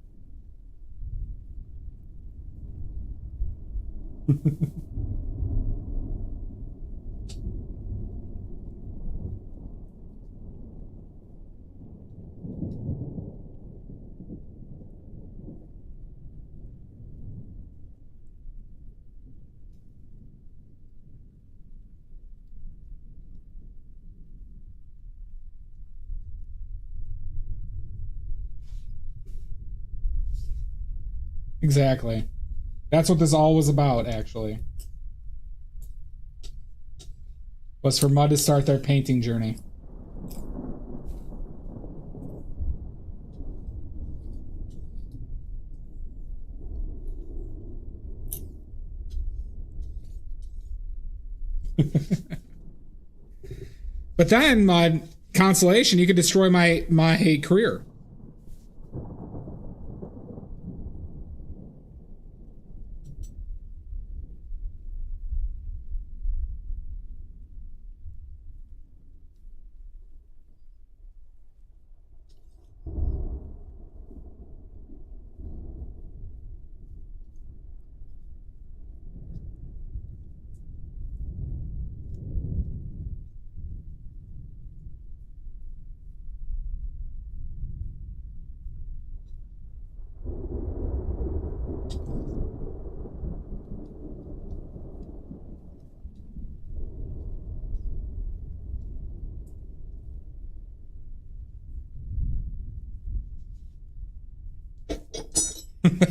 Exactly. That's what this all was about, actually. Was for Mud to start their painting journey. But then, Mud, consolation, you could destroy my career.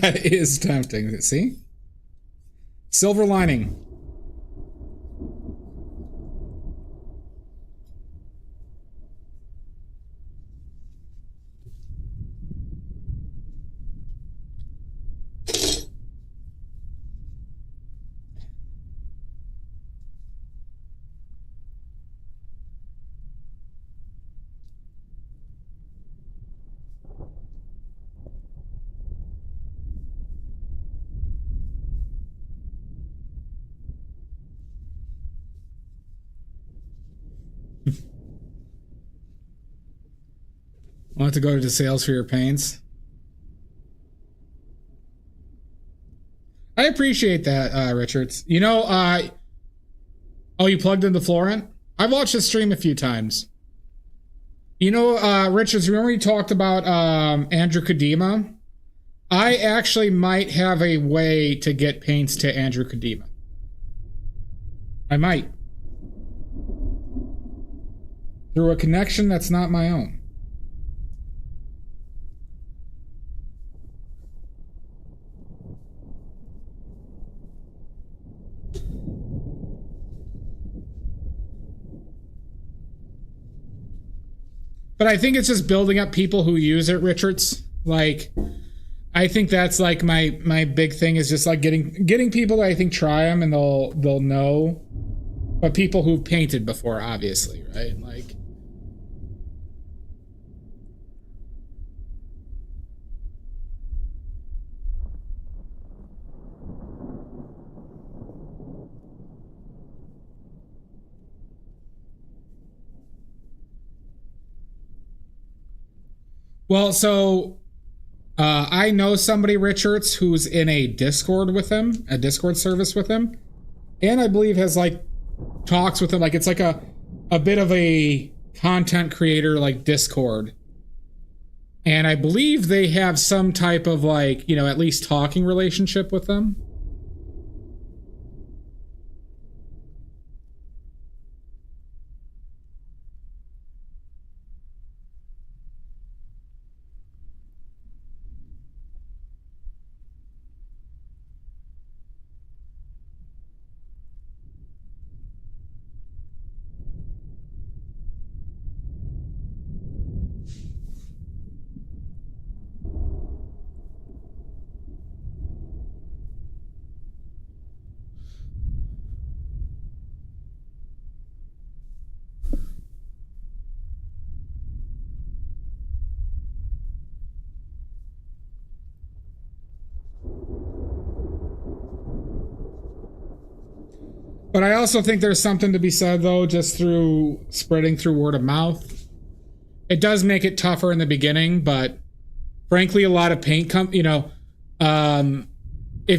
That is tempting. See? Silver lining. Want to go to sales for your paints? I appreciate that, Richards. You know, oh, you plugged into Florent? I've watched the stream a few times. You know, Richards, remember you talked about Andrew Kadima? I actually might have a way to get paints to Andrew Kadima. I might. Through a connection that's not my own. But I think it's just building up people who use it, Richards. Like, I think that's like my big thing is just like getting people that I think try them and they'll know. But people who've painted before, obviously, right? Like, well, so I know somebody, Richards, who's in a Discord with him, a Discord service with him, and I believe has like talks with him. Like, it's like a bit of a content creator like Discord, and I believe they have some type of like, you know, at least talking relationship with them. But I also think there's something to be said, though, just through spreading through word of mouth. It does make it tougher in the beginning, but frankly, a lot of paint if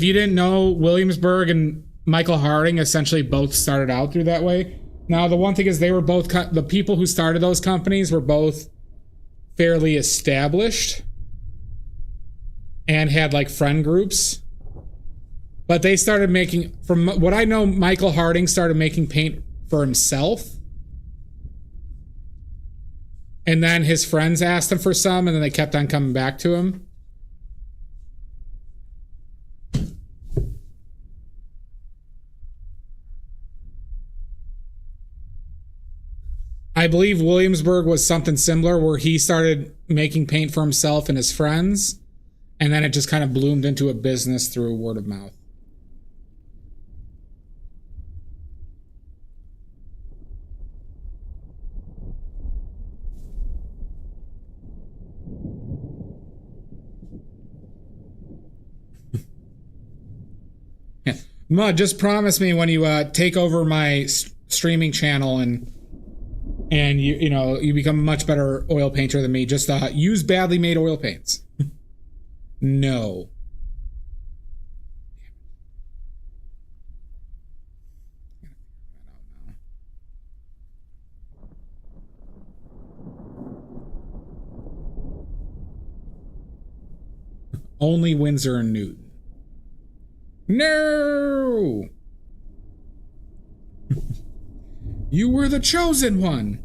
you didn't know, Williamsburg and Michael Harding essentially both started out through that way. Now, the one thing is they were both, the people who started those companies were both fairly established and had like friend groups. But they started making, from what I know, Michael Harding started making paint for himself. And then his friends asked him for some, and then they kept on coming back to him. I believe Williamsburg was something similar, where he started making paint for himself and his friends, and then it just kind of bloomed into a business through word of mouth. Mud, just promise me when you take over my streaming channel and you become a much better oil painter than me, just use badly made oil paints. No. Only Windsor and Newton. No! You were the chosen one.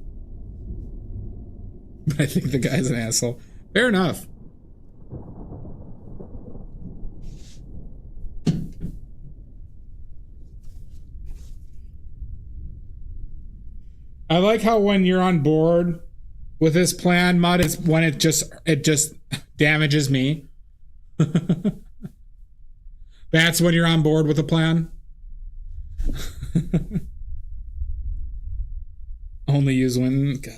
But I think the guy's an asshole. Fair enough. I like how when you're on board with this plan, Mud, it's when it just damages me. That's when you're on board with a plan. Only use when, God.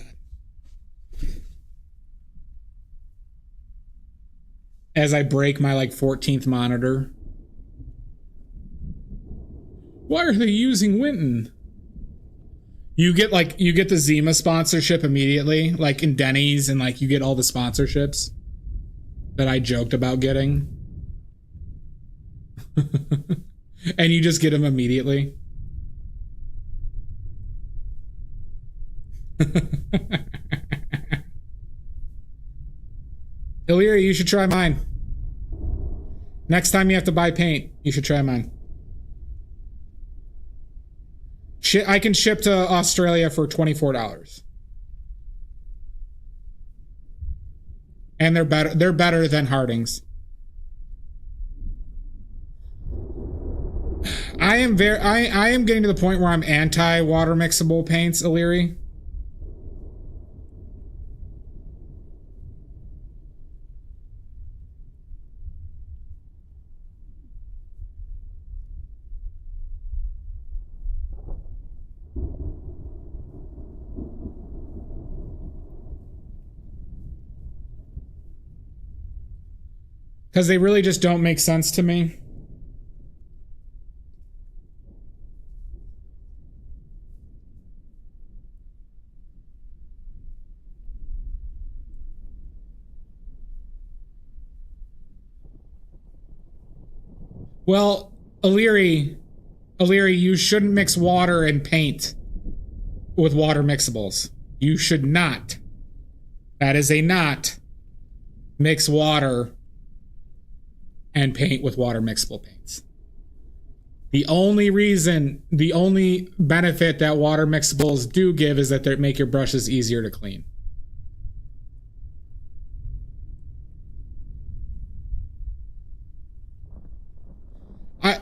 As I break my like 14th monitor. Why are they using Winton? You get the Zima sponsorship immediately, like in Denny's, and like you get all the sponsorships that I joked about getting. And you just get them immediately. Illyria, you should try mine. Next time you have to buy paint, you should try mine. I can ship to Australia for $24. And they're better than Harding's. I am getting to the point where I'm anti water mixable paints, Illyria. because they really just don't make sense to me. Well, O'Leary, you shouldn't mix water and paint with water mixables. You should not. That is a not. Mix water and paint with water mixable paints. The only benefit that water mixables do give is that they make your brushes easier to clean.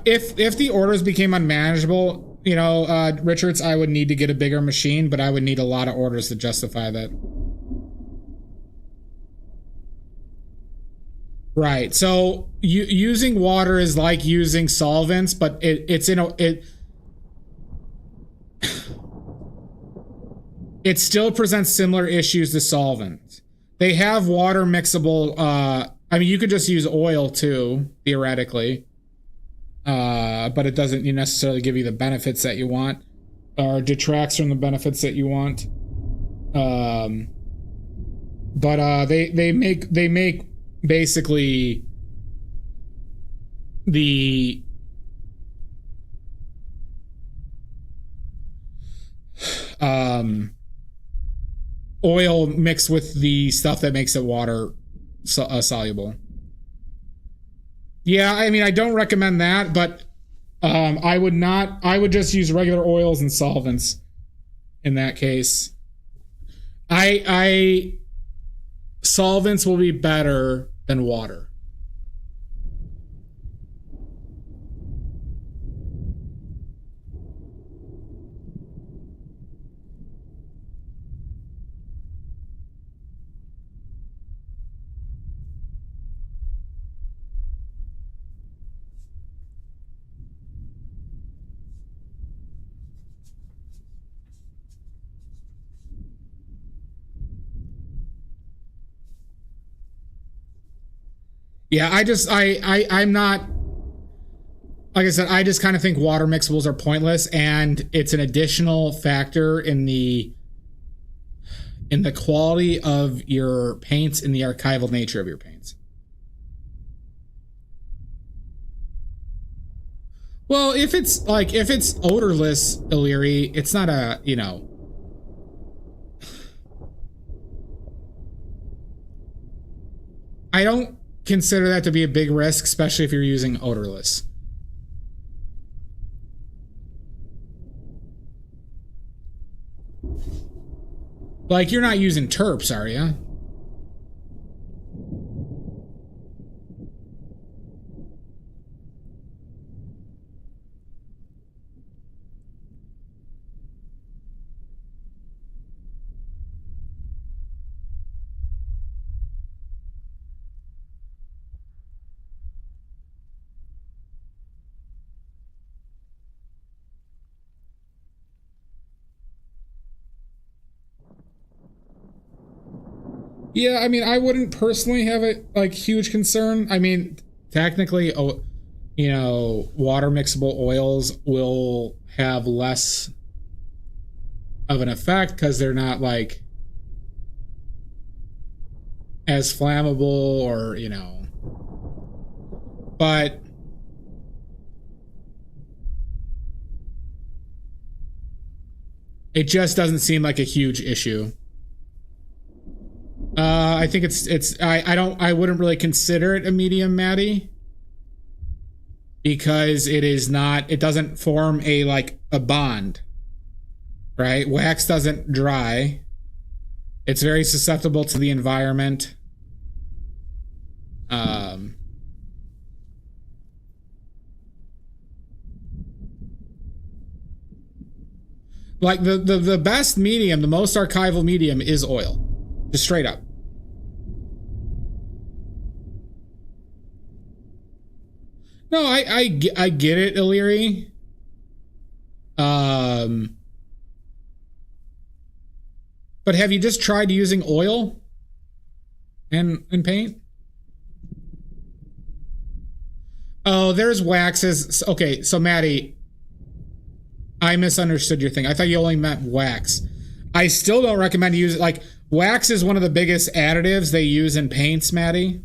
If the orders became unmanageable, Richards, I would need to get a bigger machine, but I would need a lot of orders to justify that. Right. So using water is like using solvents, but it still presents similar issues to solvents. They have water mixable. You could just use oil too, theoretically. But it doesn't necessarily give you the benefits that you want, or detracts from the benefits that you want. But they make basically the oil mixed with the stuff that makes it water soluble. Yeah, I don't recommend that, but I would just use regular oils and solvents in that case. Solvents will be better than water. Yeah, I'm not, like I said, I just kind of think water mixables are pointless, and it's an additional factor in the quality of your paints, in the archival nature of your paints. Well, if it's odorless, O'Leary, it's not a, I don't consider that to be a big risk, especially if you're using odorless. Like, you're not using terps, are you? Yeah, I wouldn't personally have a huge concern. Technically, water mixable oils will have less of an effect because they're not as flammable, or but it just doesn't seem like a huge issue. I think I wouldn't really consider it a medium, Maddie, because it doesn't form a bond, right? Wax doesn't dry. It's very susceptible to the environment. The best medium, the most archival medium is oil. Just straight up. No, I get it, O'Leary. But have you just tried using oil and paint? Oh, there's waxes. Okay, so Maddie, I misunderstood your thing. I thought you only meant wax. I still don't recommend using, like, wax is one of the biggest additives they use in paints, Maddie.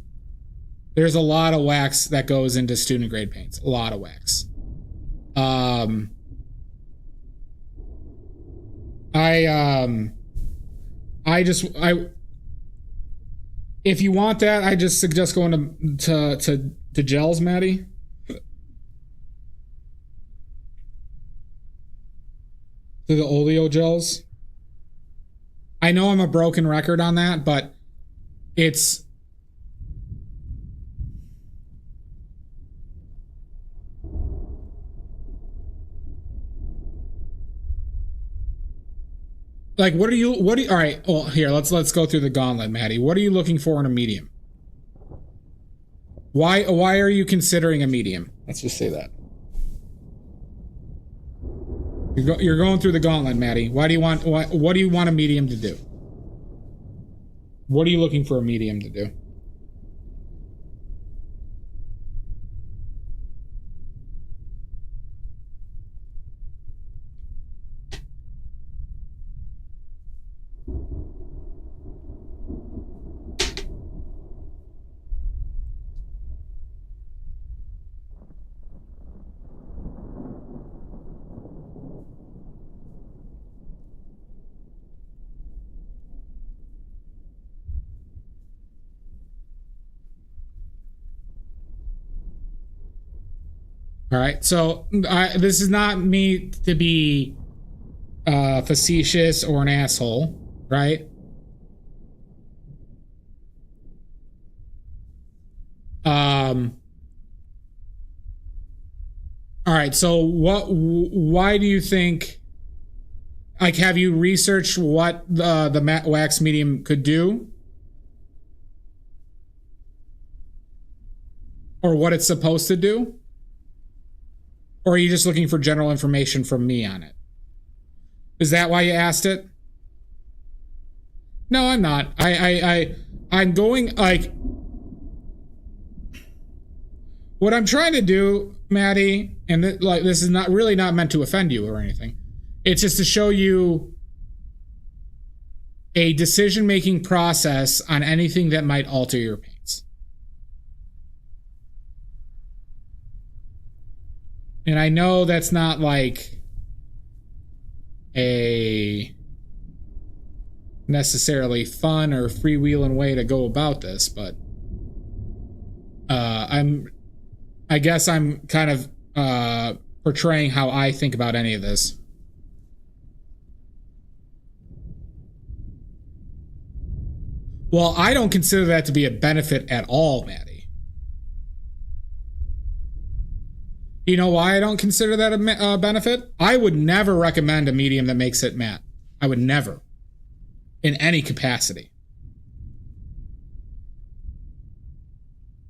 There's a lot of wax that goes into student grade paints. A lot of wax. If you want that, I just suggest going to gels, Maddie. To the oleo gels. I know I'm a broken record on that, but it's like, what do you, all right, well, here, let's go through the gauntlet, Maddie. What are you looking for in a medium? Why are you considering a medium? Let's just say that. You're going through the gauntlet, Maddie. What do you want a medium to do? What are you looking for a medium to do? All right, so this is not me to be facetious or an asshole, right? All right, so why do you think, like, have you researched what the matte wax medium could do? Or what it's supposed to do? Or are you just looking for general information from me on it? Is that why you asked it? No, I'm not. I'm going, like, what I'm trying to do, Maddie, and this is not really not meant to offend you or anything. It's just to show you a decision-making process on anything that might alter your paints. And I know that's not like a necessarily fun or freewheeling way to go about this, but I guess I'm kind of portraying how I think about any of this. Well, I don't consider that to be a benefit at all, Maddie. You know why I don't consider that a benefit? I would never recommend a medium that makes it matte. I would never. In any capacity.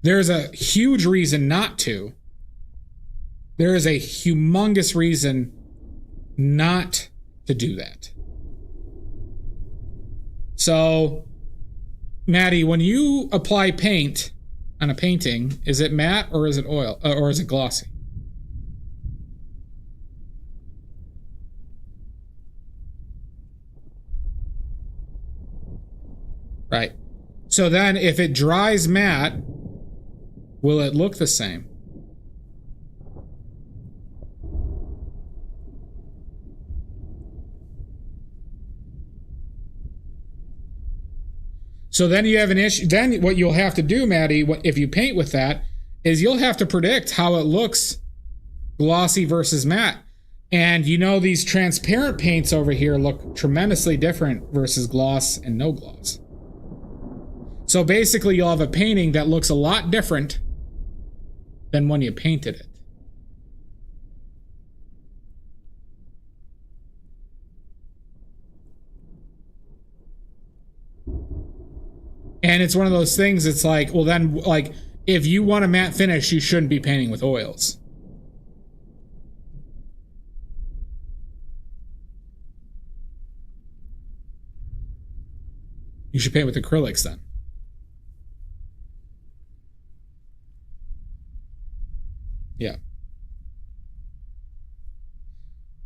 There's a huge reason not to. There is a humongous reason not to do that. So, Maddie, when you apply paint on a painting, is it matte or is it oil or is it glossy? Right. So then if it dries matte, will it look the same? So then you have an issue. Then what you'll have to do, Maddie, if you paint with that, is you'll have to predict how it looks glossy versus matte. And you know these transparent paints over here look tremendously different versus gloss and no gloss. So basically you'll have a painting that looks a lot different than when you painted it. And it's one of those things, it's like, well then, like, if you want a matte finish, you shouldn't be painting with oils. You should paint with acrylics then. Yeah.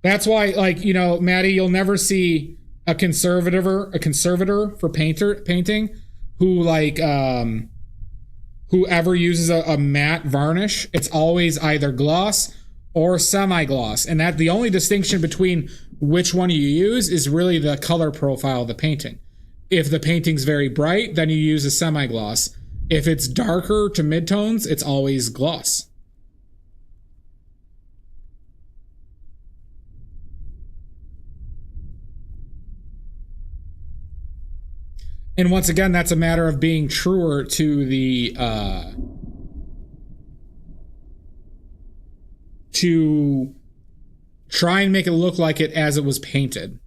That's why, like, you know, Maddie, you'll never see a conservator for painting who like whoever uses a matte varnish. It's always either gloss or semi-gloss, and that the only distinction between which one you use is really the color profile of the painting. If the painting's very bright, then you use a semi-gloss. If it's darker to midtones, it's always gloss. And once again, that's a matter of being truer to the to try and make it look like it as it was painted.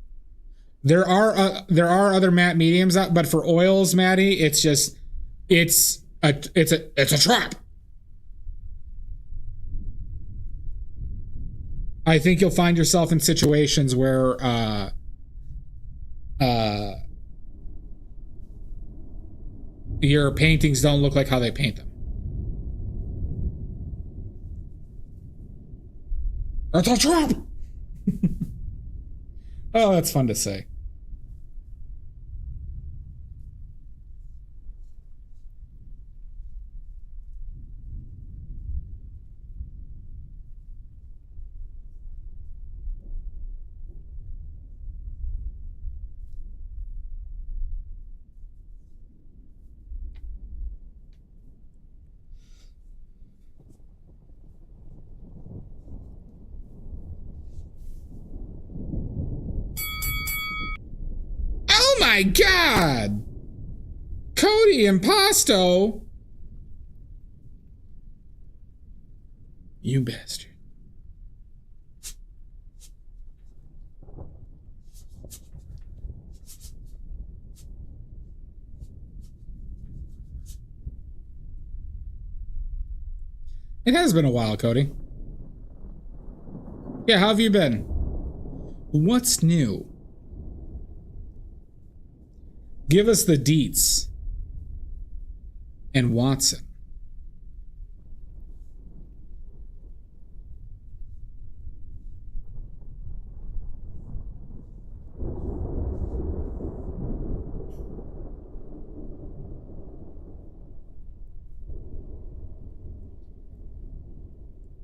There are other matte mediums out, but for oils, Maddie, it's just it's a trap. I think you'll find yourself in situations where your paintings don't look like how they paint them. That's a trap. Oh, that's fun to say. Oh my God! Cody Impasto! You bastard. It has been a while, Cody. Yeah, how have you been? What's new? Give us the deets. And Watson.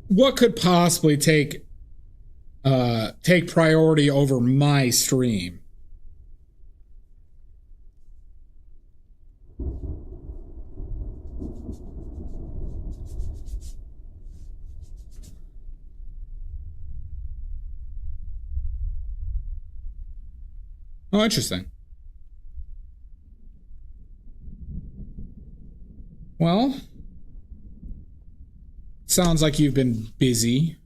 What could possibly take priority over my stream? Oh, interesting. Well, sounds like you've been busy.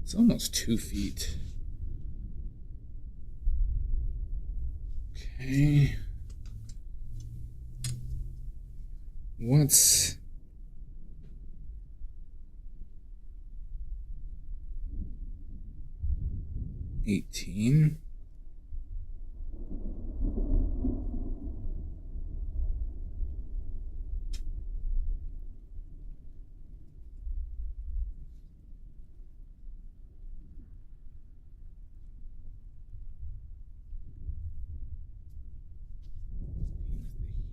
It's almost 2 feet. Okay. What's 18?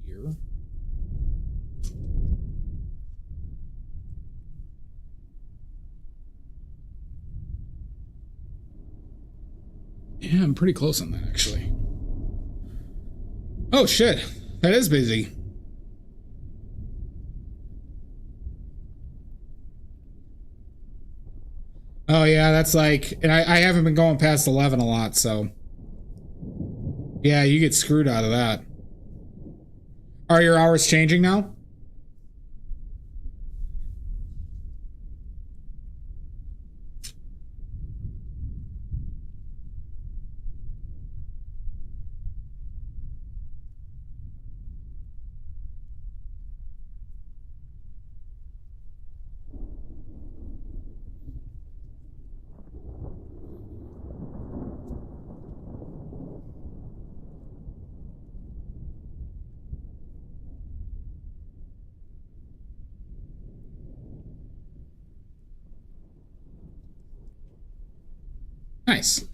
Here. Yeah, I'm pretty close on that, actually. Oh, shit. That is busy. Oh, yeah, that's like... And I haven't been going past 11 a lot, so... Yeah, you get screwed out of that. Are your hours changing now? Nice.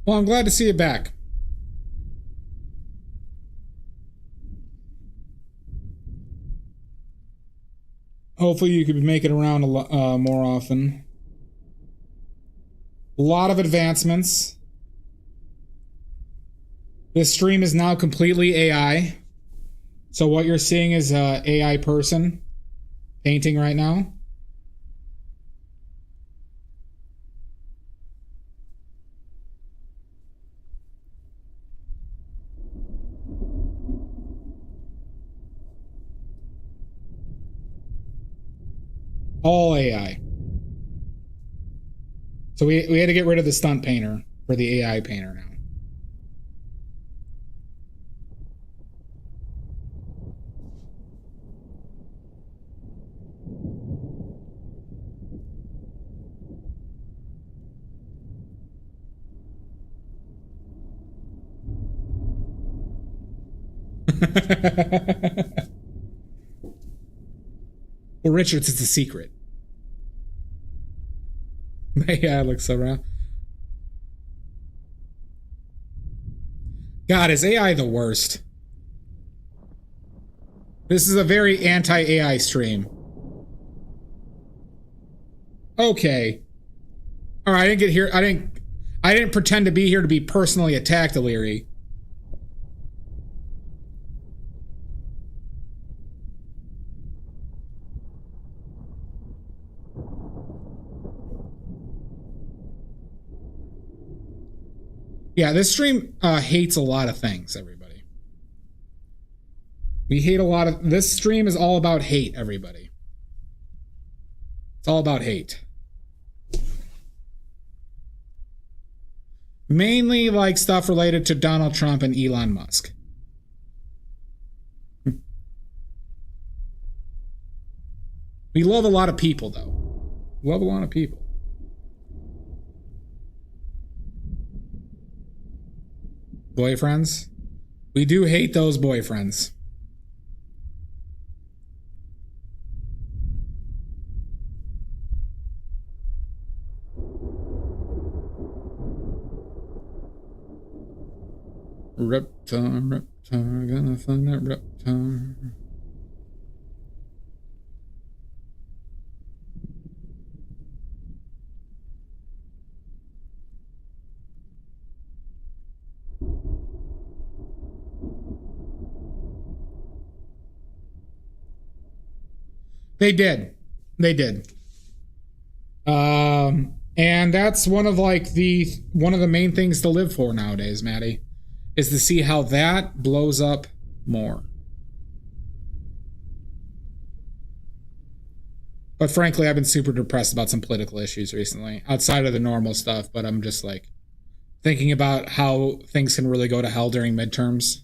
Well, I'm glad to see you back. Hopefully you could make it around a lot more often. A lot of advancements. This stream is now completely AI. So what you're seeing is a AI person painting right now. All AI. So we had to get rid of the stunt painter for the AI painter now. Well, Richards is the secret. Yeah, it looks so rough. God, is AI the worst? This is a very anti-AI stream. Okay. All right, I didn't get here. I didn't pretend to be here to be personally attacked, Illyri. Yeah, this stream hates a lot of things, everybody. We hate a lot of... This stream is all about hate, everybody. It's all about hate. Mainly, like, stuff related to Donald Trump and Elon Musk. We love a lot of people, though. Love a lot of people. Boyfriends? We do hate those boyfriends. Reptar, gonna find that reptar. They did. They did. And that's one of the main things to live for nowadays, Maddie, is to see how that blows up more. But frankly, I've been super depressed about some political issues recently, outside of the normal stuff, but I'm just like thinking about how things can really go to hell during midterms.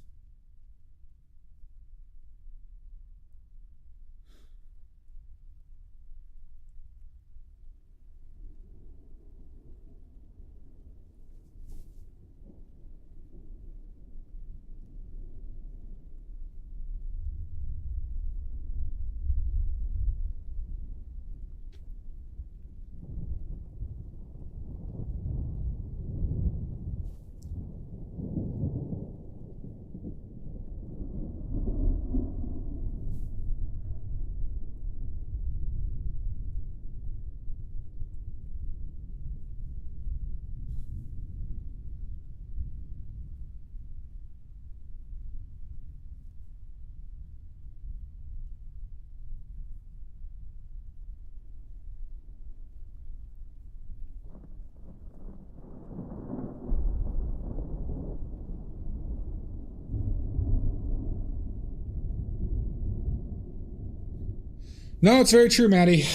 No, it's very true, Maddie.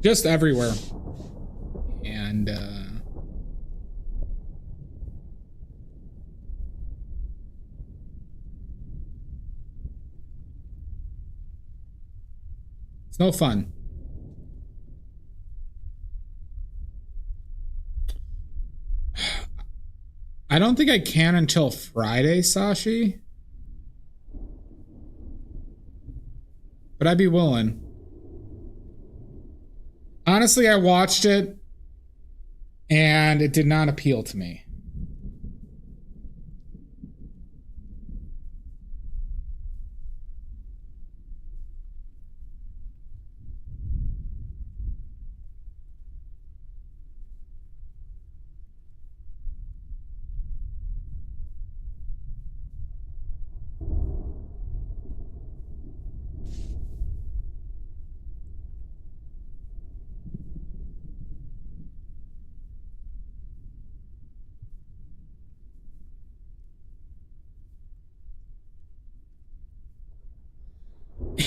Just everywhere. And, it's no fun. I don't think I can until Friday, Sashi. But I'd be willing. Honestly, I watched it and it did not appeal to me.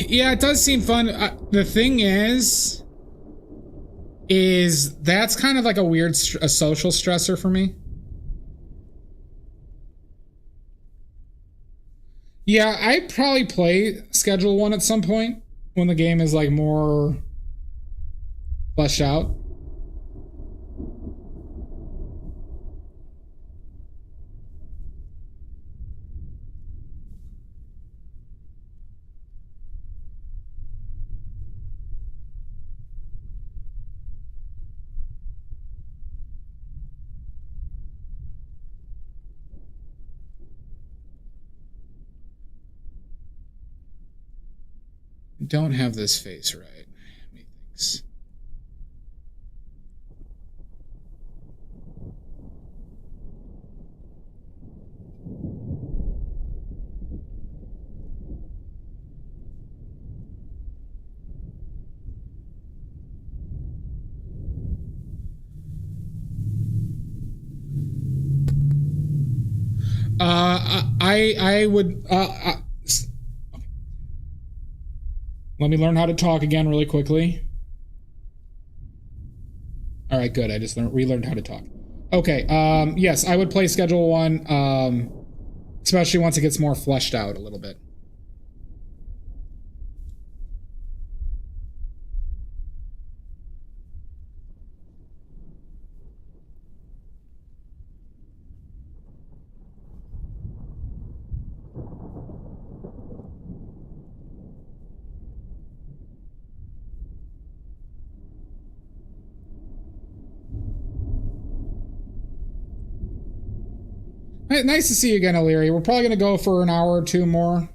Yeah, it does seem fun. The thing is that's kind of like a weird a social stressor for me. Yeah, I'd probably play Schedule 1 at some point when the game is like more fleshed out. Don't have this face right. Methinks. I would let me learn how to talk again really quickly. All right, good. I just relearned how to talk. Okay. Yes, I would play Schedule 1, especially once it gets more fleshed out a little bit. Nice to see you again, O'Leary. We're probably going to go for an hour or two more.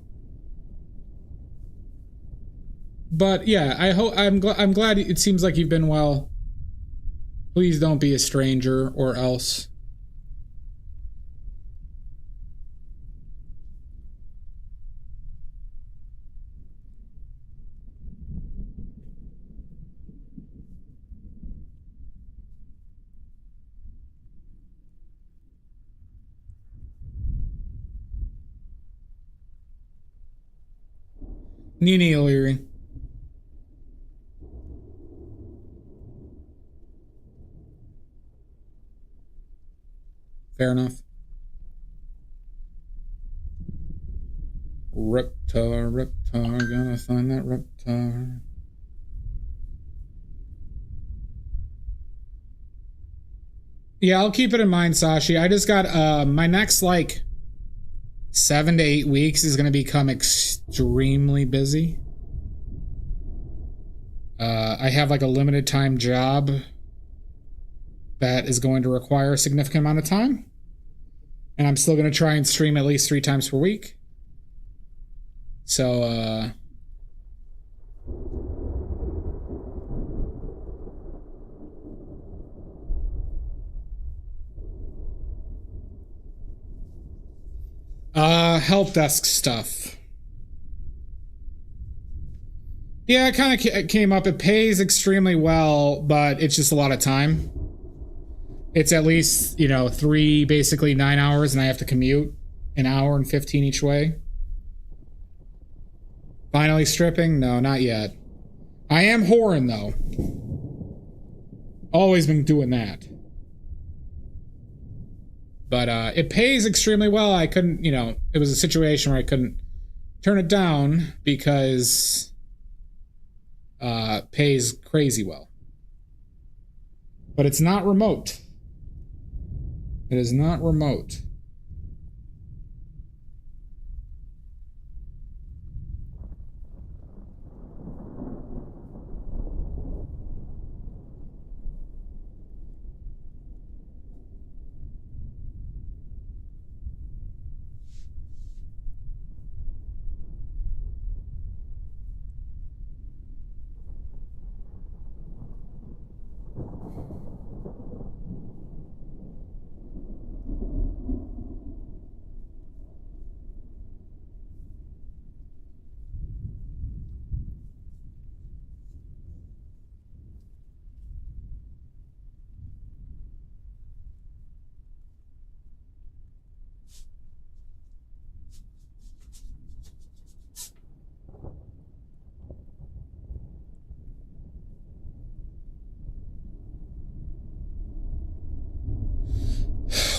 But yeah, I'm glad it seems like you've been well. Please don't be a stranger or else. Nini O'Leary. Fair enough. Reptar, gonna find that Reptar. Yeah, I'll keep it in mind, Sashi. I just got my next like 7 to 8 weeks is going to become extremely busy. I have like a limited time job that is going to require a significant amount of time. And I'm still going to try and stream at least 3 times per week. So, help desk stuff. Yeah, it kind of came up. It pays extremely well, but it's just a lot of time. it's at least, you know, 3, basically 9 hours, and I have to commute an hour and 15 each way. Finally stripping? No, not yet. I am whoring, though. Always been doing that. But it pays extremely well. I couldn't, you know, it was a situation where I couldn't turn it down because pays crazy well. But it's not remote. It is not remote.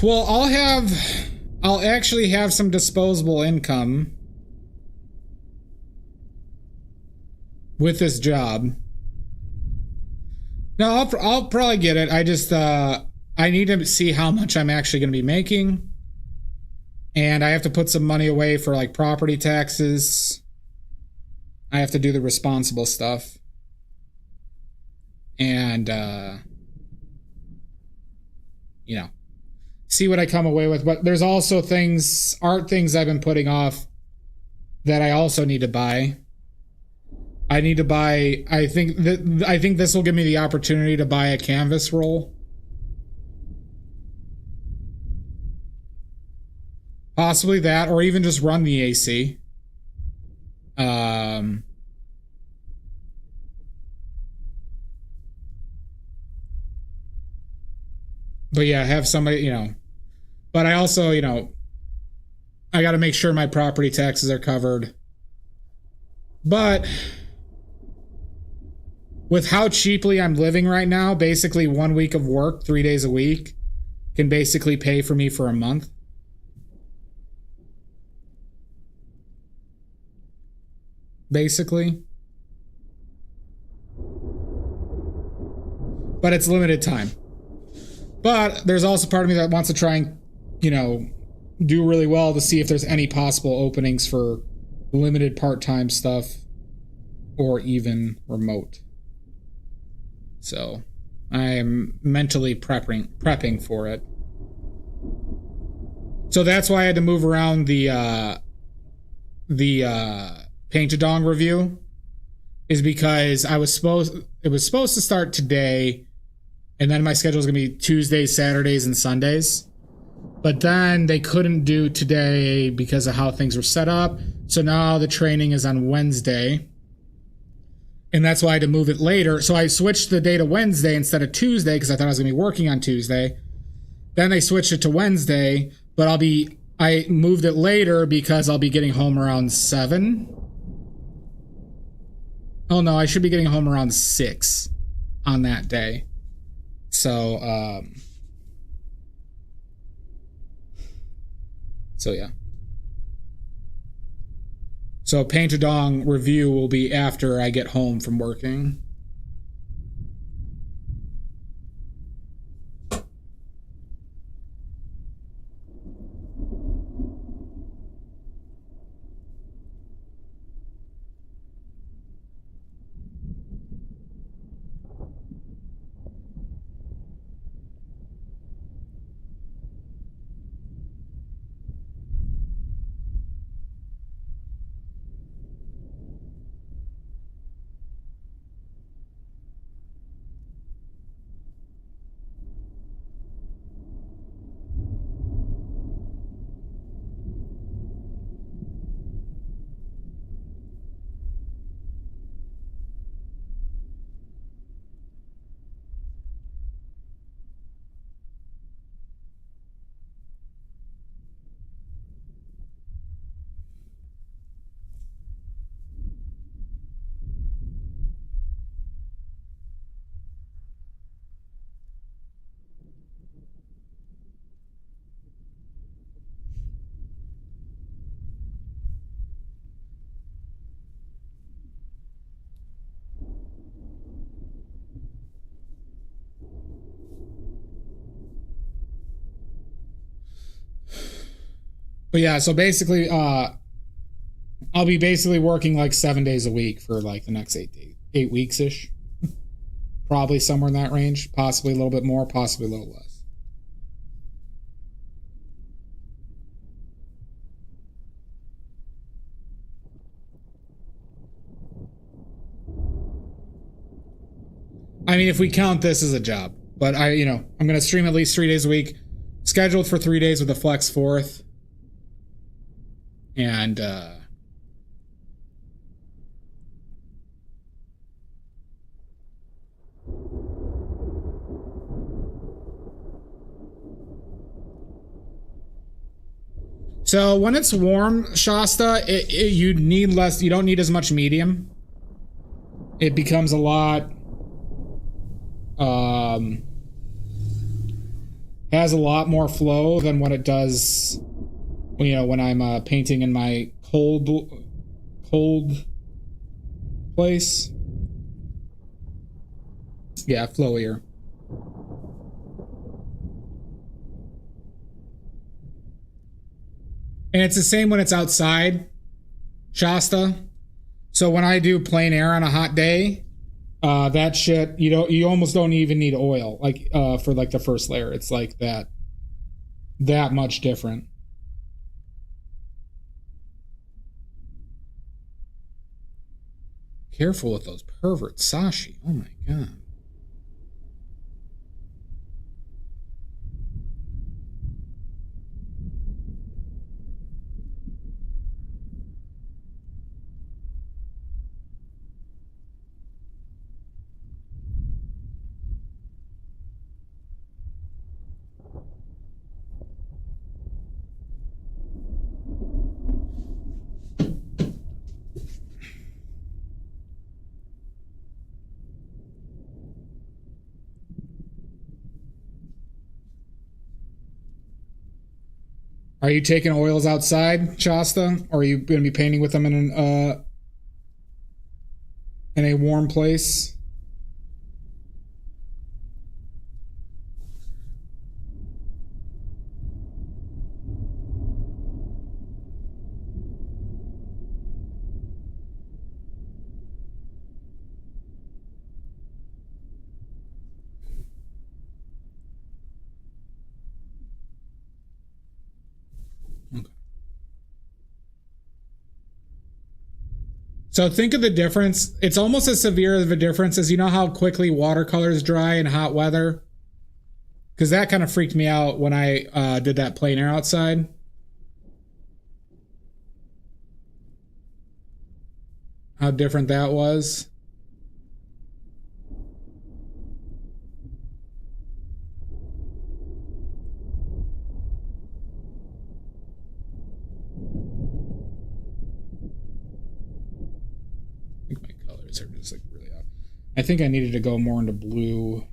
Well, I'll actually have some disposable income with this job. No, I'll probably get it. I just, I need to see how much I'm actually going to be making. And I have to put some money away for like property taxes. I have to do the responsible stuff. And, you know, see what I come away with. But there's also art things I've been putting off that I also need to buy. I need to buy, I think this will give me the opportunity to buy a canvas roll. Possibly that, or even just run the AC. But yeah, have somebody, you know. But I also, you know, I got to make sure my property taxes are covered. But with how cheaply I'm living right now, basically 1 week of work, 3 days a week, can basically pay for me for a month. Basically. But it's limited time. But there's also part of me that wants to try and, you know, do really well to see if there's any possible openings for limited part-time stuff or even remote. So I am mentally prepping for it. So that's why I had to move around the Paint-A-Dong review, is because it was supposed to start today, and then my schedule was going to be Tuesdays, Saturdays, and Sundays. But then they couldn't do today because of how things were set up. So now the training is on Wednesday. And that's why I had to move it later. So I switched the day to Wednesday instead of Tuesday because I thought I was going to be working on Tuesday. Then they switched it to Wednesday, but I moved it later because I'll be getting home around 7. Oh no, I should be getting home around 6 on that day. So yeah. So Paint-A-Dong review will be after I get home from working. But yeah, so basically, I'll be basically working like 7 days a week for like the next 8 weeks ish. Probably somewhere in that range, possibly a little bit more, possibly a little less. I mean, if we count this as a job, but I'm going to stream at least 3 days a week, scheduled for 3 days with a flex fourth. And, so when it's warm, Shasta, you need less, you don't need as much medium. It becomes a lot, has a lot more flow than what it does, when I'm painting in my cold place. Yeah, flowier. And it's the same when it's outside, Shasta. So when I do plein air on a hot day, that shit, you almost don't even need oil, like for like the first layer. It's like that much different. Careful with those perverts, Sashi. Oh my god. Are you taking oils outside, Shasta? Or are you going to be painting with them in a warm place? So think of the difference. It's almost as severe of a difference as how quickly watercolors dry in hot weather. Because that kind of freaked me out when I did that plein air outside. How different that was. Are just like really out. I think I needed to go more into blue.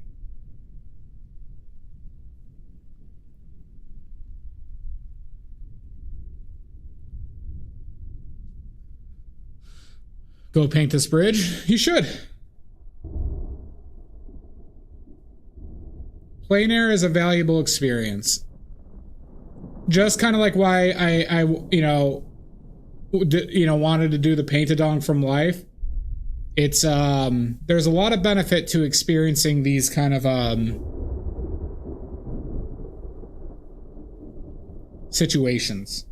Go paint this bridge? You should. Plein air is a valuable experience. Just kind of like why I wanted to do the paint-a-dong from life. It's there's a lot of benefit to experiencing these kind of situations.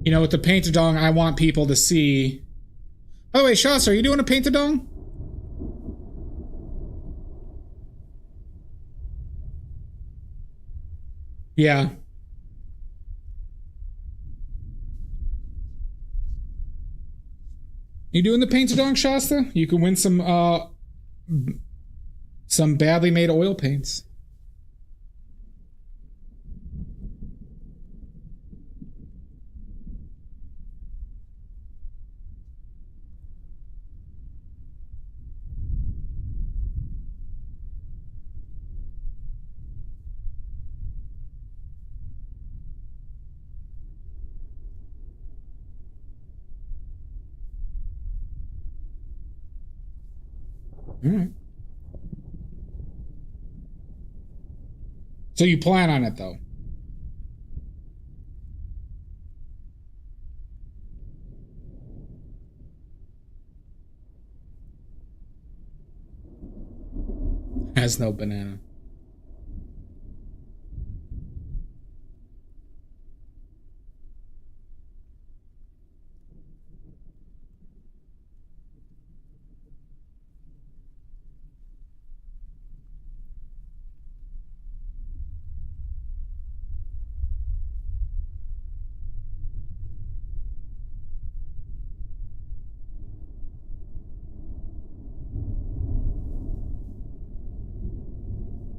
With the paint-a-dong, I want people to see. By the way, Shas, are you doing a paint-a-dong? Yeah. You doing the paint-a-dong, Shasta? You can win some badly made oil paints. All right. So you plan on it though? Has no banana.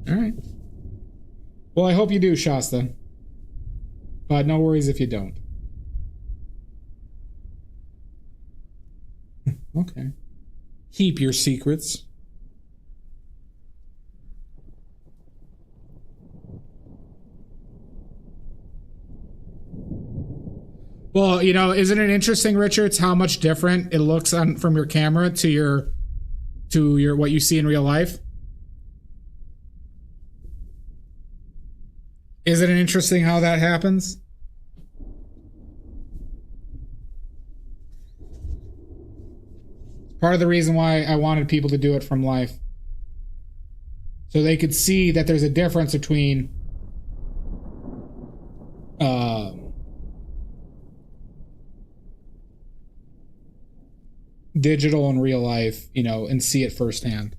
All right. Well, I hope you do, Shasta. But no worries if you don't. Okay. Keep your secrets. Well, you know, isn't it interesting, Richards, how much different it looks on from your camera to your what you see in real life? Isn't it interesting how that happens? Part of the reason why I wanted people to do it from life. So they could see that there's a difference between digital and real life, you know, and see it firsthand.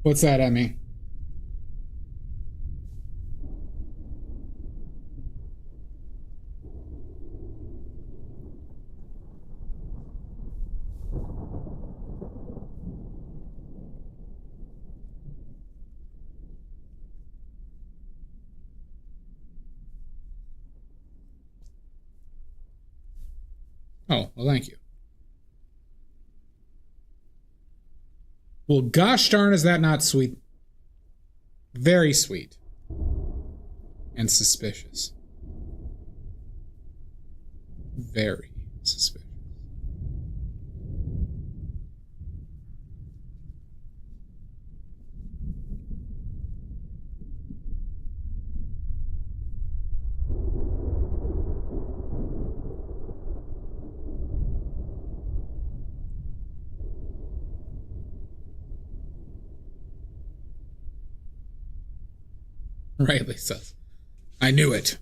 What's that, Emmy? Oh, well, thank you. Well, gosh darn, is that not sweet? Very sweet. And suspicious. Very suspicious. Rightly says. I knew it.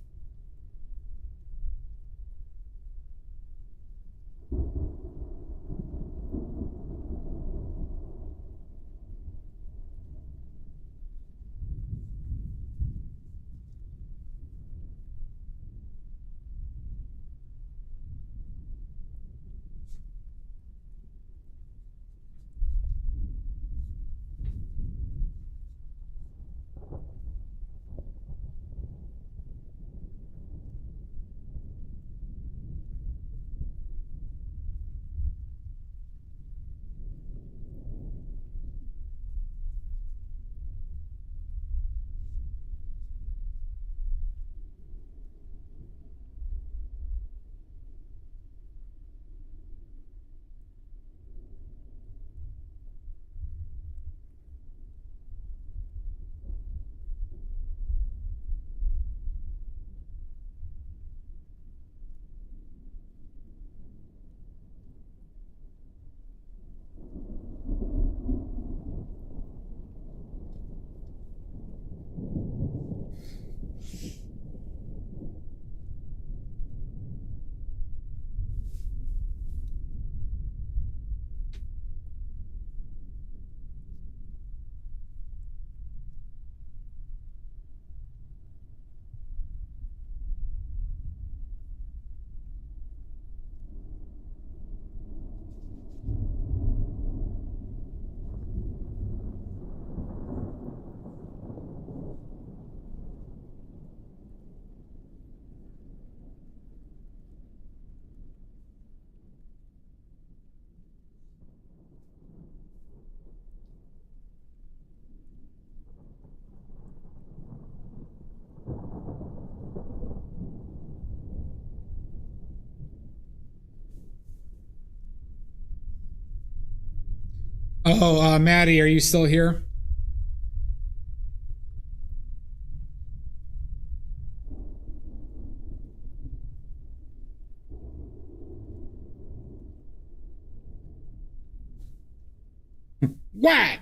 Oh, Maddie, are you still here? What?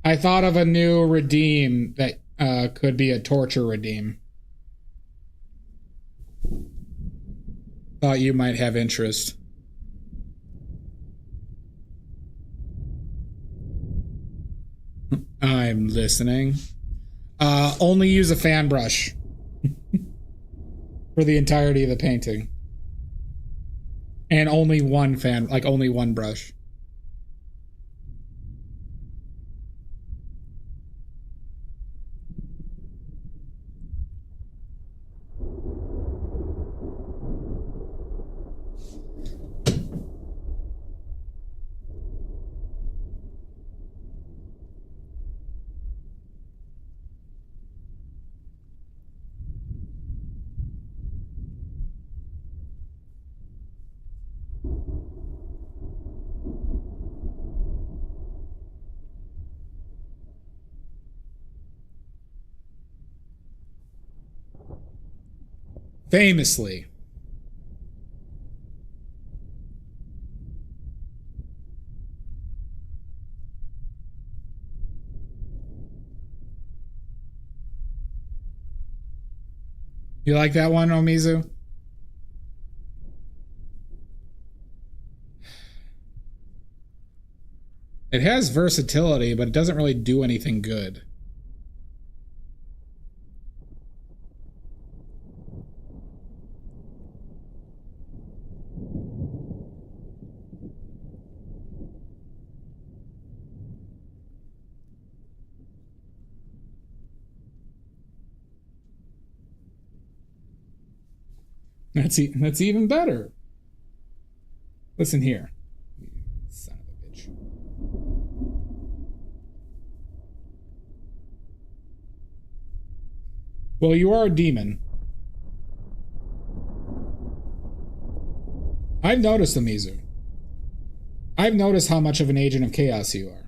I thought of a new redeem that could be a torture redeem. Thought you might have interest. I'm listening. Only use a fan brush for the entirety of the painting. And only one fan, like only one brush. Famously. You like that one, Omizu? It has versatility, but it doesn't really do anything good. That's even better. Listen here. Son of a bitch. Well, you are a demon. I've noticed, Amizu. I've noticed how much of an agent of chaos you are.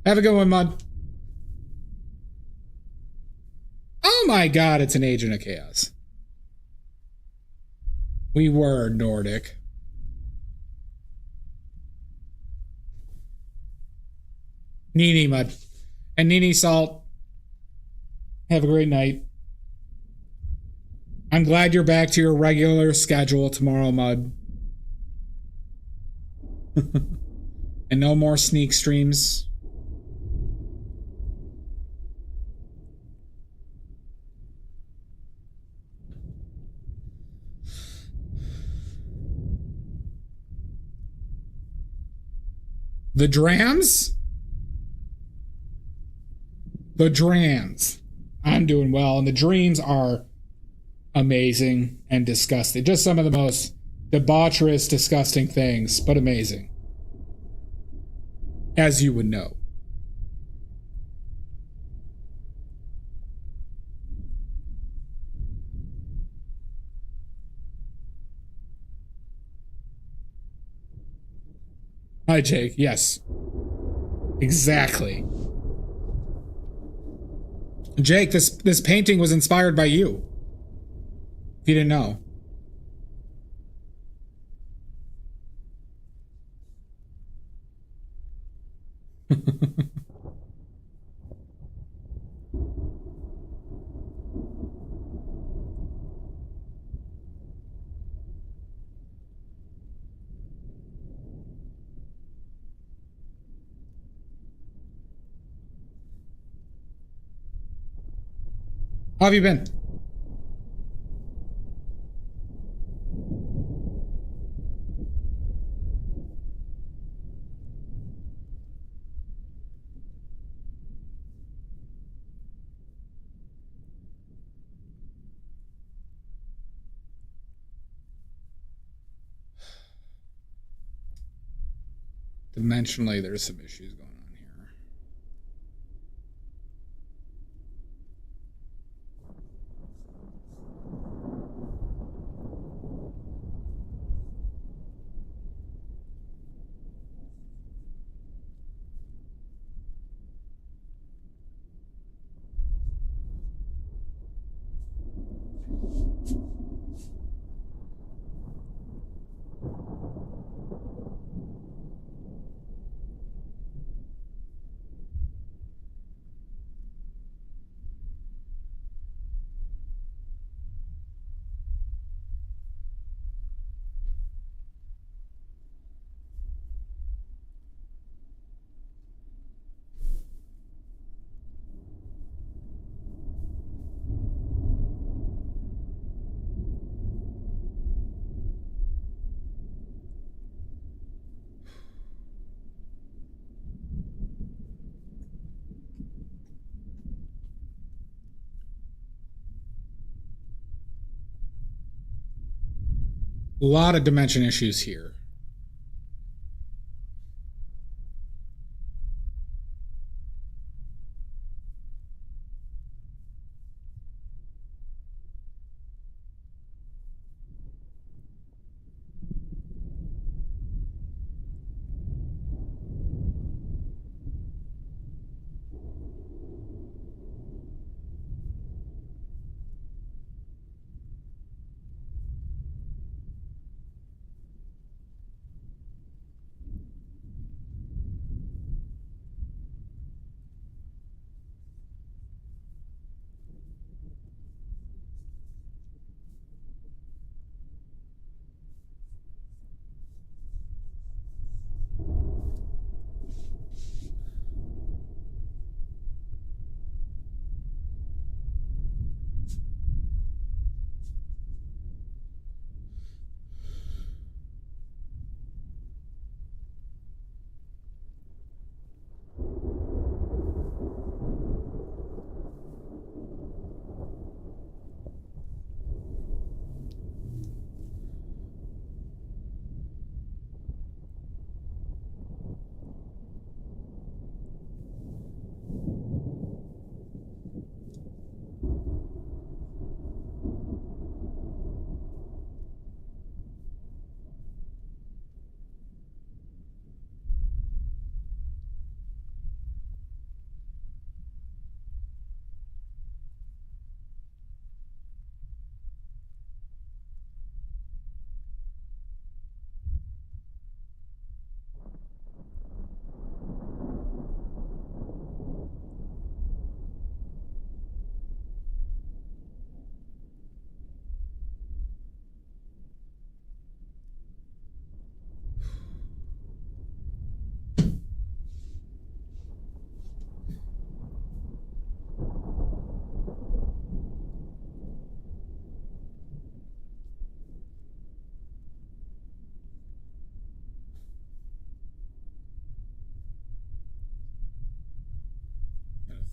Have a good one, Mud. Oh my god, it's an agent of chaos. We were Nordic. Nini, Mud. And Nini Salt. Have a great night. I'm glad you're back to your regular schedule tomorrow, Mud. And no more sneak streams. The Drams? The Drams. I'm doing well, and the dreams are amazing and disgusting. Just some of the most debaucherous, disgusting things, but amazing. As you would know. Hi, Jake. Yes. Exactly. Jake, this painting was inspired by you. If you didn't know. How have you been? Dimensionally, there's some issues going on here. A lot of dimension issues here.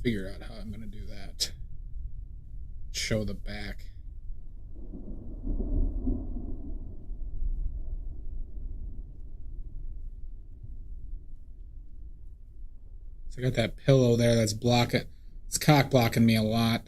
figure out how I'm going to do that. Show the back. So I got that pillow there that's blocking. It's cock blocking me a lot.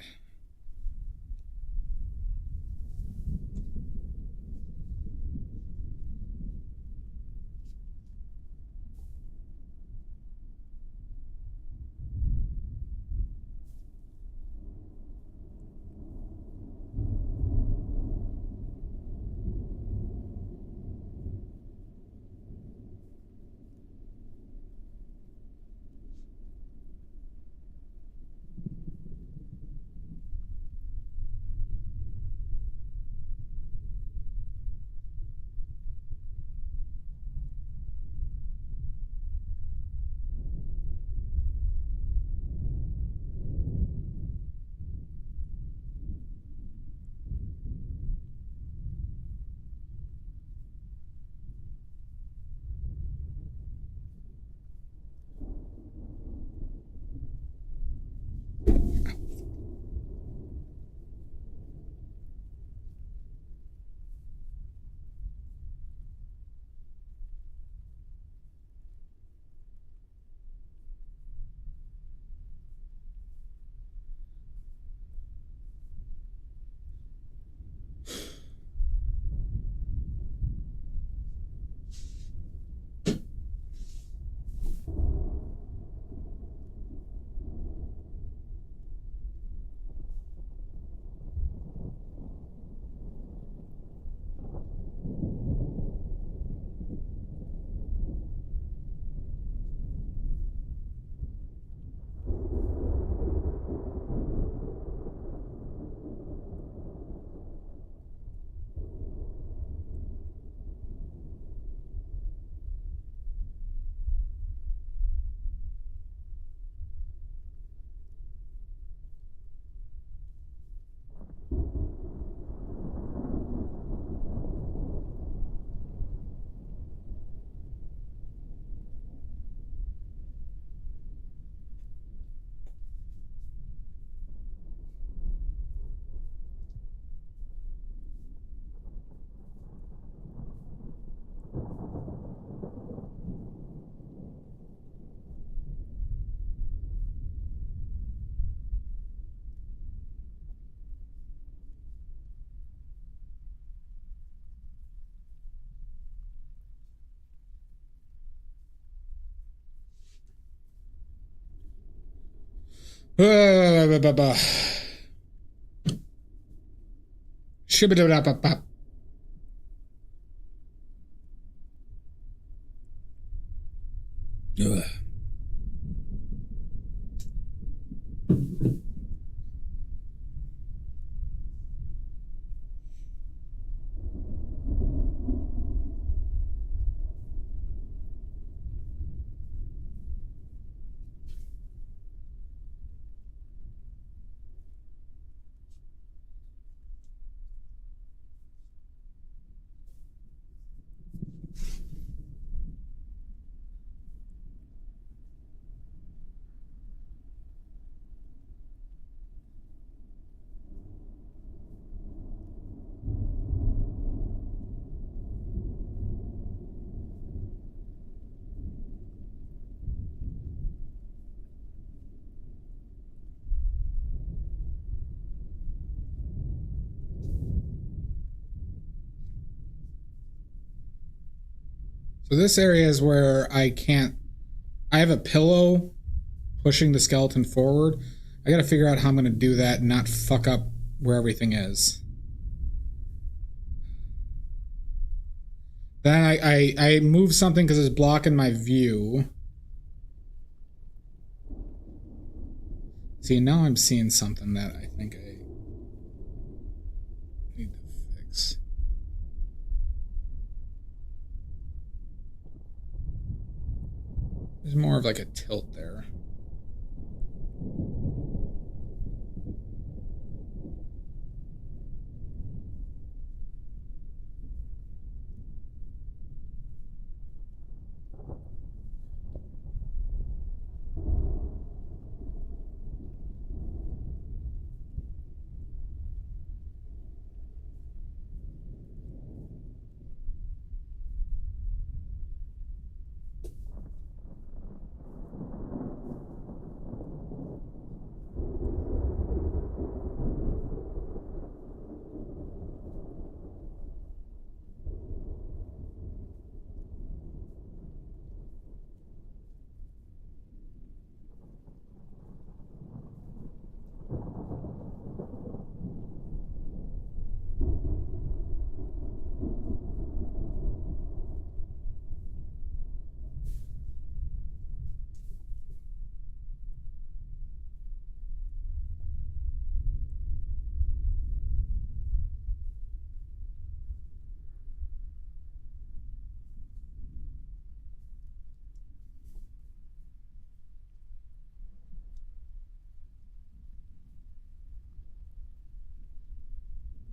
Shibidababab. Ugh. So this area is where I have a pillow pushing the skeleton forward. I gotta figure out how I'm gonna do that and not fuck up where everything is. Then I move something because it's blocking my view. See, now I'm seeing something that I think I need to fix. There's more of like a tilt there.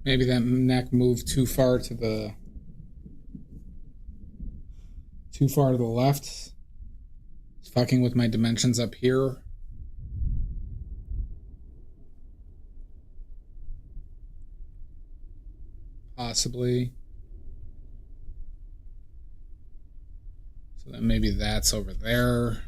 Maybe that neck moved too far to the left. It's fucking with my dimensions up here. Possibly. So then maybe that's over there.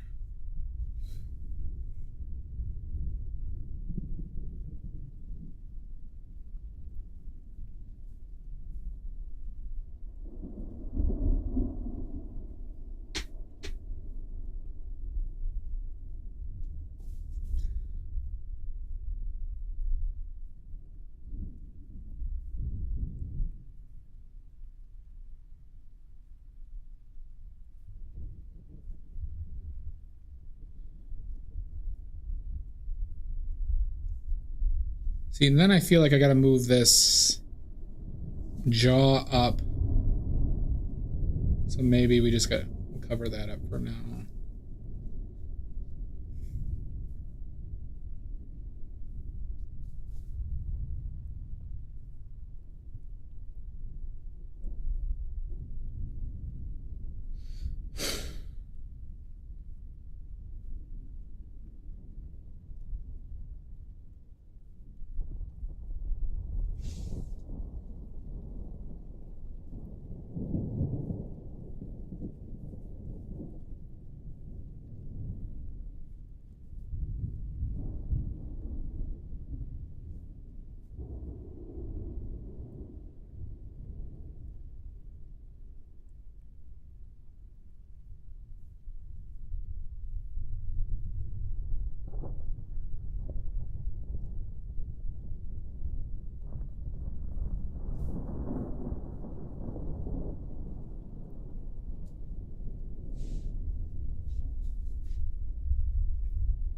See, and then I feel like I gotta move this jaw up. So maybe we just gotta cover that up for now.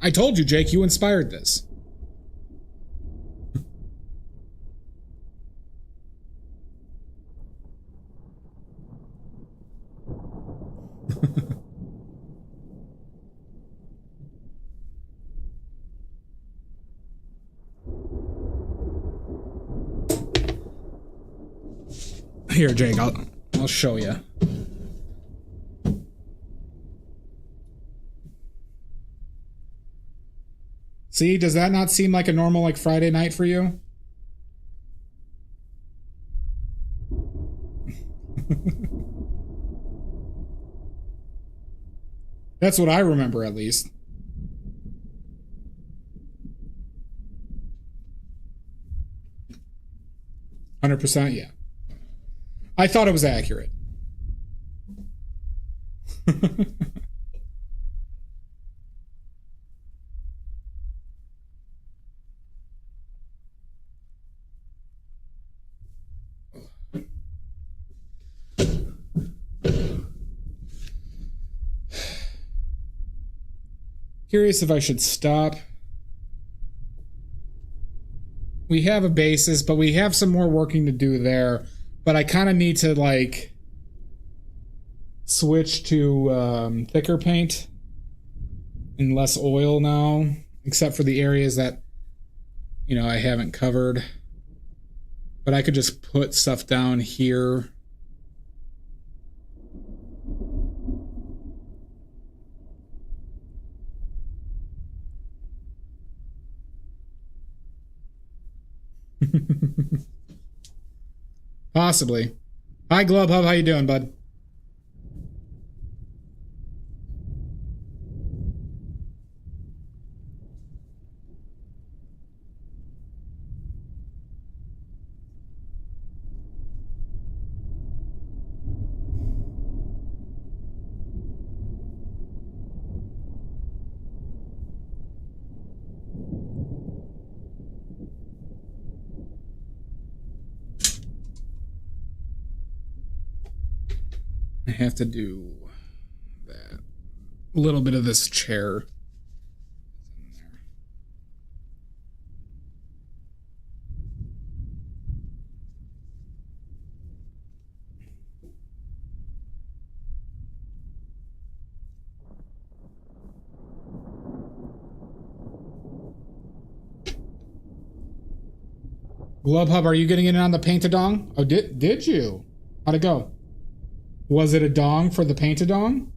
I told you, Jake, you inspired this. Here, Jake, I'll show you. See, does that not seem like a normal like Friday night for you? That's what I remember, at least. %, yeah. I thought it was accurate. Curious if I should stop. We have a basis, but we have some more working to do there. But I kind of need to like switch to thicker paint and less oil now, except for the areas that, you know, I haven't covered. But I could just put stuff down here. Possibly. Hi, Glub Hub. How you doing, bud? I have to do that. A little bit of this chair. Glub Hub, are you getting in on the paint-a-dong? Oh, did you? How'd it go? Was it a dong for the paint-a-dong?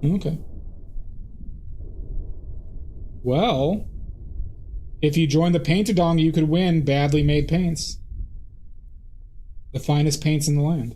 Okay. Well, if you join the paint-a-dong, you could win badly made paints. The finest paints in the land.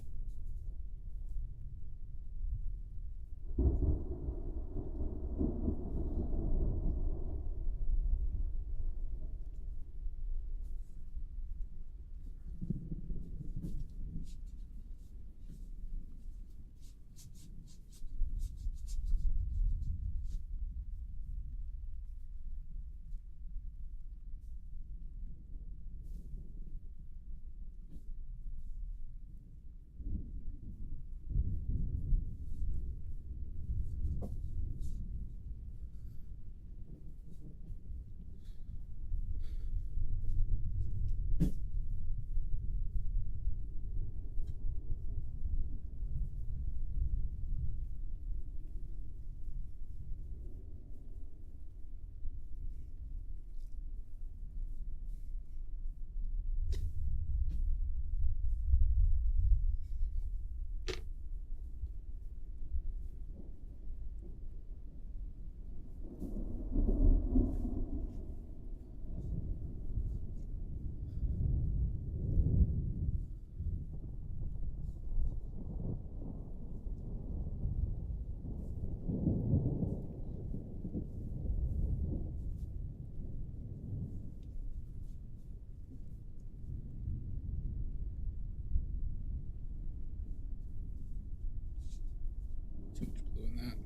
Too much blue in that.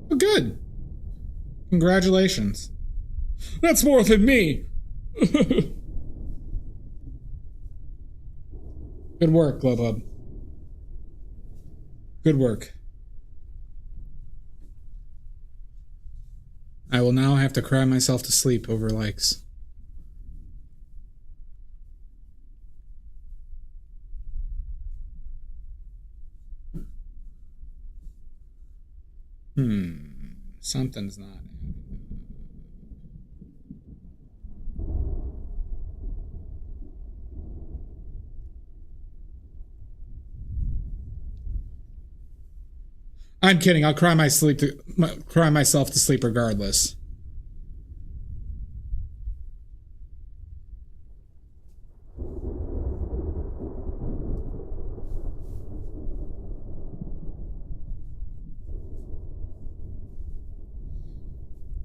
Oh, good. Congratulations. That's more than me. Good work, Glub Hub. Good work. I will now have to cry myself to sleep over likes. Something's not. I'm kidding. I'll cry myself to sleep regardless.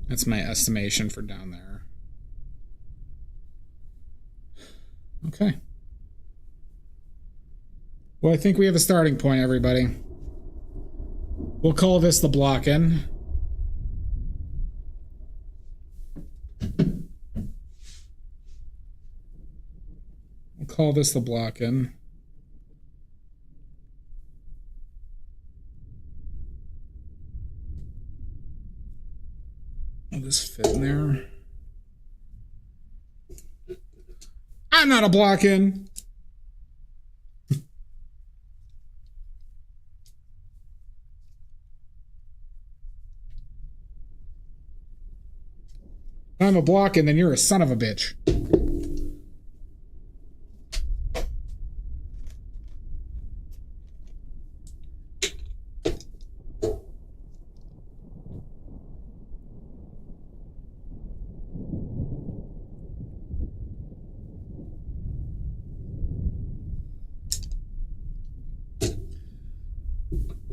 That's my estimation for down there. Okay. Well, I think we have a starting point, everybody. We'll call this the block-in. We'll call this the block-in. Will this fit in there? I'm not a block-in. I'm a block-in, then you're a son of a bitch.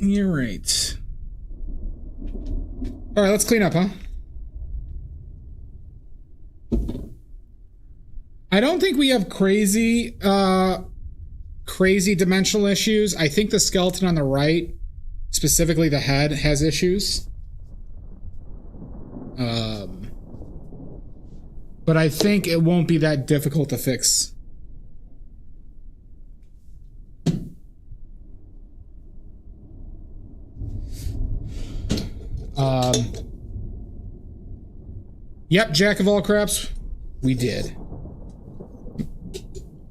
You're right. All right, let's clean up, huh? I don't think we have crazy dimensional issues. I think the skeleton on the right, specifically the head, has issues. But I think it won't be that difficult to fix. Yep, jack of all craps. We did.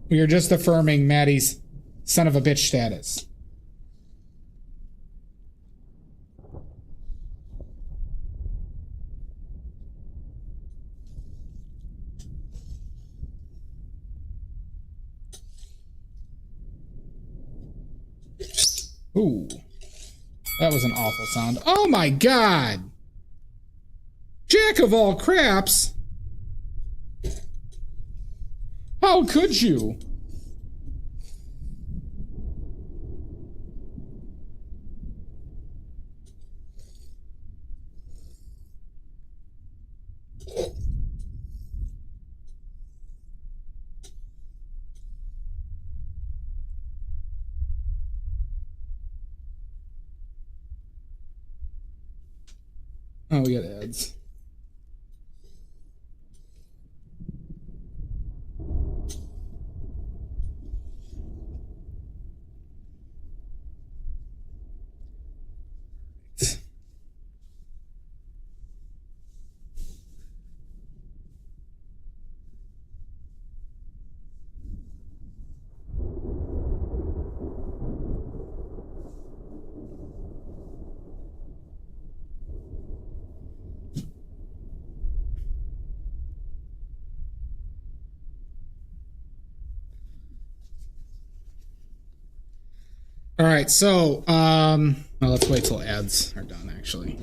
We are just affirming Maddie's son of a bitch status. Ooh. That was an awful sound. Oh my god! Jack of all craps! How could you? Oh, we got ads. All right, so well, let's wait till ads are done, actually.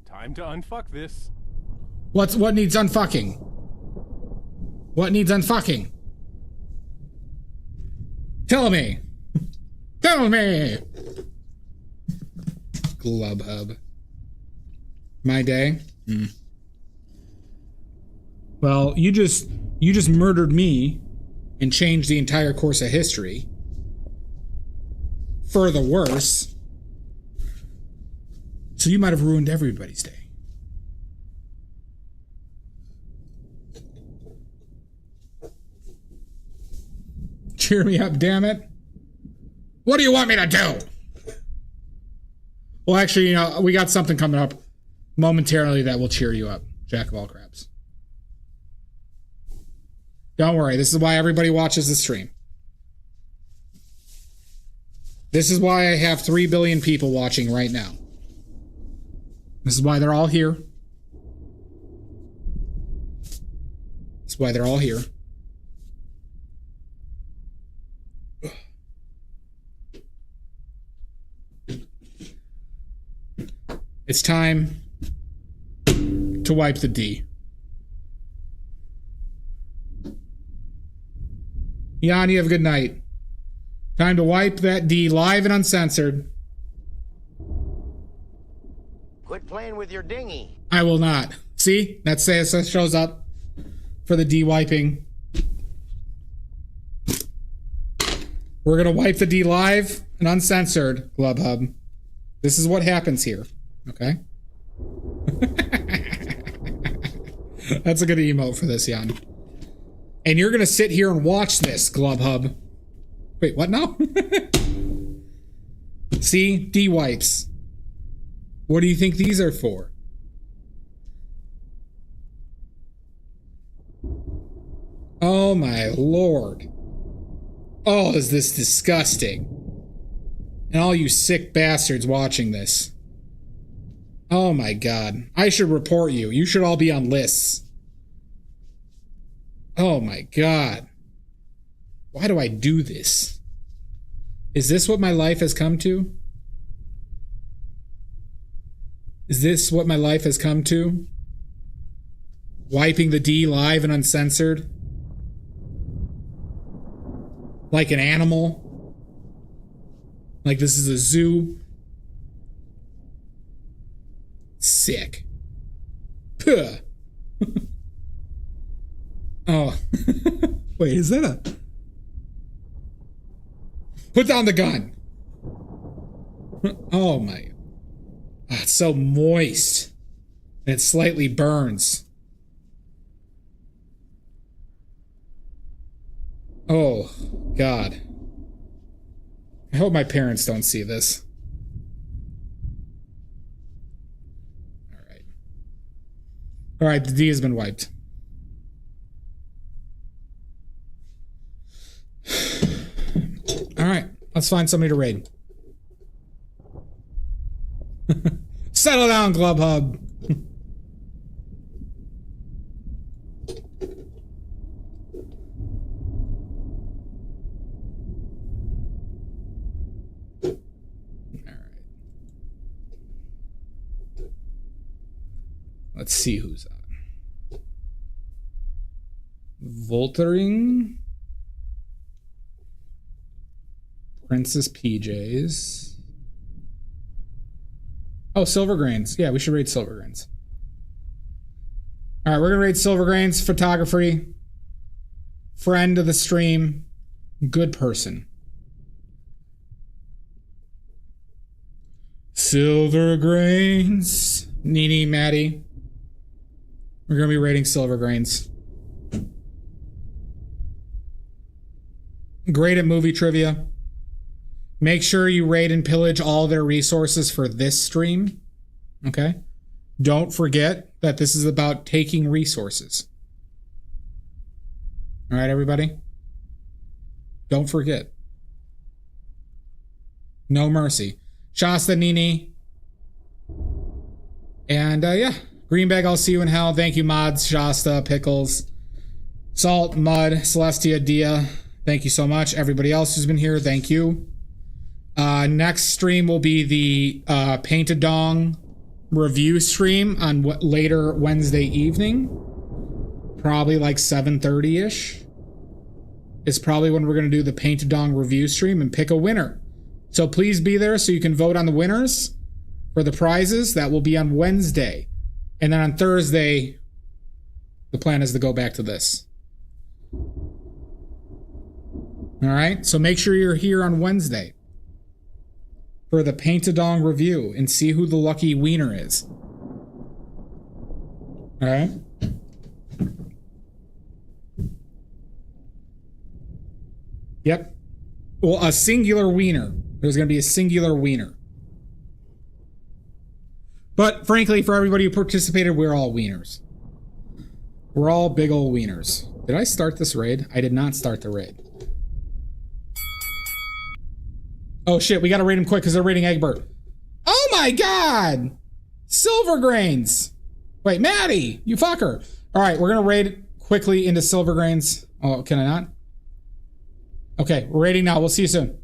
Time to unfuck this. What needs unfucking? What needs unfucking? Tell me. Tell me. Glub hub. My day. Well, you just murdered me and changed the entire course of history for the worse. So you might have ruined everybody's day. Cheer me up, damn it. What do you want me to do? Well, actually, you know, we got something coming up momentarily that will cheer you up, Jack of all craps. Don't worry, this is why everybody watches the stream. This is why I have 3 billion people watching right now. This is why they're all here. This is why they're all here. It's time to wipe the D. Jan, you have a good night. Time to wipe that D live and uncensored. Quit playing with your dinghy. I will not. See? That shows up for the de-wiping. We're going to wipe the D live and uncensored, Glubhub. This is what happens here. Okay? That's a good emote for this, Jan. And you're going to sit here and watch this, Glubhub. Wait, what now? See? D-wipes. What do you think these are for? Oh my lord. Oh, is this disgusting. And all you sick bastards watching this. Oh my god. I should report you. You should all be on lists. Oh my god. Why do I do this? Is this what my life has come to? Is this what my life has come to? Wiping the D live and uncensored? Like an animal? Like this is a zoo? Sick. Puh. Oh. Wait, is that a... Put down the gun. Oh my... Oh, it's so moist. And it slightly burns. Oh, God. I hope my parents don't see this. Alright. Alright, the D has been wiped. Alright, let's find somebody to raid. Settle down, Glubhub. Let's see who's on. Voltering. Princess PJs. Oh, Silver Grains. Yeah, we should raid Silver Grains. Alright, we're gonna raid Silver Grains. Photography. Friend of the stream. Good person. Silver Grains. Nene, Maddie. We're going to be rating Silver Grains. Great at movie trivia. Make sure you raid and pillage all their resources for this stream. Okay? Don't forget that this is about taking resources. All right, everybody? Don't forget. No mercy. Shasta, Nene. And, yeah. Greenbag, I'll see you in hell. Thank you, Mods, Shasta, Pickles, Salt, Mud, Celestia, Dia. Thank you so much. Everybody else who's been here, thank you. Next stream will be the Paint-A Dong review stream on later Wednesday evening. Probably like 7:30-ish. Is probably when we're going to do the Paint-A Dong review stream and pick a winner. So please be there so you can vote on the winners for the prizes. That will be on Wednesday. And then on Thursday, the plan is to go back to this. All right? So make sure you're here on Wednesday for the Paint-A Dong review and see who the lucky wiener is. All right? Yep. Well, a singular wiener. There's going to be a singular wiener. But frankly, for everybody who participated, we're all wieners. We're all big old wieners. Did I start this raid? I did not start the raid. Oh shit, we gotta raid him quick because they're raiding Egbert. Oh my god! Silver Grains! Wait, Maddie! You fucker! Alright, we're gonna raid quickly into Silver Grains. Oh, can I not? Okay, we're raiding now. We'll see you soon.